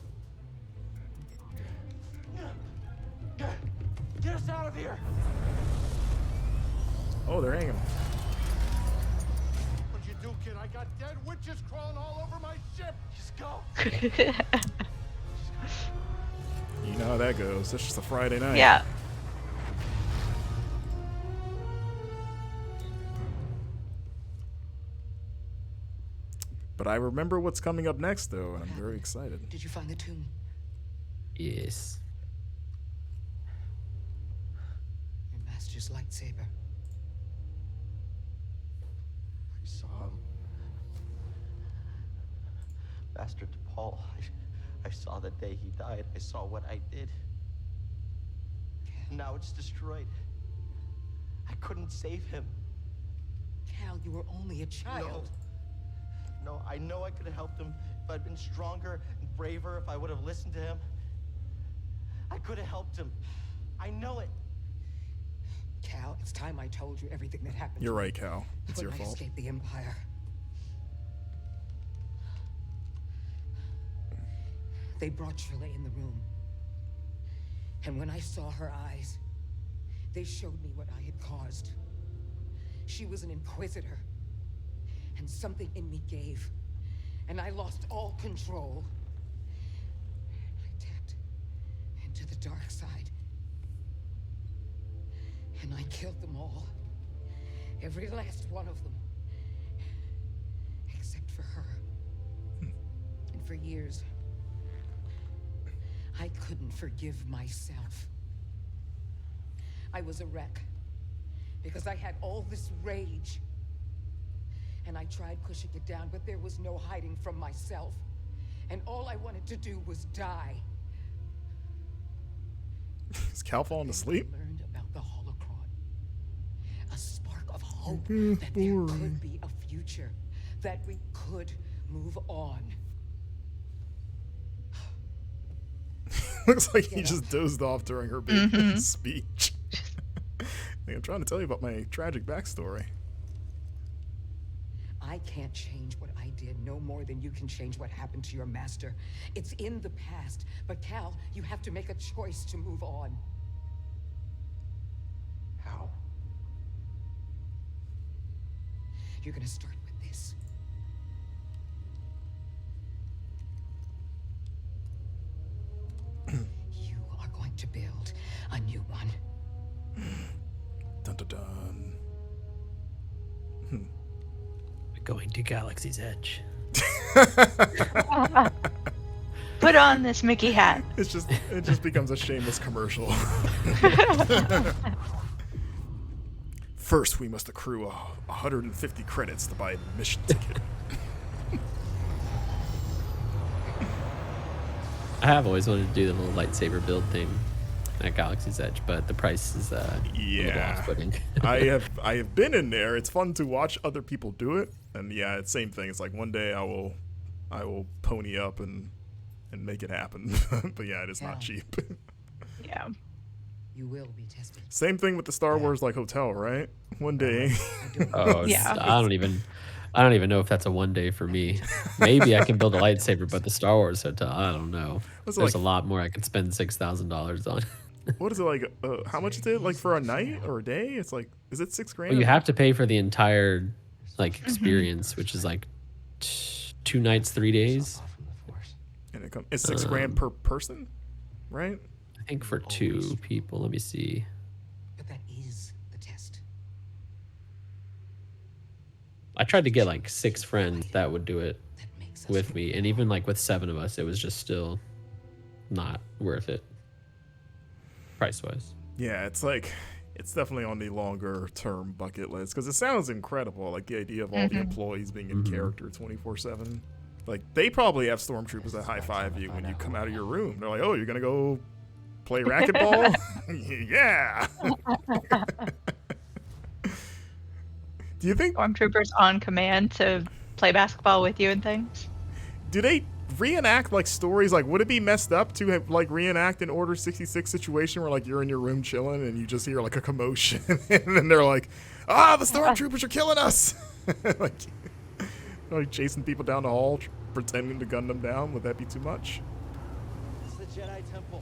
Get us out of here. Oh, they're hanging. What'd you do, kid? I got dead witches crawling all over my ship. Just go. You know how that goes. That's just a Friday night. Yeah. But I remember what's coming up next, though, and I'm very excited. Did you find the tomb? Yes. Your master's lightsaber. I saw him. Master DePaul. I saw the day he died. I saw what I did. Now it's destroyed. I couldn't save him. Cal, you were only a child. No, I know I could have helped him if I'd been stronger and braver, if I would have listened to him. I could have helped him. I know it. Cal, it's time I told you everything that happened. You're to me right, Cal. It's when your I fault. escaped the Empire. They brought Trilla in the room. And when I saw her eyes, they showed me what I had caused. She was an inquisitor. And something in me gave. And I lost all control. I tapped into the dark side. And I killed them all. Every last one of them. Except for her. And for years, I couldn't forgive myself. I was a wreck. Because I had all this rage. And I tried pushing it down, but there was no hiding from myself. And all I wanted to do was die. Is Cal falling asleep? I learned about the holocron. A spark of hope that there could be a future. That we could move on. Looks like he just dozed off during her big speech. I'm trying to tell you about my tragic backstory. I can't change what I did no more than you can change what happened to your master. It's in the past. But Cal, you have to make a choice to move on. How? You're gonna start with this. You are going to build a new one. Dun dun dun. Going to Galaxy's Edge. Put on this Mickey hat. It just becomes a shameless commercial. First, we must accrue 150 credits to buy an admission ticket. I have always wanted to do the little lightsaber build thing at Galaxy's Edge, but the price is a little off-putting. I have been in there. It's fun to watch other people do it, and yeah, it's same thing. It's like one day I will pony up and make it happen. But yeah, it is not cheap. Yeah. You will be tested. Same thing with the Star Wars like hotel, right? One day. Oh, Yeah. I don't even know if that's a one day for me. Maybe I can build a lightsaber, but the Star Wars hotel, I don't know. What's it There's like? a lot more I could spend $6,000 on. What is it like? How much is it like for a night or a day? It's like, is it $6,000? Well, you have to pay for the entire experience, which is like 2 nights, 3 days. And it's $6,000 per person, right? I think for 2 people. Let me see. But that is the test. I tried to get like 6 friends that would do it That makes us with me, and even like with 7 of us, it was just still not worth it, price wise. Yeah, it's like, it's definitely on the longer term bucket list because it sounds incredible. Like the idea of all the employees being in character 24/7. Like they probably have stormtroopers that high five you when you come out of your room. They're like, "Oh, you're gonna go play racquetball?" Yeah. Do you think? Stormtroopers on command to play basketball with you and things. Do they reenact like stories? Like, would it be messed up to have like reenact an Order 66 situation where like you're in your room chilling and you just hear like a commotion and then they're like, "Ah, the stormtroopers are killing us!" like chasing people down the hall, pretending to gun them down. Would that be too much? It's the Jedi Temple.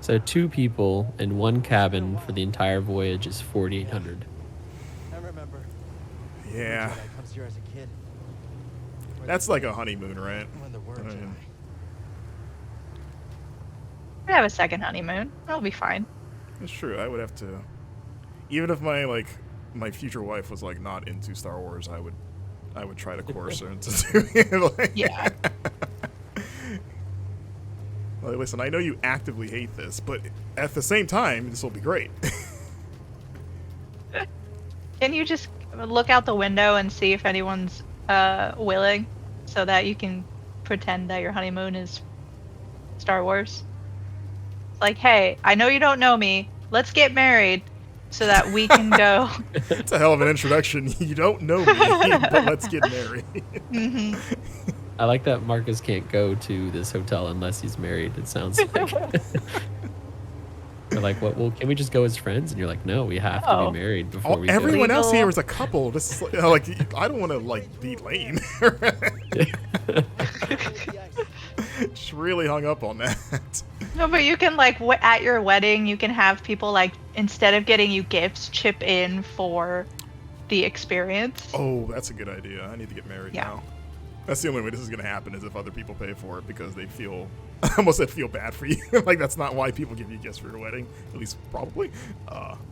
So 2 people in 1 cabin for the entire voyage is $4,800. I remember. Yeah, Jedi comes here as a kid. that's like a honeymoon, right? When the word I mean, Jedi. We have a second honeymoon. That'll be fine. it's true. I would have to, even if my future wife was like not into Star Wars, I would try to coerce her into doing it. Like, Yeah. like, listen, I know you actively hate this, but at the same time, this will be great. Can you just look out the window and see if anyone's willing so that you can pretend that your honeymoon is Star Wars? It's like, hey, I know you don't know me. Let's get married so that we can go. It's a hell of an introduction. You don't know me, but let's get married. I like that Marcus can't go to this hotel unless he's married, it sounds like. They're like, "What? Well, can we just go as friends?" And you're like, "No, we have to No. be married before we go." Everyone else Legal. here is a couple. This is like I don't want to like be lame. Just really hung up on that. No, but you can like at your wedding, you can have people like instead of getting you gifts, chip in for the experience. Oh, that's a good idea. I need to get married Yeah. now. That's the only way this is gonna happen is if other people pay for it because they feel I almost said feel bad for you. Like that's not why people give you gifts for your wedding. At least probably.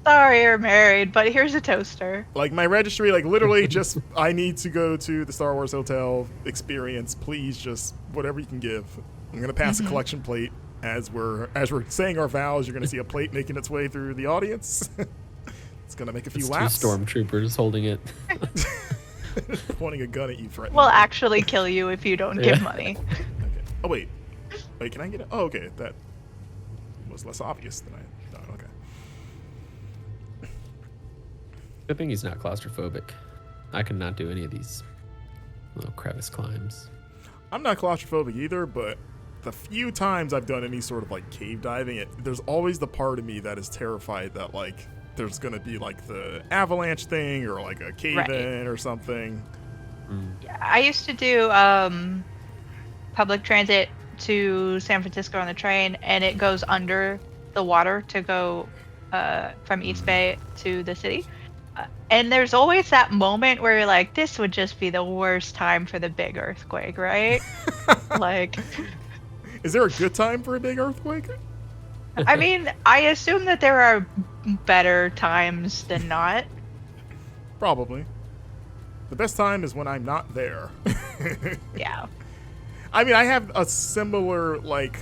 Sorry you're married, but here's a toaster. Like my registry, like literally just I need to go to the Star Wars Hotel experience. Please just whatever you can give. I'm gonna pass a collection plate as we're saying our vows. You're gonna see a plate making its way through the audience. It's gonna make a few It's laps. 2 stormtroopers holding it. Pointing a gun at you, threatening. Will you. actually kill you if you don't give money. Okay. Oh wait, can I get it? Oh okay, that was less obvious than I thought. Okay. Good thing he's not claustrophobic. I could not do any of these little crevice climbs. I'm not claustrophobic either, but the few times I've done any sort of like cave diving, there's always the part of me that is terrified that like there's gonna be like the avalanche thing or like a cave in or something. I used to do public transit to San Francisco on the train, and it goes under the water to go from East Bay to the city. And there's always that moment where you're like, this would just be the worst time for the big earthquake, right? Like, Is there a good time for a big earthquake? I mean, I assume that there are better times than not. Probably. The best time is when I'm not there. Yeah. I mean, I have a similar like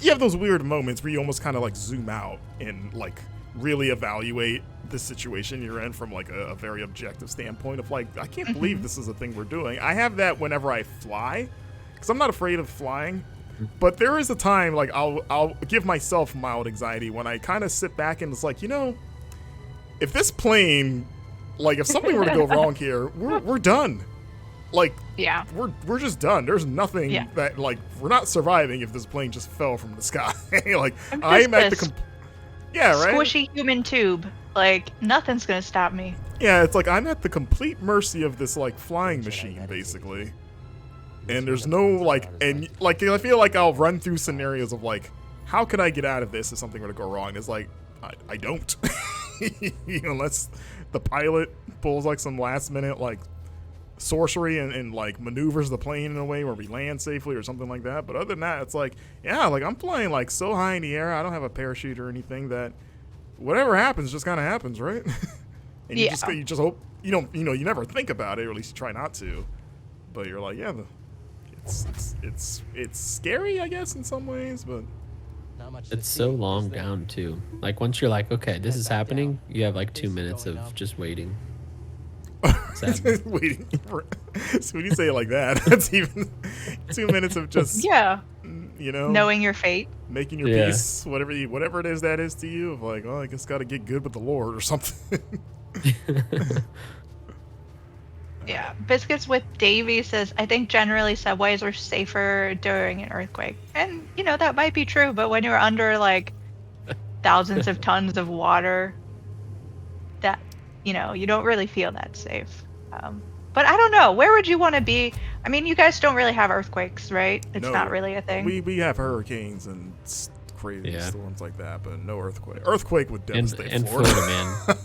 you have those weird moments where you almost kind of like zoom out and like really evaluate the situation you're in from like a very objective standpoint of like, I can't believe this is a thing we're doing. I have that whenever I fly because I'm not afraid of flying. But there is a time like I'll give myself mild anxiety when I kind of sit back and it's like, you know, if this plane, like if something were to go wrong here, we're done. Like Yeah. we're just done. There's nothing Yeah. that like we're not surviving if this plane just fell from the sky. Like I'm I'm at the just yeah, right. Squishy human tube. Like, nothing's gonna stop me. Yeah, it's like I'm at the complete mercy of this like flying machine basically. And there's no like, and like I feel like I'll run through scenarios of like, how could I get out of this if something were to go wrong? It's like, I don't, unless the pilot pulls like some last minute like sorcery and like maneuvers the plane in a way where we land safely or something like that. But other than that, it's like, yeah, like I'm flying like so high in the air. I don't have a parachute or anything that whatever happens just kind of happens, right? And you just hope you don't, you never think about it, or at least you try not to. But you're like, yeah, it's scary, I guess, in some ways, but Not much to It's see, so is long there? down too. Like once you're like, okay, this is happening, you have like 2 minutes of just waiting. Sad. waiting for. So when you say it like that, that's even 2 minutes of just Yeah. knowing Your fate. making your Yeah. peace, whatever it is that is to you. Of like, oh, I guess got to get good with the Lord or something. Yeah. Biscuits with Davy says, I think generally subways are safer during an earthquake. And, that might be true, but when you're under like thousands of tons of water, that, you don't really feel that safe. But I don't know. Where would you want to be? I mean, you guys don't really have earthquakes, right? It's No. not really a thing. We have hurricanes and crazy Yeah. storms like that, but no earthquake. Earthquake would devastate and Florida.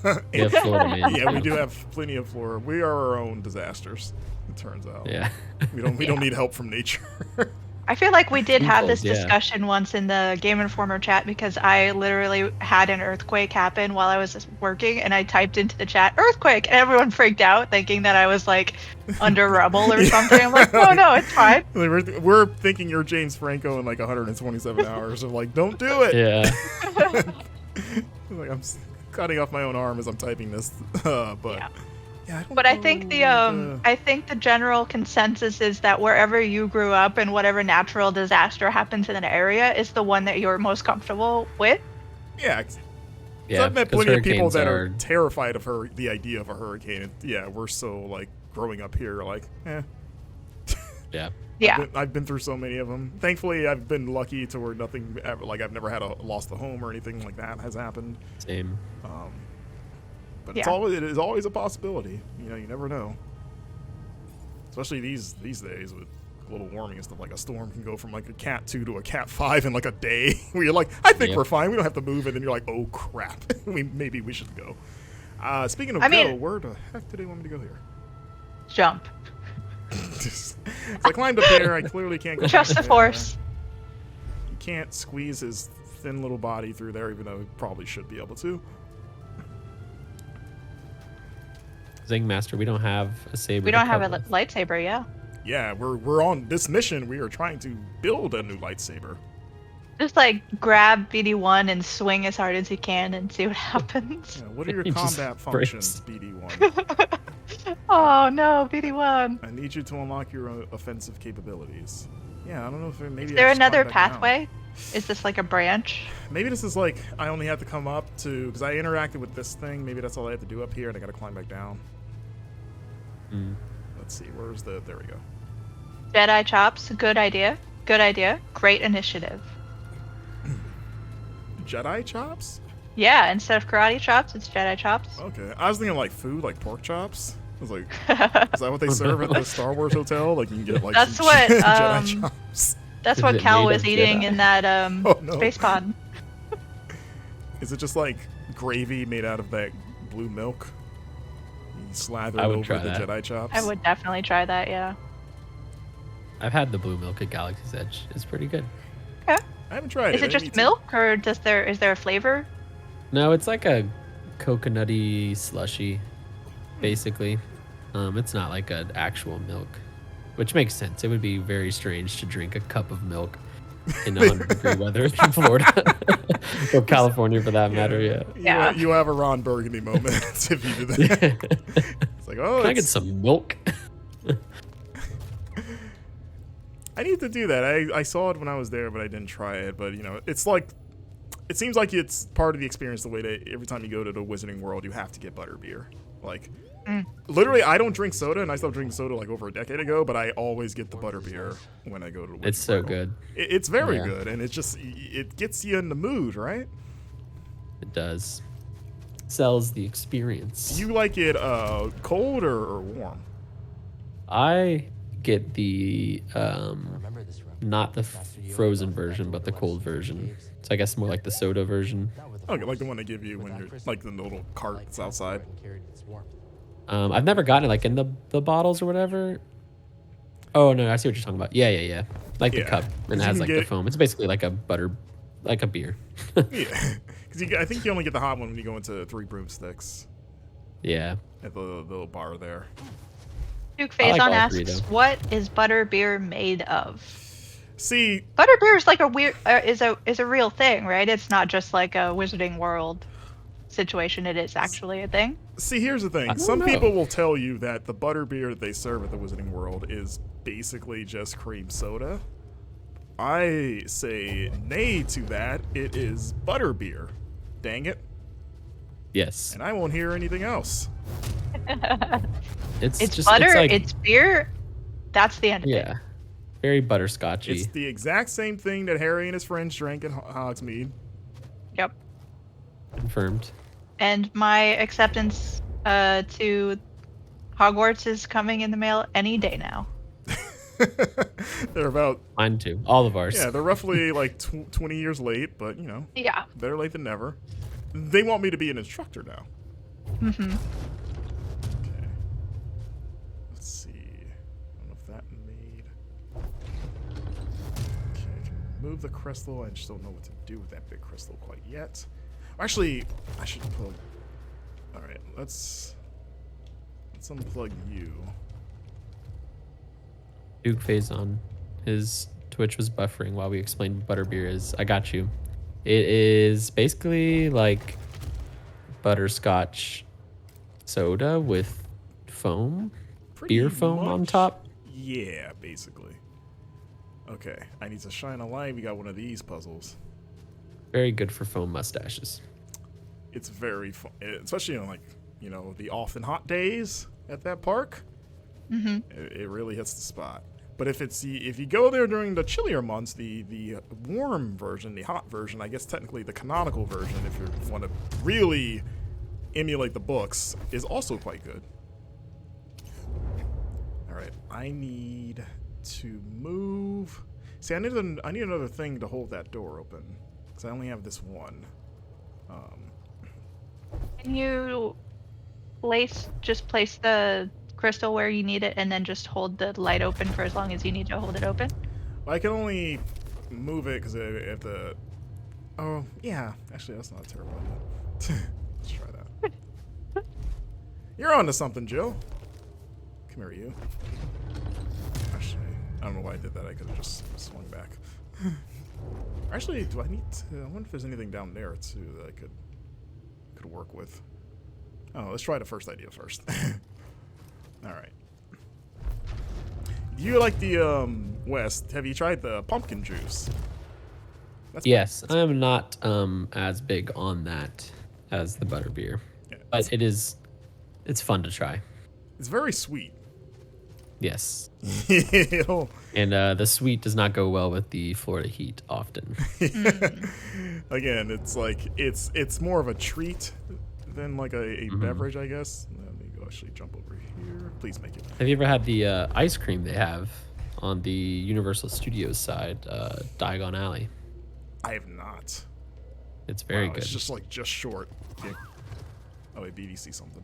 man. We have Florida man. Yeah, we do have plenty of Florida. We are our own disasters. It turns out. Yeah. We don't need help from nature. I feel like we did have this Twofold, yeah. discussion once in the Game Informer chat because I literally had an earthquake happen while I was working, and I typed into the chat "earthquake," and everyone freaked out, thinking that I was like under rubble or something. I'm like, no, it's fine. Like, we're thinking you're James Franco in like 127 hours of like, don't do it. Yeah. Like cutting off my own arm as I'm typing this. But Yeah. yeah, I don't But I think know, I think the general consensus is that wherever you grew up and whatever natural disaster happens in an area is the one that you're most comfortable with. yeah. Yeah. I've met 'cause plenty of people hurricanes that are terrified of the idea of a hurricane. And, yeah, we're so like growing up here, like, Yeah. Yeah. I've been through so many of them. Thankfully, I've been lucky to where nothing ever, like I've never had a lost a home or anything like that has happened. Same. But Yeah. it is always a possibility. You know, you never know. Especially these days with global warming and stuff. Like a storm can go from like a Cat 2 to a Cat 5 in like a day. Where you're like, I think Yep. we're fine. We don't have to move. And then you're like, oh crap. Maybe we should go. Speaking of I mean- go, where the heck do they want me to go here? Jump. So I climbed up here. I clearly can't go. Trust the there. force. You can't squeeze his thin little body through there, even though he probably should be able to. Zing Master, we don't have a saber. We to don't have a cover. lightsaber, yeah. Yeah, we're on this mission. We are trying to build a new lightsaber. Just like grab BD1 and swing as hard as you can and see what happens. Yeah, what are your He just combat breaks. functions, BD1? Oh no, BD1. I need you to unlock your offensive capabilities. Yeah, I don't know if maybe. Is I there just another climb back down. pathway? Is this like a branch? Maybe this is like I only have to come up to because I interacted with this thing. Maybe that's all I have to do up here, and I got to climb back down. Mm. Let's see, where's the? There we go. Jedi chops, good idea. Good idea. Great initiative. Jedi chops? Yeah, instead of karate chops, it's Jedi chops. Okay, I was thinking like food, like pork chops. I was like, is that what they serve at the Star Wars hotel? Like you can get like That's some what, Jedi chops. That's Is what it Cal made was of eating Jedi? in that Oh, no. space pod. Is it just like gravy made out of that blue milk? You slather it I would over try the that. Jedi chops. I would definitely try that, yeah. I've had the blue milk at Galaxy's Edge. It's pretty good. Okay. I haven't tried Is it. it I just need to. milk or is there a flavor? No, it's like a coconutty slushy, basically. It's not like an actual milk, which makes sense. It would be very strange to drink a cup of milk in 100-degree weather in Florida or California, for that matter. Yeah. Yeah. You have a Ron Burgundy moment if you do that. It's like, oh, Can I get it's- some milk? I need to do that. I saw it when I was there, but I didn't try it. But you know, it's like, it seems like it's part of the experience. The way that every time you go to the Wizarding World, you have to get butterbeer. Like, literally, I don't drink soda, and I stopped drinking soda like over a decade ago. But I always get the butterbeer when I go to the Wizarding It's so World. good. It's very Yeah. good, and it gets you in the mood, right? It does. Sells the experience. Do you like it cold or warm? I get the Remember this room. not the frozen version, but the cold version. So I guess more like the soda version. Okay, like the one they give you when you're like the little cart that's outside. I've never gotten it like in the bottles or whatever. Oh no, I see what you're talking about. Yeah. Like the Yeah. cup, 'Cause and you it has can like the get- foam. It's basically like a beer. Yeah, because I think you only get the hot one when you go into Three Broomsticks Yeah. at the little bar there. Duke I like Faison all three, asks, though. "What is butterbeer made of?" See, Butterbeer is like a weird is a real thing, right? It's not just like a Wizarding World situation. It is actually a thing. here's the I thing. don't Some know. people will tell you that the butterbeer that they serve at the Wizarding World is basically just cream soda. I say nay to that. It is butterbeer. Dang it. Yes. And I won't hear anything else. It's It's just butter. It's, It's like, beer. That's the end of it. yeah. Very butterscotchy. It's the exact same thing that Harry and his friends drank in Hogsmeade. Yep. Confirmed. And my acceptance to Hogwarts is coming in the mail any day now. They're about, Mine too. All of ours. yeah, they're roughly like 20 years late, but you know, Yeah. better late than never. They want me to be an instructor now. Mm-hmm. Okay. Let's see. I don't know if that made. Okay, I can move the crystal. I just don't know what to do with that big crystal quite yet. Actually, I should plug. All right, let's unplug you. Duke Faison. His Twitch was buffering while we explained what butterbeer is. I got you. It is basically like butterscotch soda with foam, Pretty beer foam on much. top. Yeah, basically. Okay, I need to shine a light. We got one of these puzzles. Very good for foam mustaches. It's very fun, especially on the often hot days at that park. Mm-hmm. It really hits the spot. But if you go there during the chillier months, the warm version, the hot version, I guess technically the canonical version, if you want to really emulate the books, is also quite good. All right, I need to move. See, I need another thing to hold that door open because I only have this one. Can you just place the crystal where you need it and then just hold the light open for as long as you need to hold it open? I can only move it because I have to. Oh, yeah. Actually, that's not a terrible idea. Let's try that. You're onto something, Jill. Come here, you. Actually, I don't know why I did that. I could have just swung back. Actually, do I need to? I wonder if there's anything down there, too, that I could work with. Oh, let's try the first idea first. All right. Do you like the West? Have you tried the pumpkin juice? Yes, I am not as big on that as the butterbeer, Yeah, but it's fun to try. It's very sweet. Yes, It'll- and the sweet does not go well with the Florida heat often. Again, it's like it's more of a treat than like a beverage, I guess. Let me go actually jump over here. Please make it. Have you ever had the ice cream they have on the Universal Studios side, Diagon Alley? I have not. It's very Wow, good. It's just short. Okay. Oh wait, BDC something.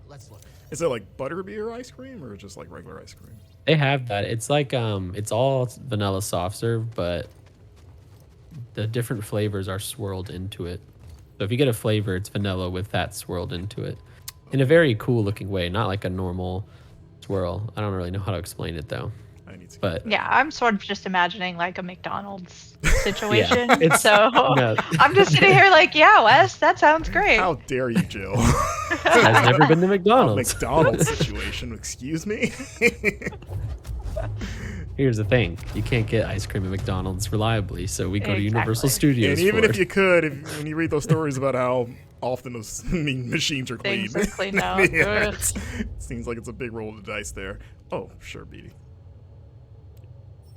Let's look. Is it like butterbeer ice cream or just like regular ice cream? They have that. It's like it's all vanilla soft serve, but the different flavors are swirled into it. So if you get a flavor, it's vanilla with that swirled into it in a very cool looking way, not like a normal swirl. I don't really know how to explain it though. I need to. But Yeah, I'm sort of just imagining like a McDonald's situation. it's- so no. I'm just sitting here like, yeah, Wes, that sounds great. How dare you, Jill? I've never been to A McDonald's. McDonald's situation. Excuse me. Here's the thing: you can't get ice cream at McDonald's reliably, so we go to Universal Exactly. Studios. And even for if it. you could, when you read those stories about how often those machines are cleaned, Things are cleaned out. yeah, Ugh. it seems like it's a big roll of the dice there. Oh, sure, Beatty.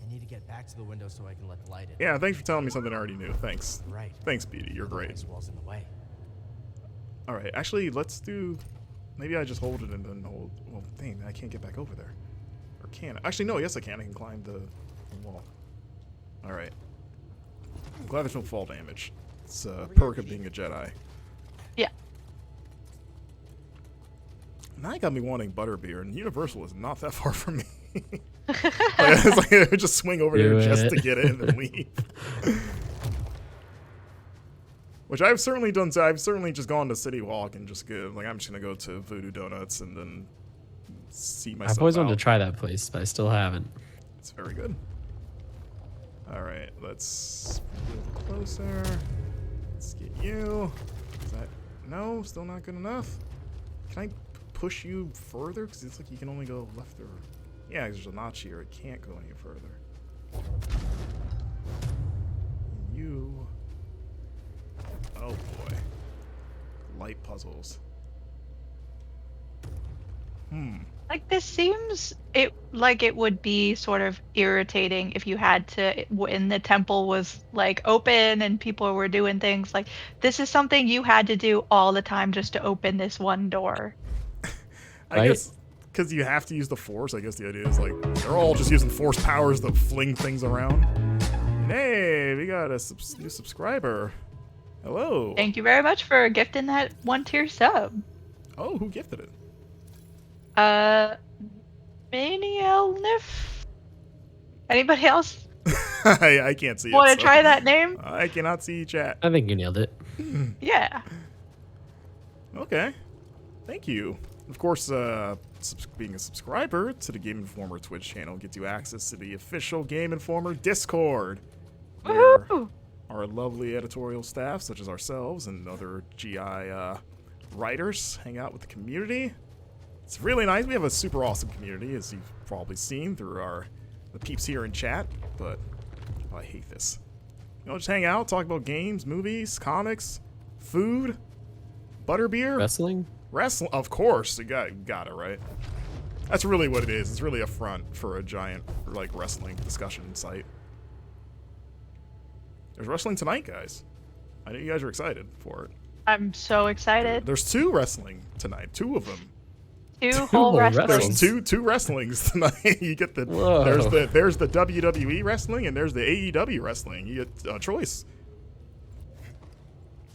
I need to get back to the window so I can let the light in. Yeah, thanks for telling me something I already knew. Thanks. Right. Thanks, Beatty. You're great. This wall's in the way. All right, actually, let's do. Maybe I just hold it and then hold. Well, dang, I can't get back over there. Or can I? Actually, no. Yes, I can. I can climb the wall. All right. I'm glad there's no fall damage. It's a perk of being a Jedi. Yeah. Now you got me wanting butterbeer, and Universal is not that far from me. It's like I just swing over there Do just it. to get it and then leave. Which I've certainly done. So I've certainly just gone to City Walk and just go. Like I'm just gonna go to Voodoo Donuts and then see myself. I've always wanted out. to try that place, but I still haven't. It's very good. All right, let's move closer. Let's get you. Is that no? Still not good enough. Can I push you further? Because it's like you can only go left or. Yeah, there's a notch here. It can't go any further. You. Oh boy. Light puzzles. Like this seems like it would be sort of irritating if you had to when the temple was like open and people were doing things like this is something you had to do all the time just to open this one door. I Right. guess because you have to use the force. I guess the idea is like they're all just using force powers to fling things around. Hey, we got a new subscriber. Hello. Thank you very much for gifting that 1-tier sub. Oh, who gifted it? Manielnif? Anybody else I can't see want it. to so- try that name? I cannot see chat. I think you nailed it. Yeah. Okay. Thank you. Of course, being a subscriber to the Game Informer Twitch channel gets you access to the official Game Informer Discord, where Woohoo! our lovely editorial staff, such as ourselves and other GI writers, hang out with the community. It's really nice. We have a super awesome community, as you've probably seen through the peeps here in chat. But I hate this. You know, just hang out, talk about games, movies, comics, food, butterbeer. Wrestling? Wrestling, of course. You got it, right? That's really what it is. It's really a front for a giant, like, wrestling discussion site. There's wrestling tonight, guys. I know you guys are excited for it. I'm so excited. There's 2 wrestling tonight. 2 of them. 2 whole wrestlers. There's two wrestlings tonight. You get the there's the WWE wrestling and there's the AEW wrestling. You get a choice.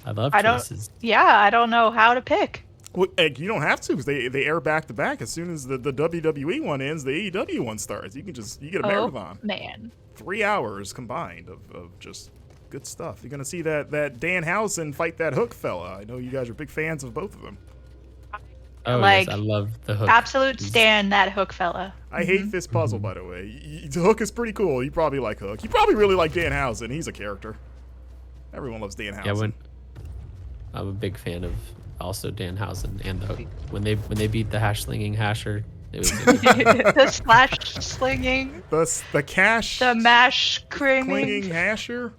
I love choices. I don't know how to pick. Well, you don't have to because they air back to back. As soon as the WWE one ends, the AEW one starts. You get a marathon. Man. 3 hours combined of just good stuff. You're gonna see that Danhausen fight that Hook fella. I know you guys are big fans of both of them. Oh, like, yes, I love the Hook. Absolute stan, that Hook fella. I hate this puzzle, by the way. Hook is pretty cool. You probably like Hook. You probably really like Danhausen. He's a character. Everyone loves Danhausen. Yeah, I'm a big fan of also Danhausen and the Hook. When they beat the hash-slinging Hasher, it was the slash slinging. The cash. The mash clinging Hasher.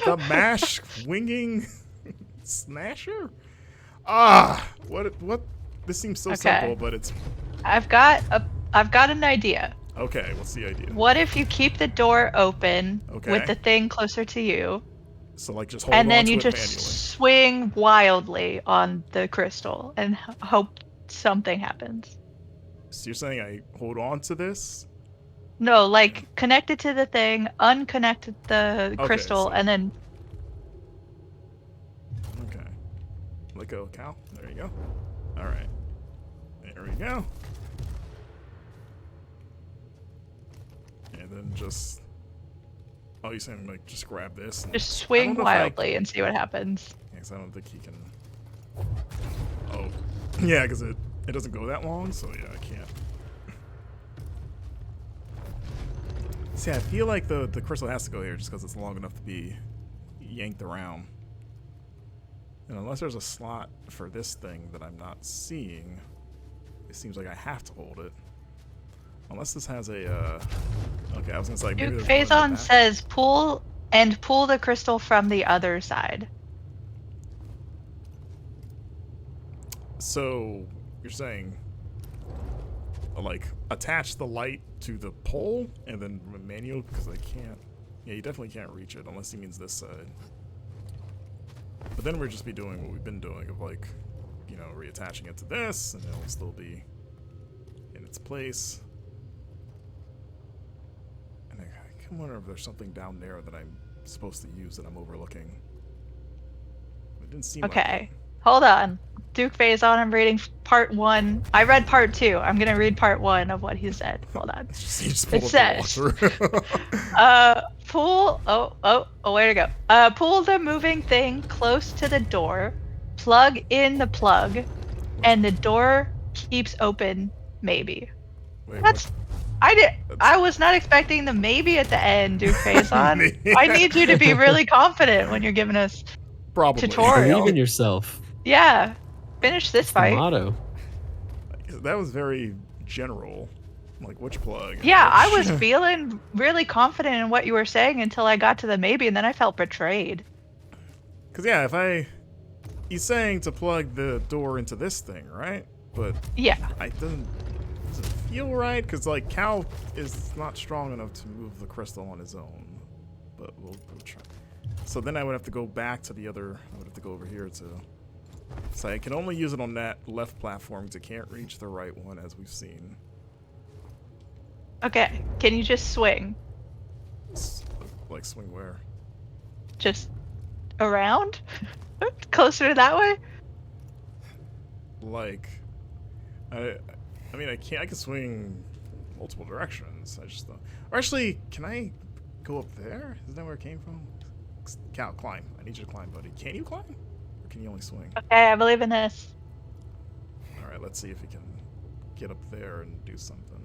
The mash winging Snasher. What? This seems so simple, but it's. I've got an idea. Okay, what's the idea? What if you keep the door open with the thing closer to you? So like just hold and on then to you it just manually. swing wildly on the crystal and hope something happens. So you're saying I hold on to this? No, like connect it to the thing, unconnect the crystal, and then. Okay. Let go, Cal. There you go. All right. There we go. And then just. Oh, you're saying like just grab this? Just swing wildly and see what happens. Yeah, 'cause I don't think he can. Oh, yeah, because it doesn't go that long, so yeah, I can't. See, I feel like the crystal has to go here just because it's long enough to be yanked around. And unless there's a slot for this thing that I'm not seeing, it seems like I have to hold it. Unless this has a, okay, I was gonna say maybe there's one in the Phazon back. says pull the crystal from the other side. So you're saying, like, attach the light to the pole and then manual, because I can't. Yeah, you definitely can't reach it unless he means this side. But then we'll just be doing what we've been doing of like, you know, reattaching it to this, and it'll still be in its place. And I can wonder if there's something down there that I'm supposed to use that I'm overlooking. It didn't seem like it. Hold on. Duke Phazon, I'm reading part 1. I read part 2. I'm gonna read part 1 of what he said. Hold on. You just It says, pull. Way to go. Pull the moving thing close to the door. Plug in the plug, and the door keeps open. Maybe. Wait, That's. I was not expecting the maybe at the end, Duke Phazon. I need you to be really confident when you're giving us tutorial. Believe in yourself. Yeah. Finish this fight. Motto. That was very general. Like, which plug? Yeah, I was feeling really confident in what you were saying until I got to the maybe, and then I felt betrayed. Because, yeah, he's saying to plug the door into this thing, right? But yeah, it doesn't feel right, because, like, Cal is not strong enough to move the crystal on his own. But we'll try. So then I would have to go back to the other, I would have to go over here to. So I can only use it on that left platform because I can't reach the right one, as we've seen. Okay, can you just swing? Like swing where? Just around? Closer that way? Like, I mean, I can swing multiple directions. I just don't. Or actually, can I go up there? Isn't that where it came from? Cal, climb. I need you to climb, buddy. Can you climb? Or can you only swing? Okay, I believe in this. Alright, let's see if we can get up there and do something.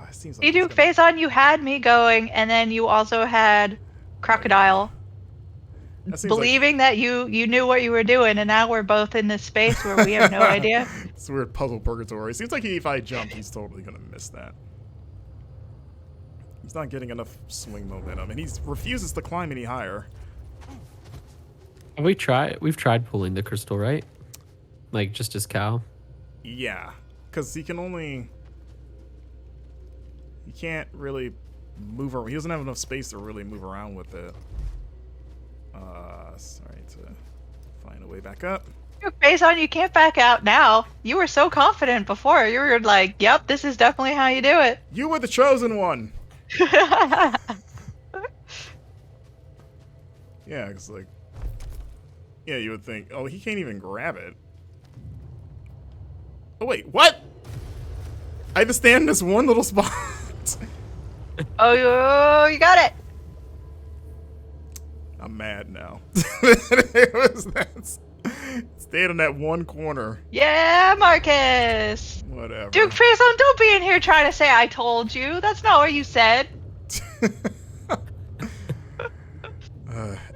It seems like You do Phazon, you had me going, and then you also had Crocodile. Believing that you knew what you were doing, and now we're both in this space where we have no idea. It's weird puzzle purgatory. Seems like if I jump, he's totally gonna miss that. He's not getting enough swing momentum, and he refuses to climb any higher. Have we tried? We've tried pulling the crystal, right? Like just as Cal. Yeah, because he can't really move around. He doesn't have enough space to really move around with it. Sorry, to find a way back up. Faison, you can't back out now. You were so confident before. You were like, yep, this is definitely how you do it. You were the chosen one. Yeah, it's like, yeah, you would think, oh, he can't even grab it. Oh, wait, what? I have to stand in this one little spot. Oh, you got it. I'm mad now. It was that. Stayed in that one corner. Yeah, Marcus. Whatever. Duke Faison, don't be in here trying to say I told you. That's not what you said.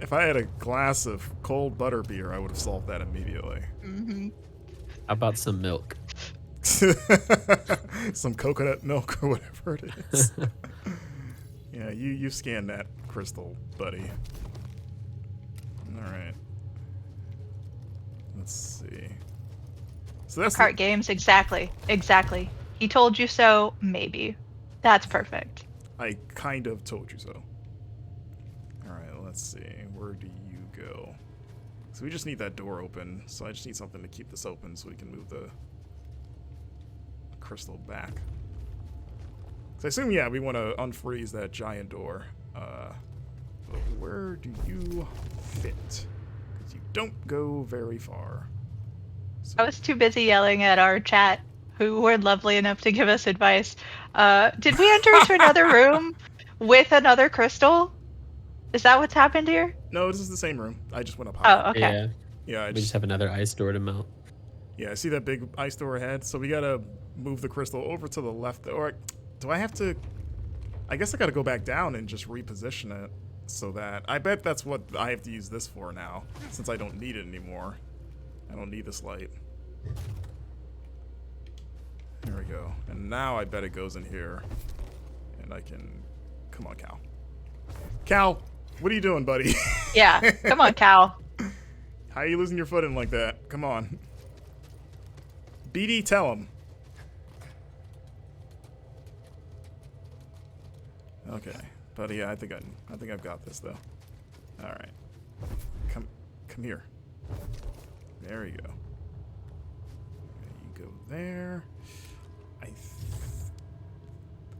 If I had a glass of cold butterbeer, I would have solved that immediately. Mm-hmm. How about some milk? Some coconut milk or whatever it is. Yeah, you scan that crystal, buddy. All right. Let's see. So that's Cart games, exactly. He told you so, maybe. That's perfect. I kind of told you so. All right, let's see. Where do you go? So we just need that door open. So I just need something to keep this open so we can move the crystal back. So I assume, yeah, we want to unfreeze that giant door. But where do you fit? Because you don't go very far. So I was too busy yelling at our chat, who were lovely enough to give us advice. Did we enter into another room with another crystal? Is that what's happened here? no, this is the same room. I just went up higher. Oh, okay. Yeah. Yeah, I We just have another ice door to melt. Yeah, I see that big ice door ahead. So we gotta move the crystal over to the left. Or do I have to? I guess I gotta go back down and just reposition it so that I bet that's what I have to use this for now, since I don't need it anymore. I don't need this light. There we go. And now I bet it goes in here, and I can. Come on, Cal. Cal, what are you doing, buddy? Yeah, come on, Cal. How are you losing your footing like that? Come on. BD, tell him. Okay, buddy. Yeah, I think I've got this though. All right, come here. There you go. You go there.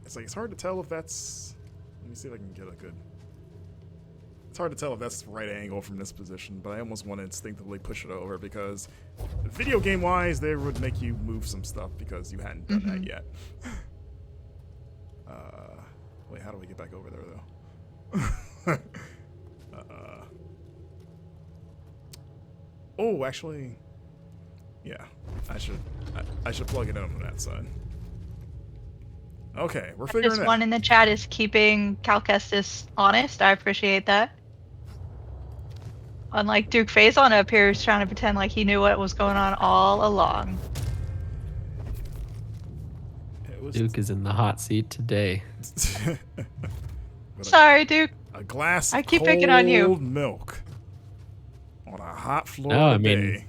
It's hard to tell if that's. Let me see if I can get a good. It's hard to tell if that's the right angle from this position, but I almost want to instinctively push it over because, video game wise, they would make you move some stuff because you hadn't done that yet. Wait, how do we get back over there though? Oh, actually, yeah, I should plug it in on that side. Okay, we're figuring This it out. one in the chat is keeping Cal Kestis honest. I appreciate that. Unlike Duke Faison up here, who's trying to pretend like he knew what was going on all along. Duke is in the hot seat today. Sorry, Duke. A glass I of keep picking on you. cold milk on a hot Florida No, I mean, day.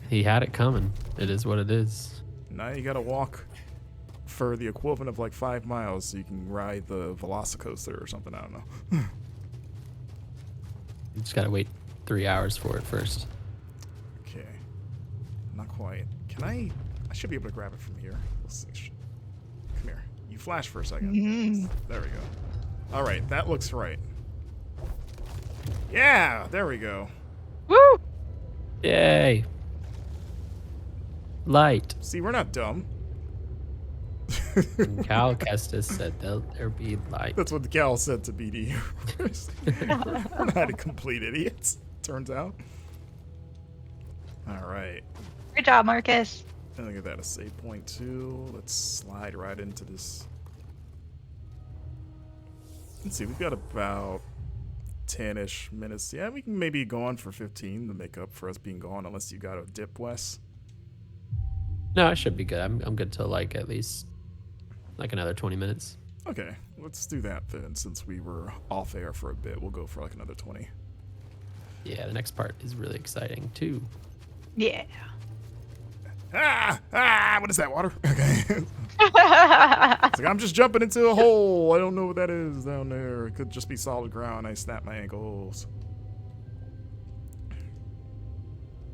he had it coming. It is what it is. Now you gotta walk for the equivalent of like 5 miles so you can ride the Velocicoaster or something. I don't know. You just gotta wait 3 hours for it first. Okay, not quite. Can I? I should be able to grab it from here. Let's see. Come here. You flash for a second. There we go. All right, that looks right. Yeah, there we go. Woo! Yay! Light. See, we're not dumb. And Cal Kestis said there be light. That's what Cal said to BD. We're not a complete idiots, turns out. All right. Good job, Marcus. And look at that, a save point too. Let's slide right into this. Let's see, we've got about 10-ish minutes. Yeah, we can maybe go on for 15 to make up for us being gone, unless you got a dip, Wes. No, it should be good. I'm good till like at least like another 20 minutes. Okay, let's do that then. Since we were off air for a bit, we'll go for like another 20. Yeah, the next part is really exciting too. Yeah. What is that, water? Okay. It's like, I'm just jumping into a hole. I don't know what that is down there. It could just be solid ground. I snapped my ankles.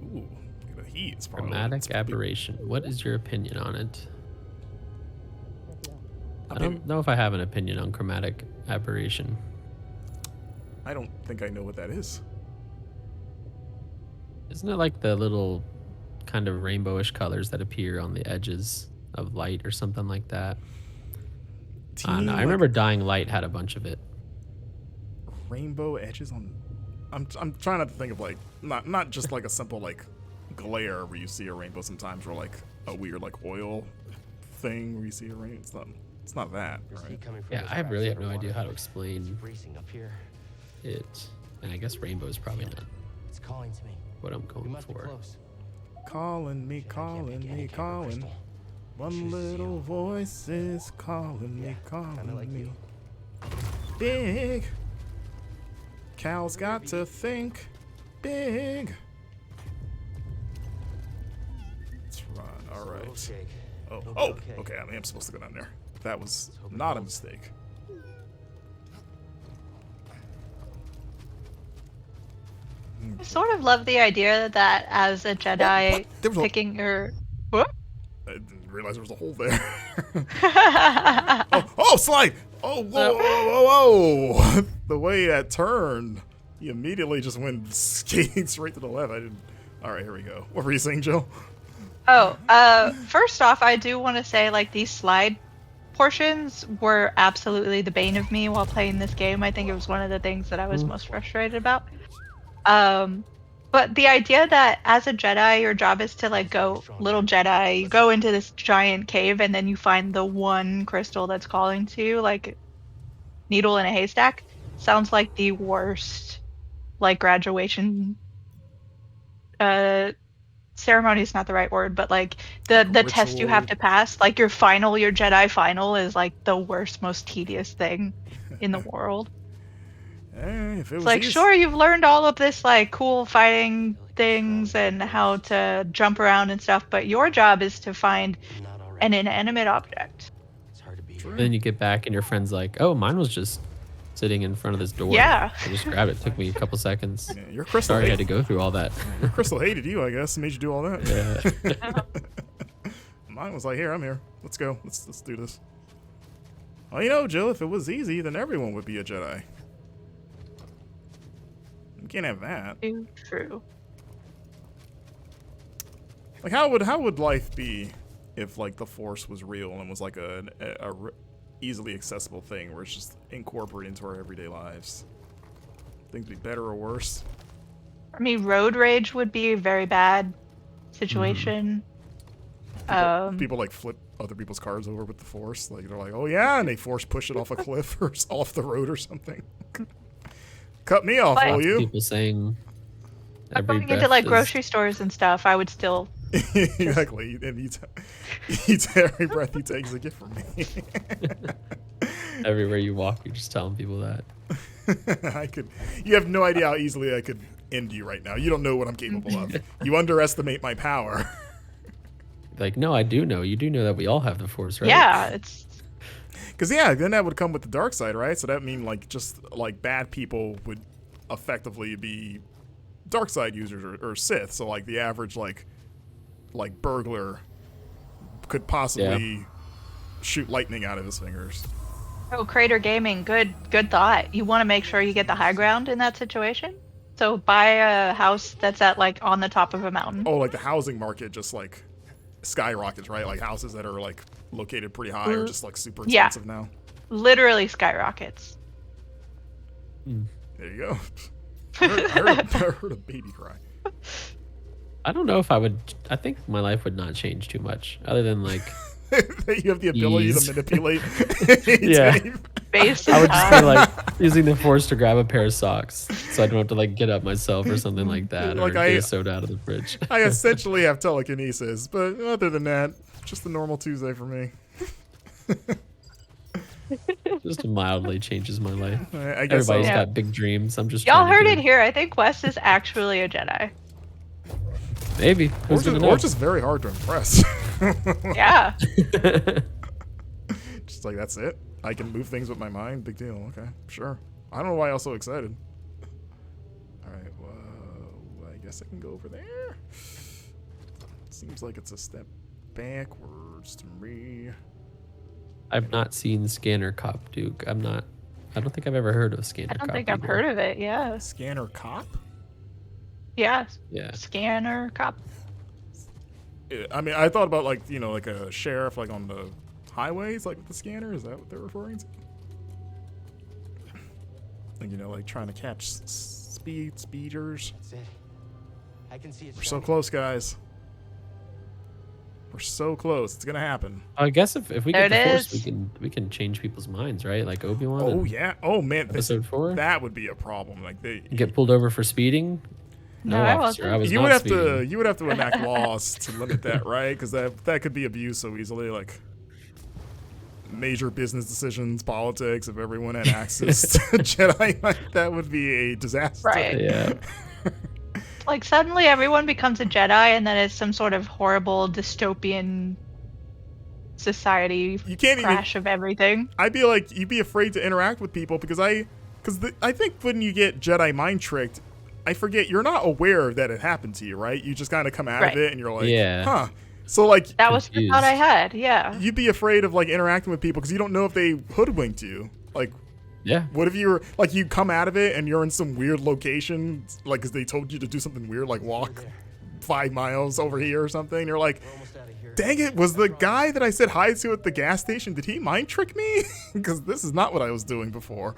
Ooh, look at the heat. It's probably Chromatic aberration. What is your opinion on it? I don't know if I have an opinion on chromatic aberration. I don't think I know what that is. Isn't it like the little kind of rainbowish colors that appear on the edges of light or something like that? I don't know. I remember Dying Light had a bunch of it. Rainbow edges on. I'm trying not to think of like not just like a simple like glare where you see a rainbow sometimes, or like a weird like oil thing where you see a rain. It's not that. Right? Yeah, I really have no idea how to explain Racing up here. it. And I guess rainbow is probably not It's calling to me. what I'm We going must be for. close. Calling me, calling. One little voice is calling me, Kinda like me. you. Big. Cal's got to think big. Let's run. All Slow right. shake. Oh, It'll be oh, okay. okay. I am supposed to go down there. That was hope it not a holds. mistake. I sort of love the idea that as a Jedi, what? There was a- picking your. What? I didn't realize there was a hole there. Oh, slide! Oh, whoa, whoa, whoa, whoa! The way that turned, he immediately just went skating straight to the left. I didn't. All right, here we go. What were you saying, Jill? Oh, first off, I do want to say, like, these slide portions were absolutely the bane of me while playing this game. I think it was one of the things that I was most frustrated about. But the idea that as a Jedi, your job is to, like, go, little Jedi, you go into this giant cave and then you find the one crystal that's calling to you, like, needle in a haystack, sounds like the worst, like, graduation, ceremony is not the right word, but like the test you have to pass, like your Jedi final is like the worst, most tedious thing in the world. If it was It's like, easy- sure, you've learned all of this like cool fighting things and how to jump around and stuff, but your job is to find Not already. an inanimate object. It's hard to be. Then you get back and your friend's like, oh, mine was just sitting in front of this door. Yeah. I just grabbed it. It took me a couple seconds. Yeah, your crystal. Sorry I had to go through all that. Your crystal hated you, I guess. Made you do all that. Yeah. Mine was like, here, I'm here. Let's go. Let's do this. Well, you know, Jill, if it was easy, then everyone would be a Jedi. You can't have that. True. Like, how would life be if like the Force was real and was like a easily accessible thing where it's just incorporated into our everyday lives? Things be better or worse? I mean, road rage would be a very bad situation. People like flip other people's cars over with the Force. Like they're like, oh yeah, and they Force push it off a cliff or off the road or something. Cut me off, But- will you? People saying But every going into breath like is- grocery stores and stuff, I would still. Exactly, and eats every breath he takes a gift from me. everywhere you walk, you're just telling people that. You have no idea how easily I could end you right now. You don't know what I'm capable of. You underestimate my power. Like, no, I do know. You do know that we all have the Force, right? Yeah, it's. Because yeah, then that would come with the dark side, right? So that mean like just like bad people would effectively be dark side users or Sith. So like the average like burglar could possibly shoot lightning out of his fingers. Oh, Crater Gaming, good thought. You want to make sure you get the high ground in that situation. So buy a house that's at like on the top of a mountain. Oh, like the housing market just like skyrockets, right? Like houses that are like located pretty high are just like super Yeah. expensive now. Literally skyrockets. There you go. I heard a baby cry. I don't know if I would. I think my life would not change too much, other than like. You have the ability Ease. to manipulate. Yeah. Based I on would just be like using the Force to grab a pair of socks, so I don't have to like get up myself or something like that, or Like get I- a soda out of the fridge. I essentially have telekinesis, but other than that, just a normal Tuesday for me. Just mildly changes my life. I guess Everybody's Yeah. got big dreams. I'm just. Y'all trying to heard do it here. I think Wes is actually a Jedi. Maybe. Who's gonna know? Or just very hard to impress. Yeah. Just like, that's it? I can move things with my mind? Big deal. Okay, sure. I don't know why I was so excited. Alright, well, I guess I can go over there. Seems like it's a step backwards to me. I've not seen Scanner Cop, Duke. I don't think I've ever heard of Scanner I Cop. don't think I've heard of it. Yeah. Scanner Cop? Yeah. Yeah. Scanner cop. I mean, I thought about, like, you know, like a sheriff, like, on the highways, like, with the scanner. Is that what they're referring to? Like, you know, like, trying to catch speeders. That's it. I can see it. We're so close, guys. We're so close. It's gonna happen. I guess if we There get the it Force, is. we can change people's minds, right? Like Obi-Wan. Oh, and yeah. Oh, man. Episode 4. That would be a problem. Like, they... Get pulled over for speeding. No, I officer. wasn't. I was You not would have speeding. to. You would have to enact laws to limit that, right? Because that could be abused so easily. Like major business decisions, politics. If everyone had access to Jedi, like, that would be a disaster. Right. Yeah. Like suddenly everyone becomes a Jedi, and then it's some sort of horrible dystopian society You can't even. crash of everything. I'd be like, you'd be afraid to interact with people because I think when you get Jedi mind tricked, I forget you're not aware that it happened to you, right? You just kind of come out Right. of it and you're like, Yeah. huh. So like, That was the thought I had. Yeah. you'd be afraid of like interacting with people because you don't know if they hoodwinked you. Like, Yeah. what if you're like, you come out of it and you're in some weird location, like, because they told you to do something weird, like walk 5 miles over here or something. You're like, We're almost out of here. dang it, was the guy that I said hi to at the gas station, did he mind trick me? Because this is not what I was doing before.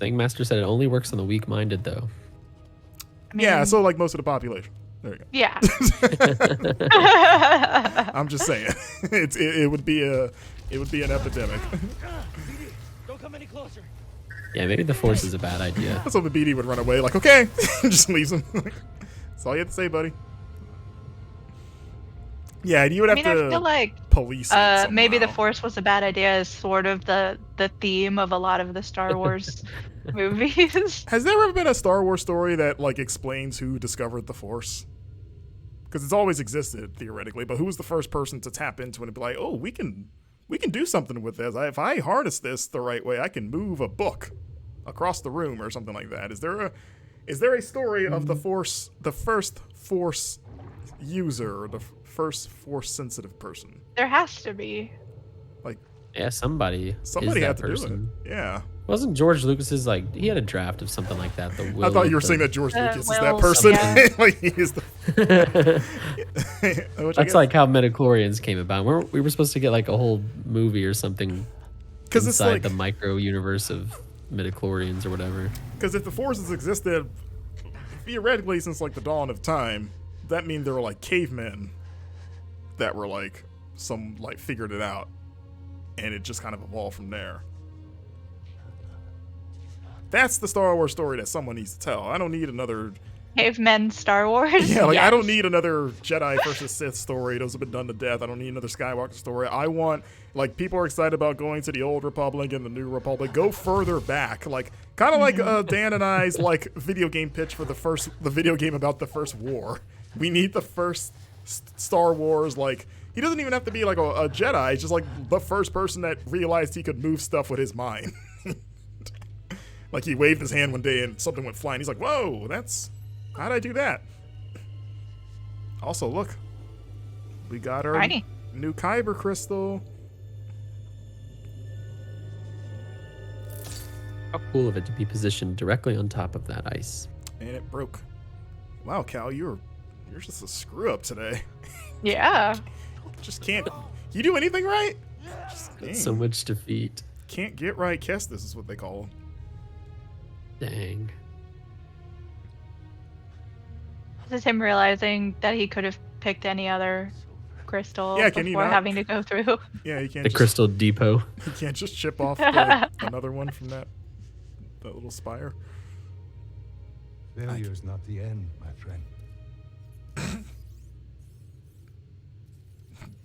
Thingmaster said it only works on the weak-minded, though. I mean, Yeah, so like most of the population. There you go. yeah. I'm just saying, it would be an epidemic. Don't come any closer. Yeah, maybe the Force is a bad idea. That's what the BD would run away, like, okay, just leaves him. That's all you have to say, buddy. Yeah, you would I have mean, to I feel like police it maybe the somehow. Force was a bad idea is sort of the theme of a lot of the Star Wars movies. Has there ever been a Star Wars story that like explains who discovered the Force? Because it's always existed theoretically, but who was the first person to tap into it and be like, "Oh, we can do something with this. If I harness this the right way, I can move a book across the room or something like that." Is there a story of the Force, the first Force user, or the first Force sensitive person? There has to be. Like Yeah, somebody somebody is had that to person. do it. Yeah. Wasn't George Lucas's like he had a draft of something like that? The will I thought you were of the- saying that George Lucas is that Will, person. yeah. Like he is the. Which I That's guess- like how midichlorians came about. We were supposed to get like a whole movie or something 'Cause it's inside like- the micro universe of midichlorians or whatever. Because if the Force has existed theoretically since like the dawn of time, that means there were like cavemen that were like figured it out, and it just kind of evolved from there. That's the Star Wars story that someone needs to tell. I don't need another. Cavemen Star Wars. Yeah, like I Yes. don't need another Jedi versus Sith story. Those have been done to death. I don't need another Skywalker story. I want, like, people are excited about going to the Old Republic and the New Republic. Go further back, like kind of like Dan and I's like video game pitch for the video game about the First War. We need the first Star Wars. Like, he doesn't even have to be like a Jedi. It's just like the first person that realized he could move stuff with his mind. Like he waved his hand one day and something went flying. He's like, "Whoa, how'd I do that?" Also, look, we got our Tiny. new Kyber crystal. How cool of it to be positioned directly on top of that ice. And it broke. Wow, Cal, you're just a screw up today. Yeah. Just can't. You do anything right? Just, dang, So much defeat. can't get right. Kestis is what they call them. Dang. This is him realizing that he could have picked any other crystal Yeah, can you before not? having to go through. Yeah, you can't. The just, Crystal Depot. You can't just chip off another one from that little spire. Failure's not the end, my friend.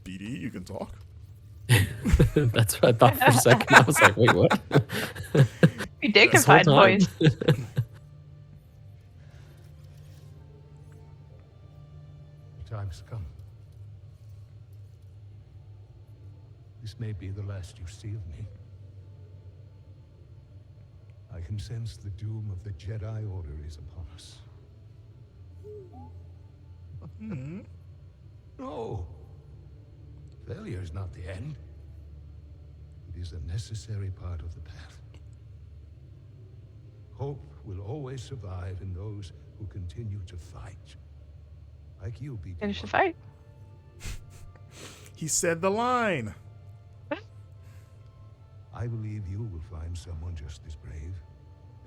BD, you can talk. That's what I thought for a second. I was like, wait, what? He This whole dignified time. voice. Thanks, come. This may be the last you see of me. I can sense the doom of the Jedi Order is upon us. No. Failure is not the end. It is a necessary part of the path. Hope will always survive in those who continue to fight. Like you, people. Finish the fight. He said the line. I believe you will find someone just as brave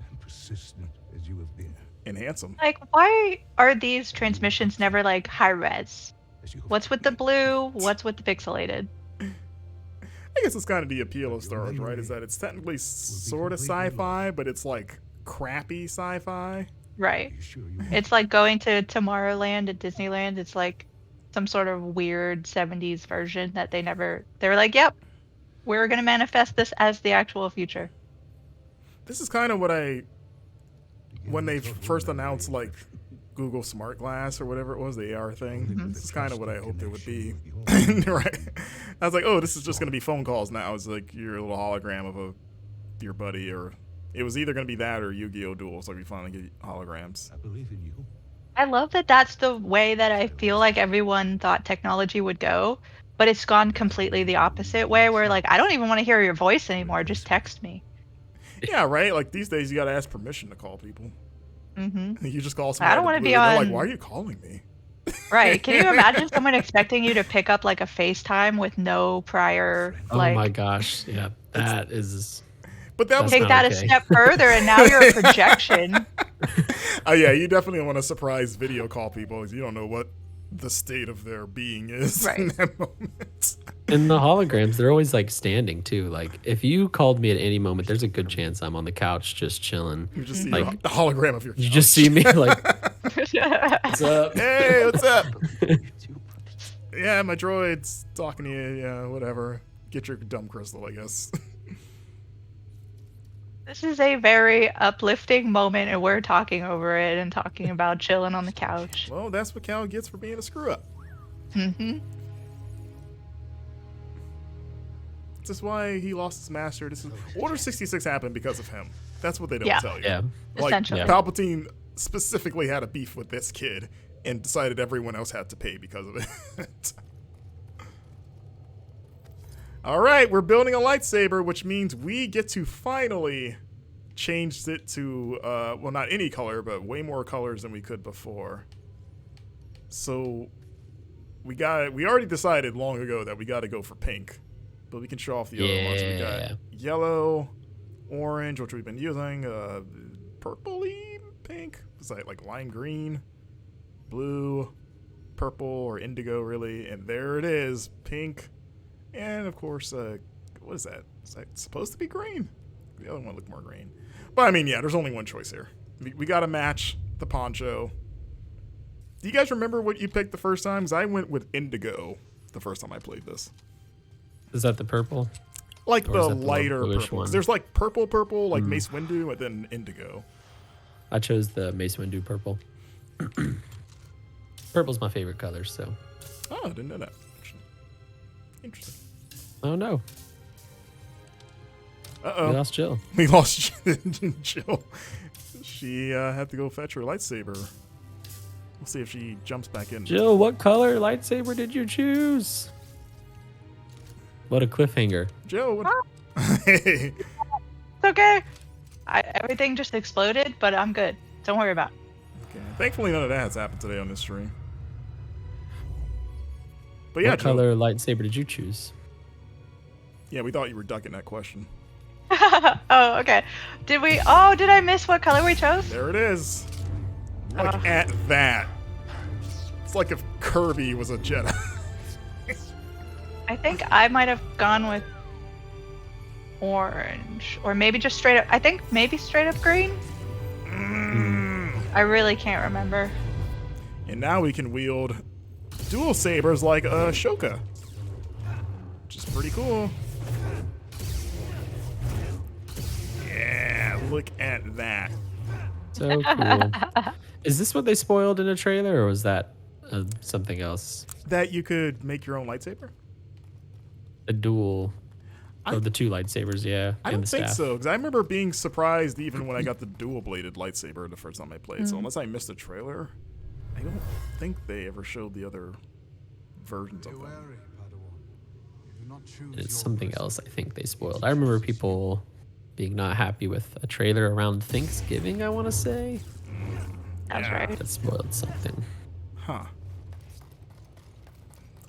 and persistent as you have been. And handsome. Like, why are these transmissions never like high res? As you have What's with the blue? What's with the pixelated? I guess it's kind of the appeal of Star Wars, right? Is that it's technically sort of sci-fi, but it's like crappy sci-fi. Right. Are you sure you It's like going to Tomorrowland at Disneyland. It's like some sort of weird 70s version that they were like, yep, we're going to manifest this as the actual future. This is kind of what when they first announced like Google Smart Glass or whatever it was, the AR thing. This is kind of what I hoped it would be. Right. I was like, oh, this is just going to be phone calls now. It's like your little hologram of your buddy, or it was either going to be that or Yu-Gi-Oh! Duels. Like we finally get holograms. I believe in you. I love that that's the way that I feel like everyone thought technology would go, but it's gone completely the opposite way where like, I don't even want to hear your voice anymore. Just text me. Yeah, right? Like these days you got to ask permission to call people. Mm-hmm. You just call somebody. I don't want to be They're on. like, why are you calling me? Right. Can you imagine someone expecting you to pick up like a FaceTime with no prior Oh like my gosh. Yeah. That is. But that was take not that a okay. step further and now you're a projection. Oh yeah, you definitely want to surprise video call people because you don't know what the state of their being is in Right. that moment. And the holograms, they're always like standing too. Like if you called me at any moment, there's a good chance I'm on the couch just chilling. You just see Like, the hologram of your You couch. just see me like, what's up? Hey, what's up? Yeah, my droid's talking to you. Yeah, whatever. Get your dumb crystal, I guess. This is a very uplifting moment and we're talking over it and talking about chilling on the couch. Well, that's what Cal gets for being a screw up. Mm-hmm. This is why he lost his master. This is Order 66 happened because of him. That's what they don't Yeah. tell you. Yeah. Like Essentially. Palpatine specifically had a beef with this kid and decided everyone else had to pay because of it. All right, we're building a lightsaber, which means we get to finally change it to, well, not any color, but way more colors than we could before. So we already decided long ago that we got to go for pink, but we can show off the other ones. We got yellow, orange, which we've been using, purpley pink. Is that like lime green, blue, purple, or indigo, really? And there it is, pink. And of course, what is that? Is that supposed to be green? The other one looked more green. But I mean, yeah, there's only one choice here. We got to match the poncho. Do you guys remember what you picked the first time? Because I went with indigo the first time I played this. Is that the purple? Like Or the is that the lighter bluish purple. 'Cause one? there's like purple, like Mace Windu, and then indigo. I chose the Mace Windu purple. Purple's my favorite color, so. Oh, I didn't know that. Interesting. Oh no. Uh-oh. We lost Jill. We lost Jill. She had to go fetch her lightsaber. We'll see if she jumps back in. Jill, what color lightsaber did you choose? What a cliffhanger. Jill, what? Hey. It's okay. Everything just exploded, but I'm good. Don't worry about it. Okay. Thankfully, none of that has happened today on this stream. But yeah, What Jill. color lightsaber did you choose? Yeah, we thought you were ducking that question. Oh, okay. Did I miss what color we chose? There it is. Look at that. It's like if Kirby was a Jedi. I think I might have gone with orange. Or maybe just straight up. I think maybe straight up green. I really can't remember. And now we can wield dual sabers like Ashoka. Which is pretty cool. Yeah, look at that. So cool. Is this what they spoiled in a trailer, or was that something else. That you could make your own lightsaber? A duel I- of the two lightsabers, yeah. I and don't the think staff. so, because I remember being surprised even when I got the dual-bladed lightsaber the first time I played. So unless I missed a trailer, I don't think they ever showed the other versions of them. It's something else I think they spoiled. I remember people being not happy with a trailer around Thanksgiving, I want to say. That's Yeah. right. That spoiled something. Huh.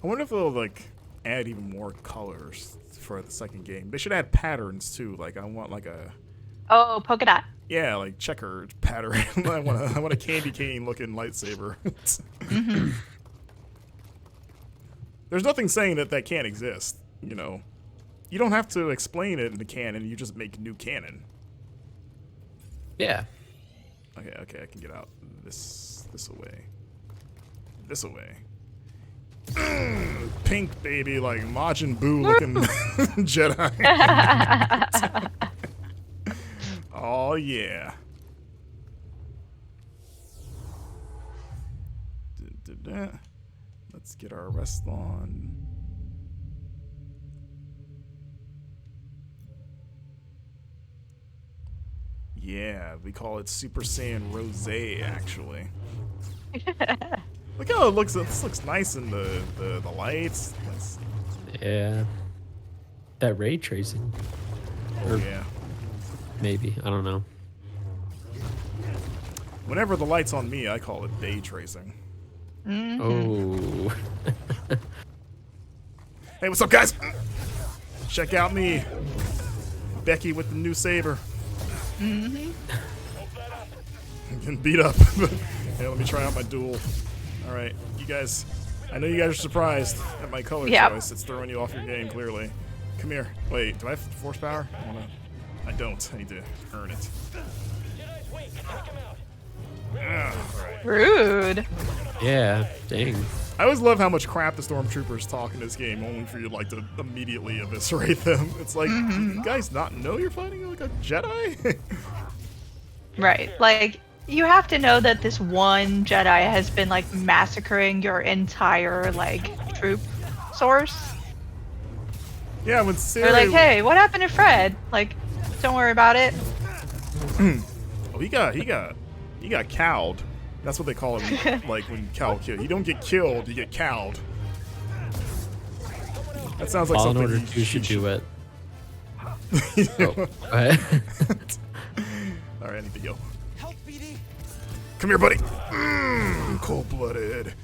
I wonder if they'll like add even more colors for the second game. They should add patterns too. Like I want like a Oh, polka dot. like checkered pattern. I want a candy cane looking lightsaber. There's nothing saying that can't exist. You know, you don't have to explain it in the canon. You just make new canon. Yeah. Okay, I can get out this away. This away. Pink baby, like Majin Buu looking Jedi. Oh yeah. Let's get our rest on. Yeah, we call it Super Saiyan Rosé, actually. Look how it looks. This looks nice in the lights. Nice. Yeah. That ray tracing. Oh yeah. Maybe. I don't know. Whenever the light's on me, I call it day tracing. Oh. Hey, what's up, guys? Check out me, Becky with the new saber. I'm getting beat up. Hey, let me try out my duel. All right, you guys. I know you guys are surprised at my color choice. It's throwing you off your game, clearly. Come here. Wait, do I have force power? I don't. I need to earn it. Alright. Rude. Yeah. Dang. I always love how much crap the stormtroopers talk in this game, only for you like to immediately eviscerate them. It's like, do you guys not know you're fighting like a Jedi? Right. Like, you have to know that this one Jedi has been, like, massacring your entire, like, troop source. Yeah, when Siri... They're like, hey, what happened to Fred? Like, don't worry about it. Oh, he got cowed. That's what they call it, like when cow kill. You don't get killed, you get cowed. That sounds like Fallen something Order 2 should do it. Oh, go ahead. Alright, I need to go. Come here, buddy. Cold-blooded.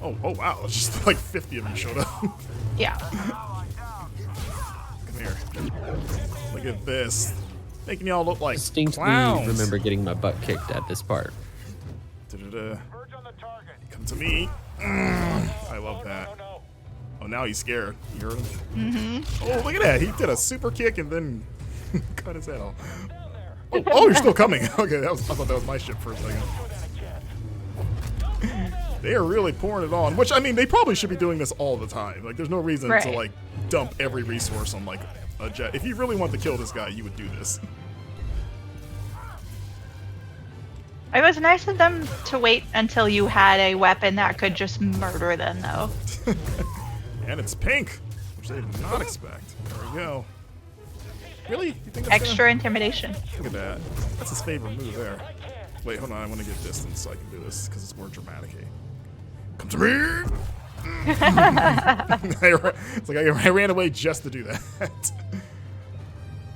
Oh wow, it's just like 50 of them showed up. Yeah. Come here. Look at this. Making y'all look like Distinctly clowns. remember getting my butt kicked at this part. Da-da-da. Come to me. I love that. Oh, now he's scared. You heard him? Oh, look at that. He did a super kick and then cut his head off. Oh, you're still coming. Okay, I thought that was my ship for a second. They are really pouring it on, which, I mean, they probably should be doing this all the time. Like, there's no reason to, like, dump every resource on, like, a jet. If you really want to kill this guy, you would do this. It was nice of them to wait until you had a weapon that could just murder them, though. And it's pink, which they did not expect. There we go. Really? You think that's Extra intimidation. Look at that. That's his favorite move there. Wait, hold on. I want to get distance so I can do this because it's more dramatic. Come to me! It's like I ran away just to do that.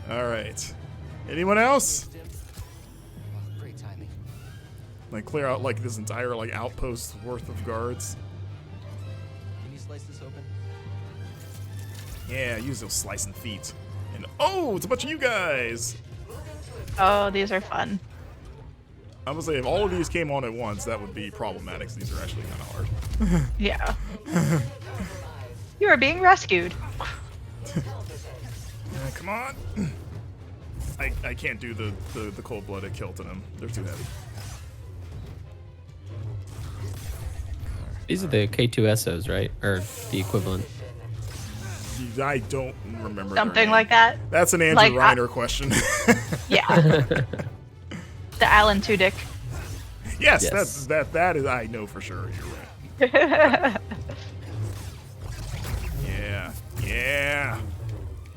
All right. Anyone else? Great timing. Like clear out like this entire like outpost worth of guards. Can you slice this open? Yeah, use those slicing feet. And oh, it's a bunch of you guys. Oh, these are fun. I would say if all of these came on at once, that would be problematic. These are actually kind of hard. Yeah. You are being rescued. Come on. I can't do the cold-blooded kill to them. They're too heavy. These are the K2SOs, right? Or the equivalent. I don't remember. Something like that. That's an Andrew Like, Reiner question. Yeah. The Alan Tudyk. Yes, Yes. that is. I know for sure. You're right. Yeah. Yeah.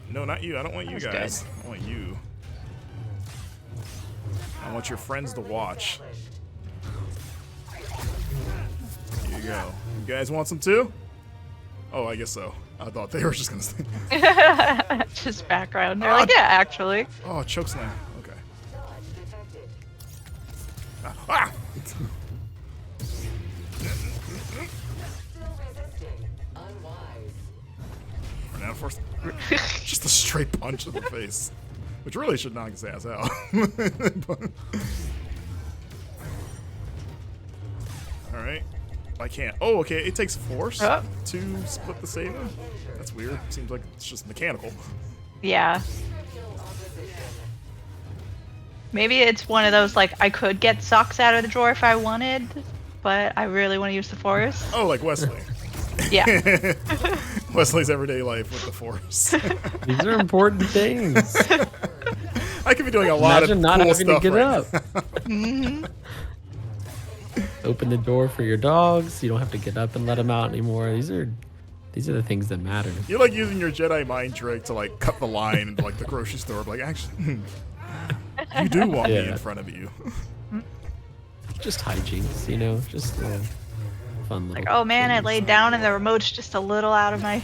No, not you. I don't want you That's guys. I want you. I want your friends to watch. Here you go. You guys want some too? Oh, I guess so. I thought they were just gonna stay. Just background. They're like, yeah, actually. Oh, chokeslam. Okay. Ah! Now force. Just a straight punch in the face, which really should knock his ass out. But- all right. I can't. Oh, okay. It takes force Oh. to split the saber. That's weird. Seems like it's just mechanical. Yeah. Maybe it's one of those, like, I could get socks out of the drawer if I wanted, but I really want to use the force. Oh, like Wesley. Yeah. Wesley's everyday life with the force. These are important things. I could be doing a lot Imagine of not cool having to stuff get right up. Open the door for your dogs. You don't have to get up and let them out anymore. These are the things that matter. You're like using your Jedi mind trick to like cut the line into like the grocery store. Like, actually, you do want me Yeah. in front of you. Just hijinks, you know, just fun little. Like, oh man, I things. laid down and the remote's just a little out of my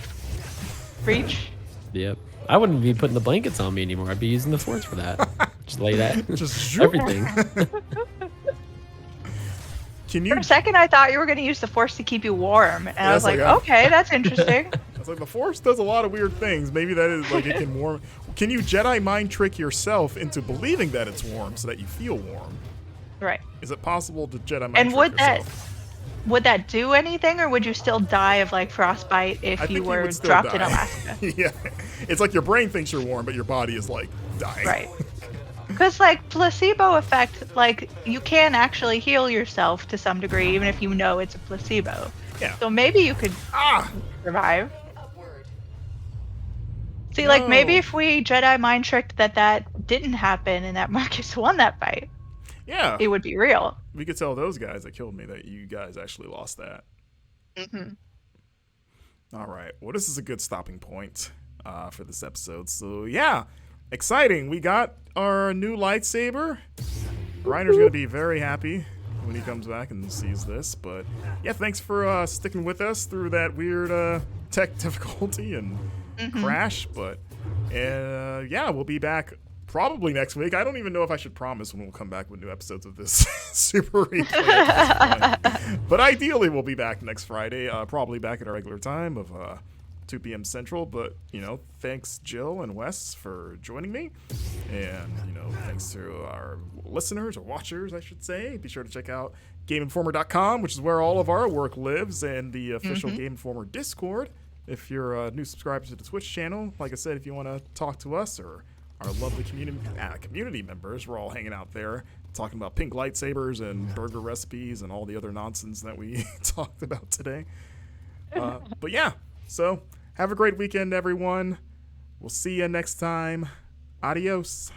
reach. Yep. I wouldn't be putting the blankets on me anymore. I'd be using the force for that. Just lay that. Just zoop. everything. Can you? For a second, I thought you were going to use the force to keep you warm, and I was like, okay, that's interesting. It's like the Force does a lot of weird things. Maybe that is like it can warm. Can you Jedi mind trick yourself into believing that it's warm so that you feel warm? Right. Is it possible to Jedi mind And trick would yourself? would that do anything, or would you still die of like frostbite if I think you were would still dropped in die. Alaska? Yeah, it's like your brain thinks you're warm, but your body is like dying. Right. Because like placebo effect, like you can actually heal yourself to some degree, even if you know it's a placebo. Yeah. So maybe you could Ah. survive. See, like maybe No. if we Jedi mind tricked that didn't happen and that Marcus won that fight, Yeah. it would be real. We could tell those guys that killed me that you guys actually lost that. All right. Well, this is a good stopping point for this episode. So, yeah, exciting. We got our new lightsaber. Reiner's going to be very happy when he comes back and sees this. But, yeah, thanks for sticking with us through that weird tech difficulty and crash. But, yeah, we'll be back probably next week. I don't even know if I should promise when we'll come back with new episodes of this super replay at this point. But ideally, we'll be back next Friday, probably back at our regular time of 2 p.m. Central. But, you know, thanks Jill and Wes for joining me. And, you know, thanks to our listeners or watchers, I should say. Be sure to check out GameInformer.com, which is where all of our work lives, and the official Game Informer Discord. If you're a new subscriber to the Twitch channel, like I said, if you want to talk to us or our lovely community members, we're all hanging out there talking about pink lightsabers and burger recipes and all the other nonsense that we talked about today. But yeah, so have a great weekend, everyone. We'll see you next time. Adios.